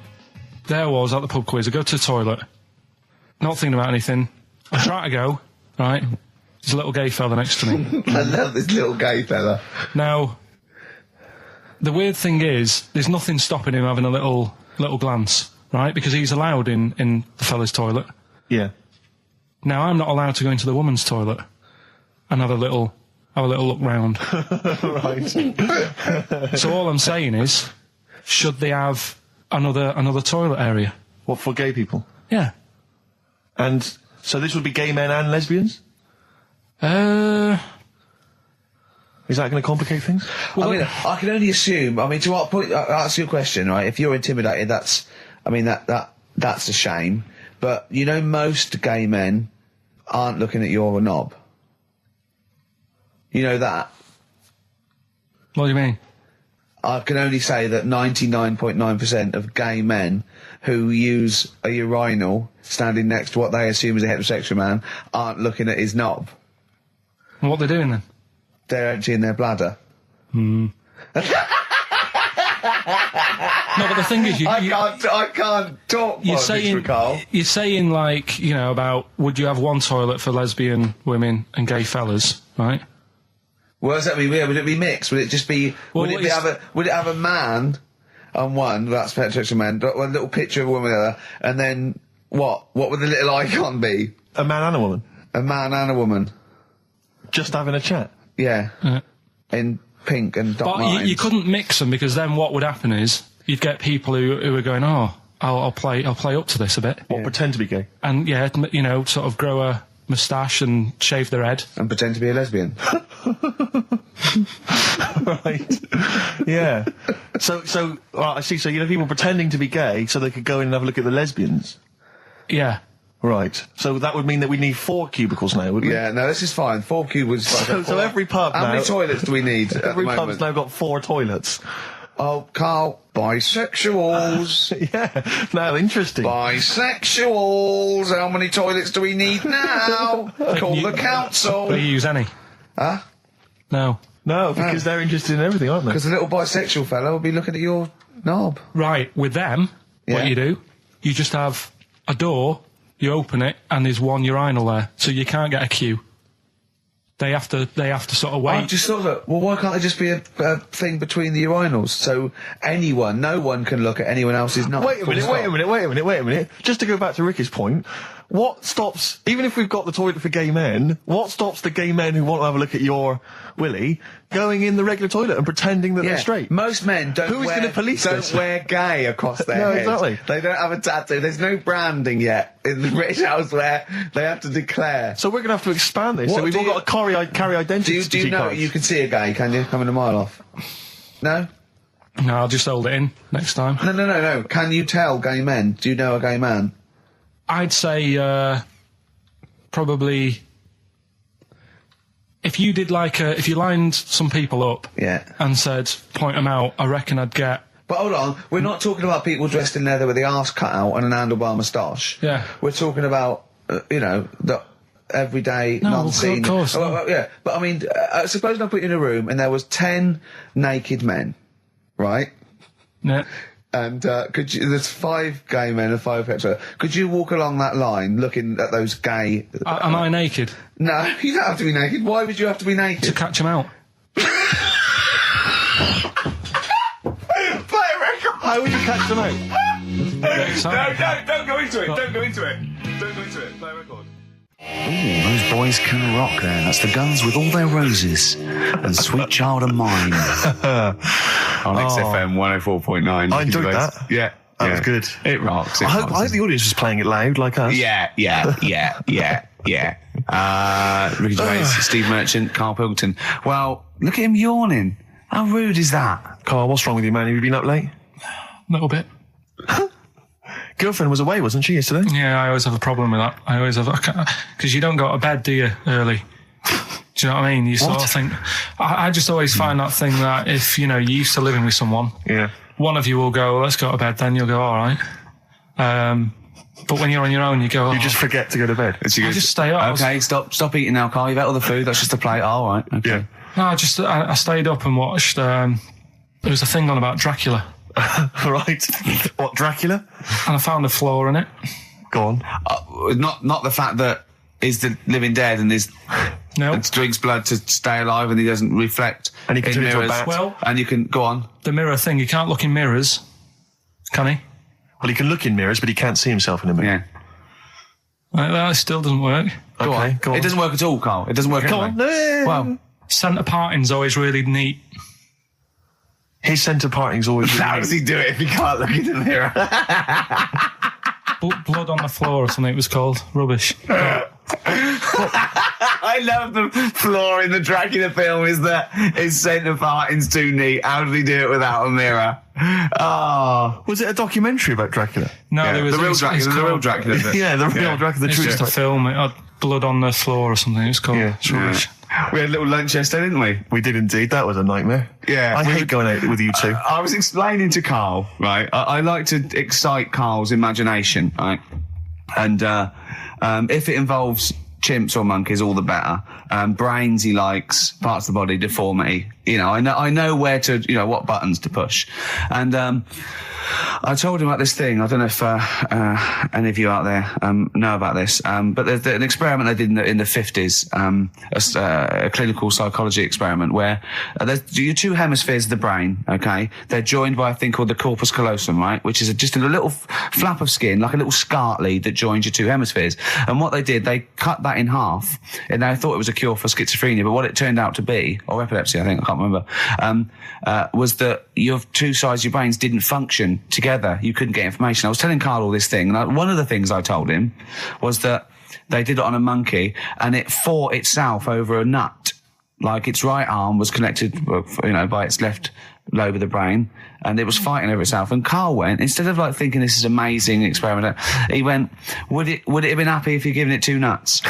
there I was at the pub quiz. I go to the toilet, not thinking about anything. I try to go, right, there's a little gay fella next to me. I love this little gay fella. Now, the weird thing is, there's nothing stopping him having a little glance, right, because he's allowed in the fella's toilet. Yeah. Now, I'm not allowed to go into the woman's toilet and have a little look round. Right. So all I'm saying is, should they have another toilet area? What, for gay people? Yeah. And so this would be gay men and lesbians? Is that going to complicate things? Well, I mean, I can only assume. I mean, to what point? I'll ask you a question, right? If you're intimidated, that's a shame. But you know, most gay men aren't looking at your knob. You know that? What do you mean? I can only say that 99.9% of gay men who use a urinal standing next to what they assume is a heterosexual man aren't looking at his knob. And what they're doing then? They're emptying their bladder. No, but the thing is, I can't talk. You're saying like, you know, about would you have one toilet for lesbian women and gay fellas, right? What does that mean? Would it be mixed? Would it just be? Would it have a man on one? That's heterosexual man. One little picture of a woman, there, and then what? What would the little icon be? A man and a woman. A man and a woman. Just having a chat. Yeah. In pink and dot lines. But you couldn't mix them, because then what would happen is you'd get people who are going, oh, I'll play up to this a bit. What, pretend to be gay? And yeah, you know, sort of grow a moustache and shave their head. And pretend to be a lesbian. Right. Yeah. So I see. So you know, people pretending to be gay so they could go in and have a look at the lesbians. Yeah. Right. So that would mean that we need 4 cubicles now, wouldn't we? Yeah. No, this is fine. 4 cubicles. So every pub now. How many toilets do we need? Every pub's now got 4 toilets. Oh, Carl, bisexuals. Yeah. Now, interesting. Bisexuals. How many toilets do we need now? Call the council. Do you use any? Huh? No. No, because they're interested in everything, aren't they? Because the little bisexual fella will be looking at your knob. Right. With them, what you do, you just have a door, you open it, and there's one urinal there, so you can't get a queue. They have to sort of wait. I just thought that, well, why can't there just be a thing between the urinals so no one can look at anyone else's knob? Wait a minute. Just to go back to Ricky's point, what stops, even if we've got the toilet for gay men, what stops the gay men who want to have a look at your willy going in the regular toilet and pretending that they're straight? Most men don't wear gay across their heads. Exactly. They don't have a tattoo. There's no branding yet in the British House where they have to declare. So we're going to have to expand this. So we've all got to carry identity. Do you know you can see a gay, can you? Coming a mile off. No? No, I'll just hold it in next time. No. Can you tell gay men? Do you know a gay man? I'd say probably if you did if you lined some people up and said, point them out, I reckon I'd get... But hold on, we're not talking about people dressed in leather with the arse cut out and an handlebar moustache. Yeah. We're talking about, the everyday, non-seen... of course. Yeah, but I mean, suppose I put you in a room and there was 10 naked men, right? Yeah. And there's 5 gay men and 5 hetero. Could you walk along that line looking at those gay... Am I naked? No, you don't have to be naked. Why would you have to be naked? To catch them out. How would you catch them out? No, don't go into it. Don't go into it. Don't go into it. Play a record. Ooh, those boys can rock there. That's the Guns with All Their Roses and Sweet Child of Mine. On XFM 104.9. I enjoyed that. Yeah. That was good. It rocks. I hope the audience was playing it loud like us. Yeah. Ricky Gervais, Steve Merchant, Karl Pilkington. Well, look at him yawning. How rude is that? Carl, what's wrong with you, man? Have you been up late? A little bit. Girlfriend was away, wasn't she, yesterday? Yeah, I always have a problem with that. I always have... Because you don't go to bed, do you, early? Do you know what I mean? You sort of think... I just always find that thing that if, you're used to living with someone, one of you will go, let's go to bed, then you'll go, all right. But when you're on your own, you go... You just forget to go to bed. I just stay up. Okay, stop eating now, Carl. You've ate all the food. That's just a plate. All right. Okay. Yeah. No, I stayed up and watched... there was a thing on about Dracula. Right. What, Dracula? And I found a flaw in it. Go on. Not the fact that he's the living dead and and drinks blood to stay alive and he doesn't reflect and he can in turn into a mirrors. bat. Well, and you can go on. The mirror thing, you can't look in mirrors, can he? Well, he can look in mirrors, but he can't see himself in a mirror. Yeah. That still doesn't work. Go on. It doesn't work at all, Carl. It doesn't work. Go on. No. Well, centre parting's always really neat. His centre parting's always really how does he do it if he can't look in the mirror? Blood on the floor or something it was called. Rubbish. I love the flaw in the Dracula film is that his centre parting's too neat. How did he do it without a mirror? Oh. Was it a documentary about Dracula? No, there was... The real Dracula. Yeah, the real Dracula. It's just a film. It had blood on the floor or something. It was called... Yeah. It's rubbish. We had a little lunch yesterday, didn't we? We did indeed. That was a nightmare. Yeah. I hate going out with you two. I was explaining to Carl, right? I like to excite Carl's imagination, right? And if it involves chimps or monkeys, all the better. Brains he likes, parts of the body, deformity. I know where to, what buttons to push. And I told him about this thing. I don't know if any of you out there know about this, but there's an experiment they did in the 50s, a clinical psychology experiment where there's your 2 hemispheres of the brain, okay? They're joined by a thing called the corpus callosum, right? Which is just a little flap of skin, like a little scarlet lead that joins your 2 hemispheres. And what they did, they cut that in half, and they thought it was a cure for schizophrenia, but what it turned out to be, or epilepsy, I think, I can't remember, was that your 2 sides of your brains didn't function together. You couldn't get information. I was telling Carl all this thing, and one of the things I told him was that they did it on a monkey, and it fought itself over a nut. Like its right arm was connected, by its left lobe of the brain, and it was fighting over itself. And Carl went, instead of thinking this is amazing experiment, he went, would it have been happy if you'd given it 2 nuts?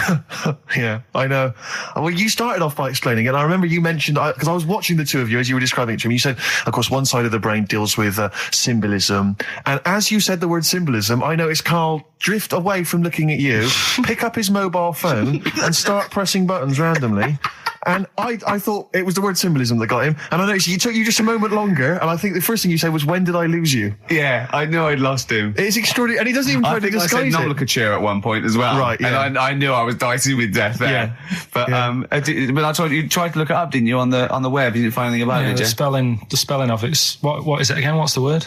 Yeah, I know. Well, you started off by explaining it. I remember you mentioned, because I was watching the 2 of you as you were describing it to me, you said, of course, one side of the brain deals with symbolism. And as you said the word symbolism, I noticed Carl drift away from looking at you, pick up his mobile phone and start pressing buttons randomly. And I thought it was the word symbolism that got him. And I noticed it took you just a moment longer. And I think the first thing you said was, when did I lose you? Yeah, I knew I'd lost him. It's extraordinary. And he doesn't even try to disguise it. I said nomenclature at one point as well. Right, yeah. And I knew I was dicing with death there. Yeah. But, but I told you tried to look it up, didn't you, on the web? You didn't find anything about it, did you? The spelling of it. What is it again? What's the word?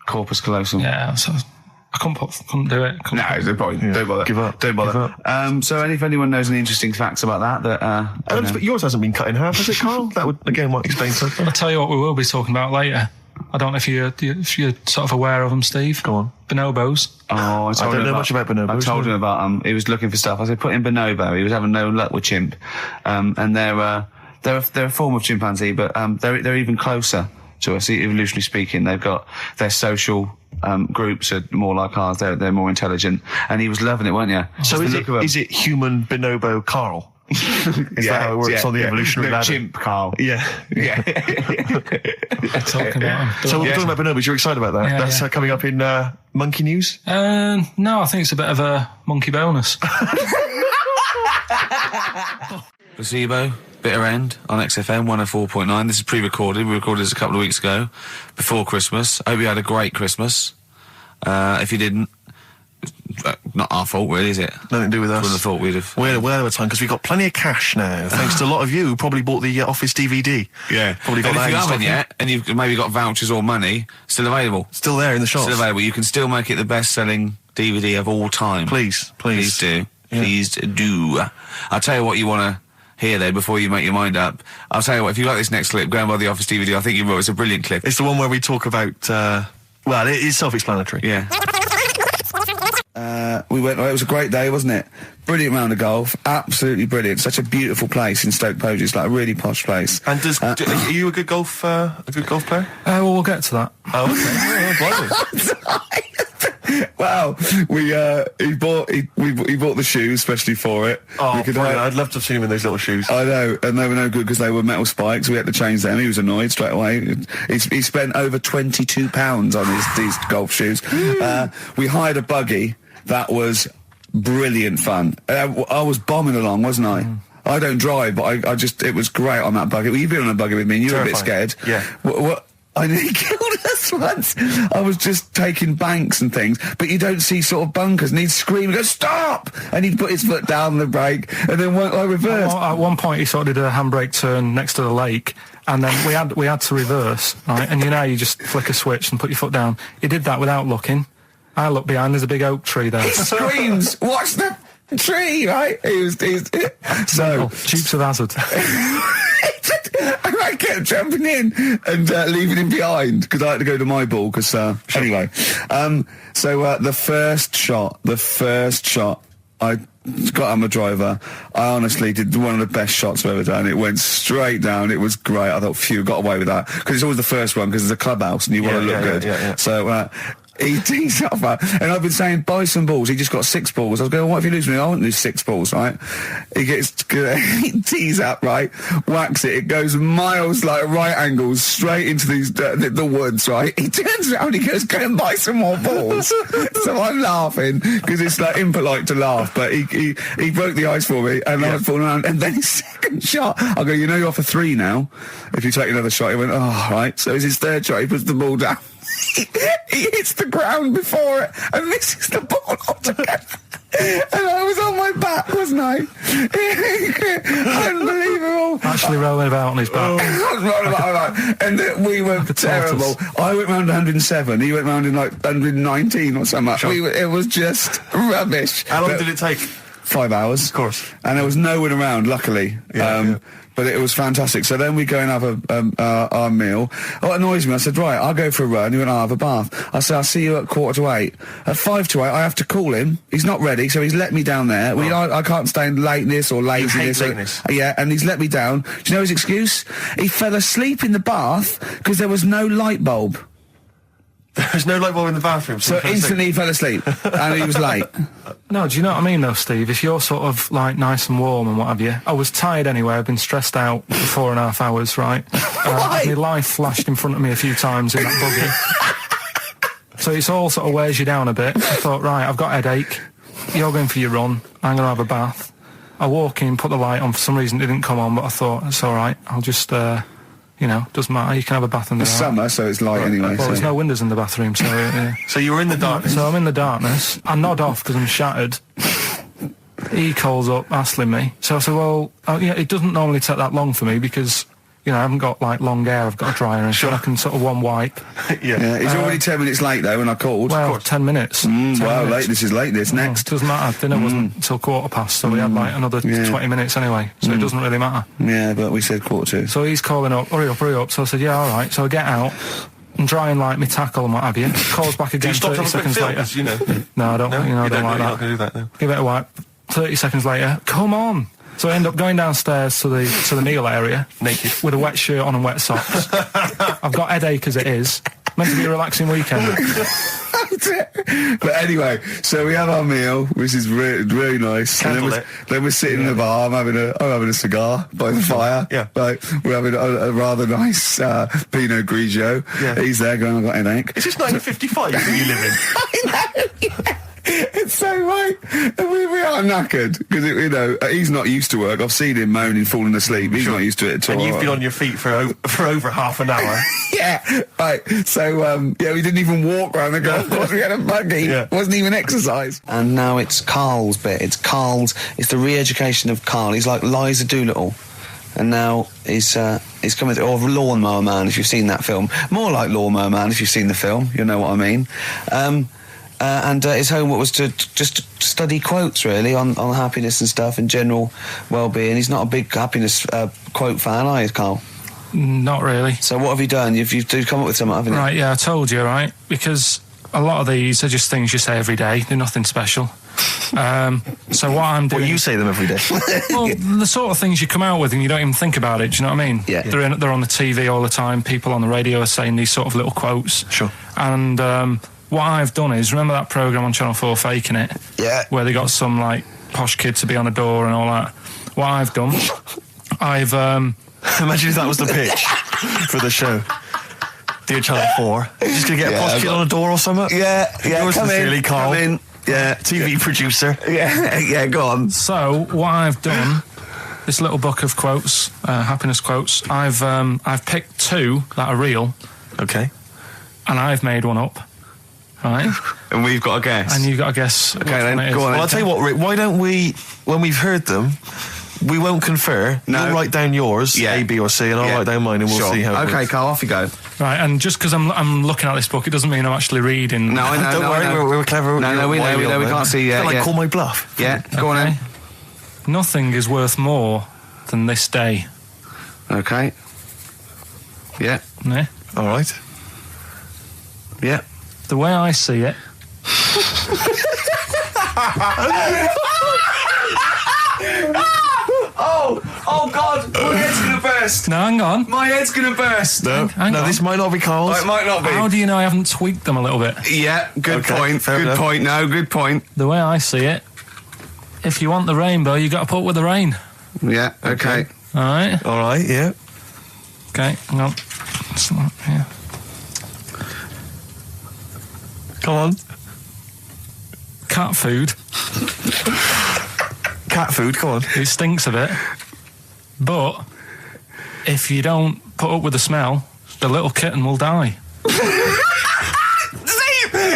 Corpus callosum. Yeah, so I couldn't do it. No, there's no point. Yeah. Don't bother. Give up. Don't bother. Give up. So if anyone knows any interesting facts about that, but yours hasn't been cut in half, has it, Carl? That would, again, might explain something. I'll tell you what we will be talking about later. I don't know if you're sort of aware of them, Steve. Go on. Bonobos. Oh, I don't know much about bonobos. I told him about he was looking for stuff. I said, put in bonobo. He was having no luck with chimp. And they're a form of chimpanzee, but they're even closer to us, evolutionarily speaking. They've got their social groups are more like ours. They're more intelligent, and he was loving it, weren't you? So is it human bonobo Carl? Is that how it works on the evolutionary ladder? Chimp, Carl. Yeah. Yeah. Talking about So we're talking about bonobos. You're excited about that? Yeah, That's coming up in Monkey News? No, I think it's a bit of a monkey bonus. Placebo, Bitter End on XFM 104.9. This is pre-recorded. We recorded this a couple of weeks ago, before Christmas. I hope you had a great Christmas. If you didn't, not our fault, really, is it? Nothing to do with us. Would have thought we'd have. We're well over time because we've got plenty of cash now, thanks to a lot of you who probably bought the Office DVD. Yeah. Probably got And that if you in haven't stock. yet, and you've maybe got vouchers or money, still available. Still there in the shops. Still available. You can still make it the best-selling DVD of all time. Please. Please do. Yeah. Please do. I'll tell you what you want to hear, though, before you make your mind up. I'll tell you what, if you like this next clip, go and buy the Office DVD. I think you will. It's a brilliant clip. It's the one where we talk about, well, it is self-explanatory. Yeah. We went. It was a great day, wasn't it? Brilliant round of golf, absolutely brilliant. Such a beautiful place in Stoke Poges, like a really posh place. And are you a good golf player? Well, we'll get to that. Oh, okay. Wow, he bought the shoes especially for it. Oh, brilliant. I'd love to have seen him in those little shoes. I know, and they were no good because they were metal spikes. We had to change them. He was annoyed straight away. He spent over £22 on these golf shoes. We hired a buggy that was brilliant fun. I was bombing along, wasn't I? I don't drive, but I just, it was great on that buggy. Well, you've been on a buggy with me and you were a bit scared. Yeah. What? I nearly killed us once. I was just taking banks and things, but you don't see sort of bunkers, and he'd scream and go, stop! And he'd put his foot down the brake, and then I reversed. At one point, he sort of did a handbrake turn next to the lake, and then we had to reverse, right? And you know, you just flick a switch and put your foot down. He did that without looking. I looked behind, there's a big oak tree there. He screams, watch the tree, right? He's so... Dukes of Hazzard. And I kept jumping in and leaving him behind because I had to go to my ball. Because anyway, so the first shot, I got on the driver. I honestly did one of the best shots I've ever done. It went straight down. It was great. I thought, phew, got away with that because it's always the first one because it's a clubhouse and you want to look good. Yeah. So. He tees up, and I've been saying, buy some balls. He just got 6 balls. I was going, what if you lose me? I won't lose 6 balls, right? He tees up, right? Whacks it. It goes miles, like right angles, straight into these the woods, right? He turns around, he goes, go and buy some more balls. So I'm laughing, because it's like impolite to laugh, but he broke the ice for me, and I was falling around. And then his second shot, I go, you know you're off a 3 now. If you take another shot, he went, oh, right. So it's his third shot, he puts the ball down. He hits the ground before it and misses the ball altogether. And I was on my back, wasn't I? Unbelievable. Actually rolling about on his back. I was rolling about. And we were terrible. I went round 107. He went round in like 119 or something. Sure. It was just rubbish. How long did it take? 5 hours. Of course. And there was no one around, luckily. Yeah. But it was fantastic. So then we go and have our meal. Oh, it annoys me. I said, right, I'll go for a run. He went, I'll have a bath. I said, I'll see you at 7:45. At 7:55, I have to call him. He's not ready, so he's let me down there. I can't stand lateness or laziness. You hate lateness. Yeah, and he's let me down. Do you know his excuse? He fell asleep in the bath because there was no light bulb. There's no light bulb in the bathroom. So instantly he fell asleep. And he was late. No, do you know what I mean, though, Steve? If you're sort of, like, nice and warm and what have you. I was tired anyway. I've been stressed out for 4.5 hours, right? My life flashed in front of me a few times in that buggy. So it's all sort of wears you down a bit. I thought, right, I've got a headache. You're going for your run. I'm going to have a bath. I walk in, put the light on. For some reason, it didn't come on, but I thought, it's all right. I'll just... you know, doesn't matter. You can have a bath in the It's summer, so it's light anyway. Well, there's no windows in the bathroom, so... Yeah. So you were in the darkness? So I'm in the darkness. I nod off because I'm shattered. He calls up, hassling me. So I said, well, it doesn't normally take that long for me because, you know, I haven't got, like, long hair. I've got a dryer and I can sort of one wipe. Yeah. He's already 10 minutes late, though, when I called. Well, 10 minutes. 10 wow, minutes. this is late, this. Next. Doesn't matter. Dinner wasn't until 7:15, so we had, like, another 20 minutes anyway. So it doesn't really matter. Yeah, but we said 7:45. So he's calling up, hurry up. So I said, yeah, all right. So I get out and dry and like my tackle and what have you. Calls back again 30 seconds later. You know? No, I don't. I don't like that. Not going to do that, no. Give it a wipe. 30 seconds later, come on. So I end up going downstairs to the meal area, naked, with a wet shirt on and wet socks. I've got headache as it is. Meant to be a relaxing weekend. But anyway, so we have our meal, which is really nice. And then we're sitting in the bar. I'm having a cigar by the fire. Yeah. Like, we're having a rather nice Pinot Grigio. Yeah. He's there going, I've got an headache. Is this 1955 that you live in? I know, yeah. It's so right. And we are knackered because, he's not used to work. I've seen him moaning, falling asleep. He's not used to it at all. And you've been on your feet for over half an hour. Yeah, right. So, we didn't even walk around the golf course. We had a buggy. Yeah. It wasn't even exercise. And now it's Karl's bit. It's the re-education of Karl. He's like Liza Doolittle. And now he's coming to, or Lawnmower Man, if you've seen that film. More like Lawnmower Man, if you've seen the film. You'll know what I mean. And his homework was to just study quotes, really, on happiness and stuff and general well-being. He's not a big happiness quote fan, are you, Karl? Not really. So what have you done? You've come up with something, haven't you? Right, yeah, I told you, right? Because a lot of these are just things you say every day. They're nothing special. So what I'm doing... Well, you say them every day. Well, the sort of things you come out with and you don't even think about it, do you know what I mean? Yeah. They're on the TV all the time. People on the radio are saying these sort of little quotes. Sure. And what I've done is, remember that programme on Channel 4, Faking It? Yeah. Where they got some, like, posh kid to be on the door and all that. What I've done, I've... Imagine if that was the pitch for the show. Dear Channel 4, just going to get a posh kid on a door or something? Yeah, Yours sincerely, Karl. Come in. Yeah. TV producer. Yeah, go on. So, what I've done, this little book of quotes, happiness quotes, I've picked two that are real. Okay. And I've made one up. Right? And we've got a guess. And you've got to guess. Okay, then, go on. Well, I'll tell you what, Rick, why don't we, when we've heard them, we won't confer. No. You'll write down yours, A, B or C, and I'll write down mine and we'll see how it Okay, works. Karl, off you go. Right, and just because I'm looking at this book, it doesn't mean I'm actually reading. No, I know. Don't worry, we're clever. No, we know, we can't see yet. Like, call my bluff. Yeah, go on then. Nothing is worth more than this day. Okay. Yeah. Yeah? All right. Yeah. The way I see it... Oh God, my head's gonna burst. No, hang on. My head's gonna burst. No, Hang on. this might not be Karl's. It might not be. How do you know I haven't tweaked them a little bit? Yeah, good Okay, point. fair Good enough. point. No, good point. The way I see it, if you want the rainbow, you got to put up with the rain. Yeah, okay. All right? All right, yeah. Okay, hang on. It's not here. Come on. Cat food. Cat food, come on. It stinks a bit. But if you don't put up with the smell, the little kitten will die.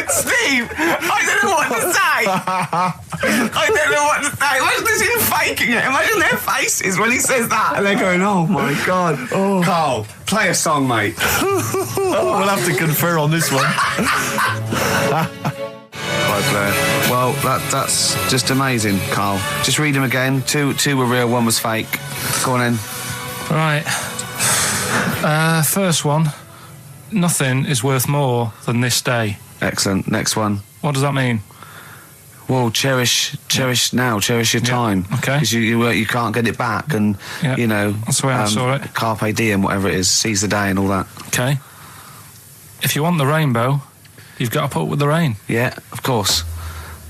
Steve, I don't know what to say. I don't know what to say. Imagine this in faking it. Imagine their faces when he says that, and they're going, "Oh my God." Oh. Karl, play a song, mate. We'll have to confer on this one. Right, Blair. Well, that's just amazing, Karl. Just read them again. Two were real, one was fake. Go on in. Right. First one. Nothing is worth more than this day. Excellent. Next one. What does that mean? Well, cherish now, cherish your time. Okay. Because you can't get it back, and you know that's the way I saw it. Carpe diem, whatever it is, seize the day and all that. Okay. If you want the rainbow, you've got to put up with the rain. Yeah, of course.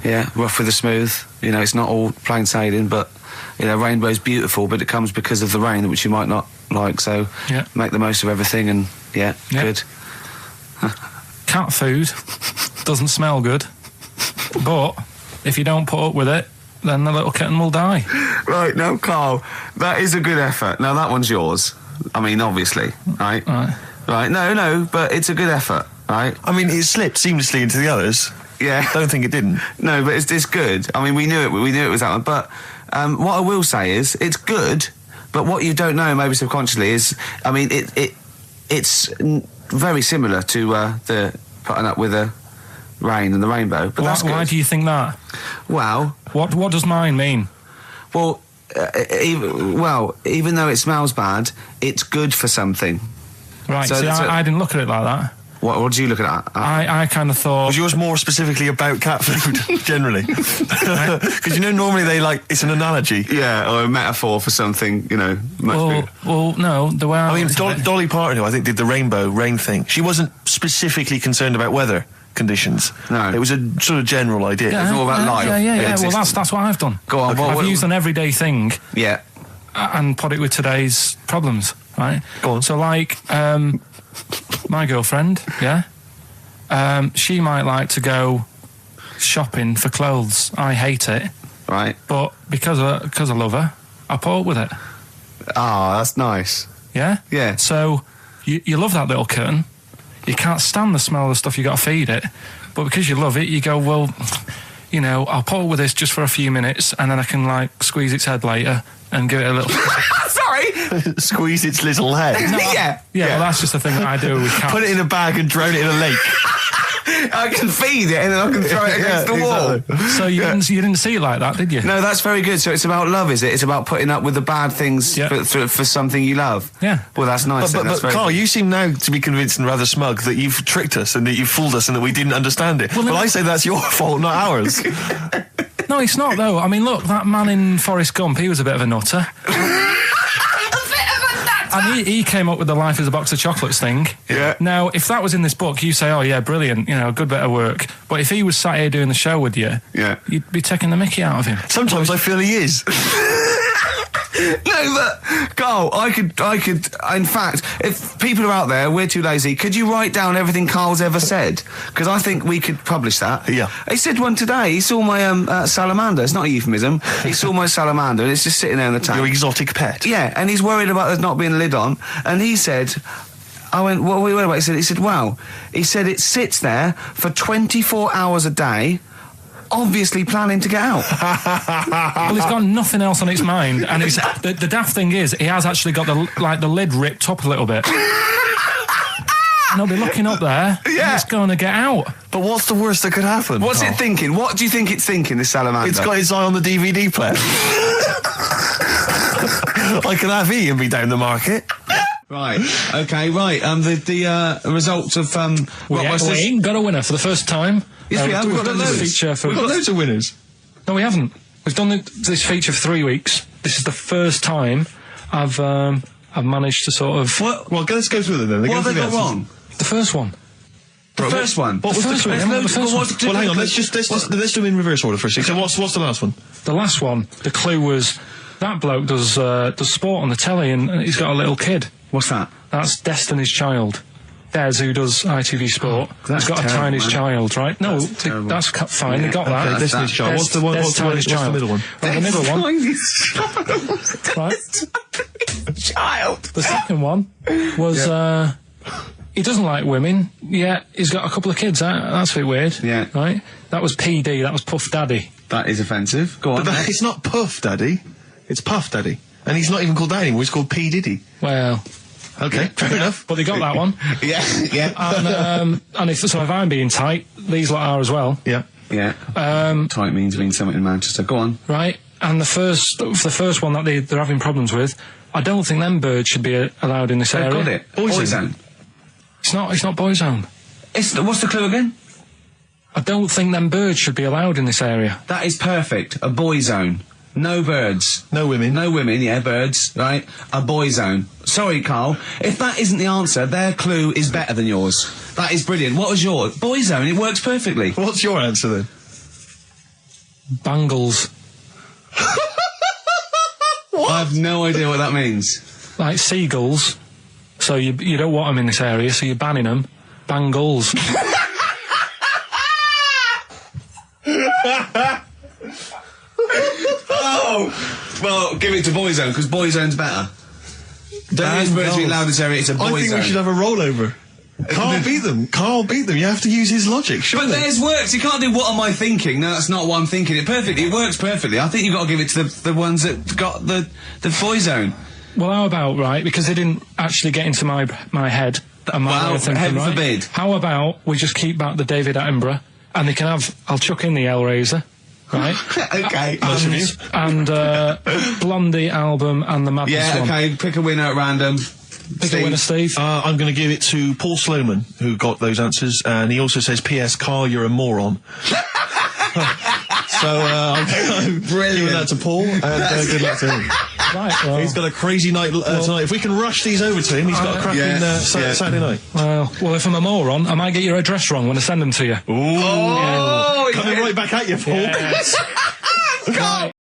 Yeah, rough with the smooth. You know, it's not all plain sailing, but rainbow's beautiful, but it comes because of the rain, which you might not like. So make the most of everything, and good. Cat food doesn't smell good, but if you don't put up with it, then the little kitten will die. Right, now, Karl, that is a good effort. Now, that one's yours. I mean, obviously, right? Right, no, but it's a good effort, right? I mean, it slipped seamlessly into the others. Yeah. Don't think it didn't. No, but it's good. I mean, we knew it was that one. But what I will say is, it's good, but what you don't know, maybe subconsciously, is, I mean, it's very similar to the putting up with the rain and the rainbow. But that's good. Why do you think that? Well... What does mine mean? Well, even though it smells bad, it's good for something. Right, so I didn't look at it like that. What did you look at? I kind of thought... Was yours more specifically about cat food, generally? Because, normally it's an analogy. Yeah, or a metaphor for something, much bigger. Well, no, the way I mean, Dolly Parton, who I think did the rainbow rain thing, she wasn't specifically concerned about weather. conditions. No. It was a sort of general idea. It's all about life. Yeah. Well, that's what I've done. Go on. I've used an everyday thing. Yeah. And put it with today's problems, right? Go on. So, like, my girlfriend, she might like to go shopping for clothes. I hate it. Right. But because I love her, I put up with it. Ah, that's nice. Yeah? Yeah. So, you love that little kitten. You can't stand the smell of the stuff you got to feed it. But because you love it, you go, well, you know, I'll put up with this just for a few minutes and then I can, like, squeeze its head later and give it a little... Sorry! Squeeze its little head. Yeah. Well, that's just the thing that I do with cats. Put it in a bag and drone it in a lake. I can feed it and then I can throw it against the wall. Exactly. So you didn't see it like that, did you? No, that's very good. So it's about love, is it? It's about putting up with the bad things for something you love. Yeah. Well, that's nice. But Carl, you seem now to be convinced and rather smug that you've tricked us and that you've fooled us and that we didn't understand it. Well, I say that's your fault, not ours. No, it's not, though. I mean, look, that man in Forrest Gump, he was a bit of a nutter. And he came up with the life as a box of chocolates thing. Yeah. Now, if that was in this book, you say, oh, yeah, brilliant, you know, good bit of work. But if he was sat here doing the show with you, you'd be taking the mickey out of him. Sometimes I feel he is. No, but Carl, I could. In fact, if people are out there, we're too lazy. Could you write down everything Carl's ever said? Because I think we could publish that. Yeah. He said one today. He saw my salamander. It's not a euphemism. He saw my salamander, and it's just sitting there in the tank. Your exotic pet. Yeah, and he's worried about there not being a lid on. And he said, I went, what are we worried about? He said, wow. He said it sits there for 24 hours a day. Obviously planning to get out. Well, it's got nothing else on its mind, and it's the daft thing is, he has actually got the lid ripped up a little bit. And he'll be looking up there, and it's going to get out. But what's the worst that could happen? What's it thinking? What do you think it's thinking, this salamander? It's got its eye on the DVD player. I can have Ian be down the market. Right. Okay. Right. The results of We ain't got a winner for the first time. Yes, we have. We've got loads. We've got loads of winners. No, we haven't. We've done this feature for 3 weeks. This is the first time I've managed to sort of. Well, let's go through them then. What have they got wrong? The first one. The first one. What was the first one? Well, hang on. Let's do them in reverse order first. So what's the last one? The last one. The clue was that bloke does sport on the telly and he's got a little kid. What's that? That's Destiny's Child. Des, who does ITV Sport, has got a tiny child, right? No, that's fine. They got that. Okay, Destiny's Child. What's the middle one? Right, the middle one. Right. Child. The second one was he doesn't like women, yet he's got a couple of kids. That's a bit weird. Yeah. Right. That was PD. That was Puff Daddy. That is offensive. Go on. But it's not Puff Daddy. It's Puff Daddy. And he's not even called that anymore. He's called P. Diddy. Well. Okay, fair enough. But they got that one. Yeah. And if I'm being tight, these lot are as well. Yeah. Yeah. Tight means something in Manchester. Go on. Right. And the first one that they're having problems with, I don't think them birds should be allowed in this area. Got it. Boyzone. It's not Boyzone. What's the clue again? I don't think them birds should be allowed in this area. That is perfect. A boy zone. No birds. No women. No women, yeah, birds, right? A boy zone. Sorry, Carl. If that isn't the answer, their clue is better than yours. That is brilliant. What was yours? Boy zone, it works perfectly. What's your answer then? Bangles. What? I have no idea what that means. Like seagulls. So you don't want them in this area, so you're banning them. Bangles. Oh! Well, give it to Boyzone, because Boyzone's better. Don't use birds to be allowed in this area, it's a Boyzone. I think we should have a rollover. Carl beat them. You have to use his logic, surely. But theirs works. You can't do what am I thinking. No, that's not what I'm thinking. It works perfectly. I think you've got to give it to the ones that got the Boyzone. Well, how about, right, because they didn't actually get into my head. Heaven forbid. How about we just keep back the David Attenborough, and they can have, I'll chuck in the Hellraiser, right? Okay. And Blondie album and the Madness one. Yeah, okay, pick a winner at random. Pick a winner, Steve. I'm going to give it to Paul Sloman, who got those answers, and he also says, P.S. Carl, you're a moron. So, I'm brilliant. giving that to Paul, and good luck to him. Right, well. He's got a crazy night tonight. If we can rush these over to him, he's got a cracking Saturday night. Well, if I'm a moron, I might get your address wrong when I send them to you. Ooh. Coming right back at you, Paul. Yes. Carl!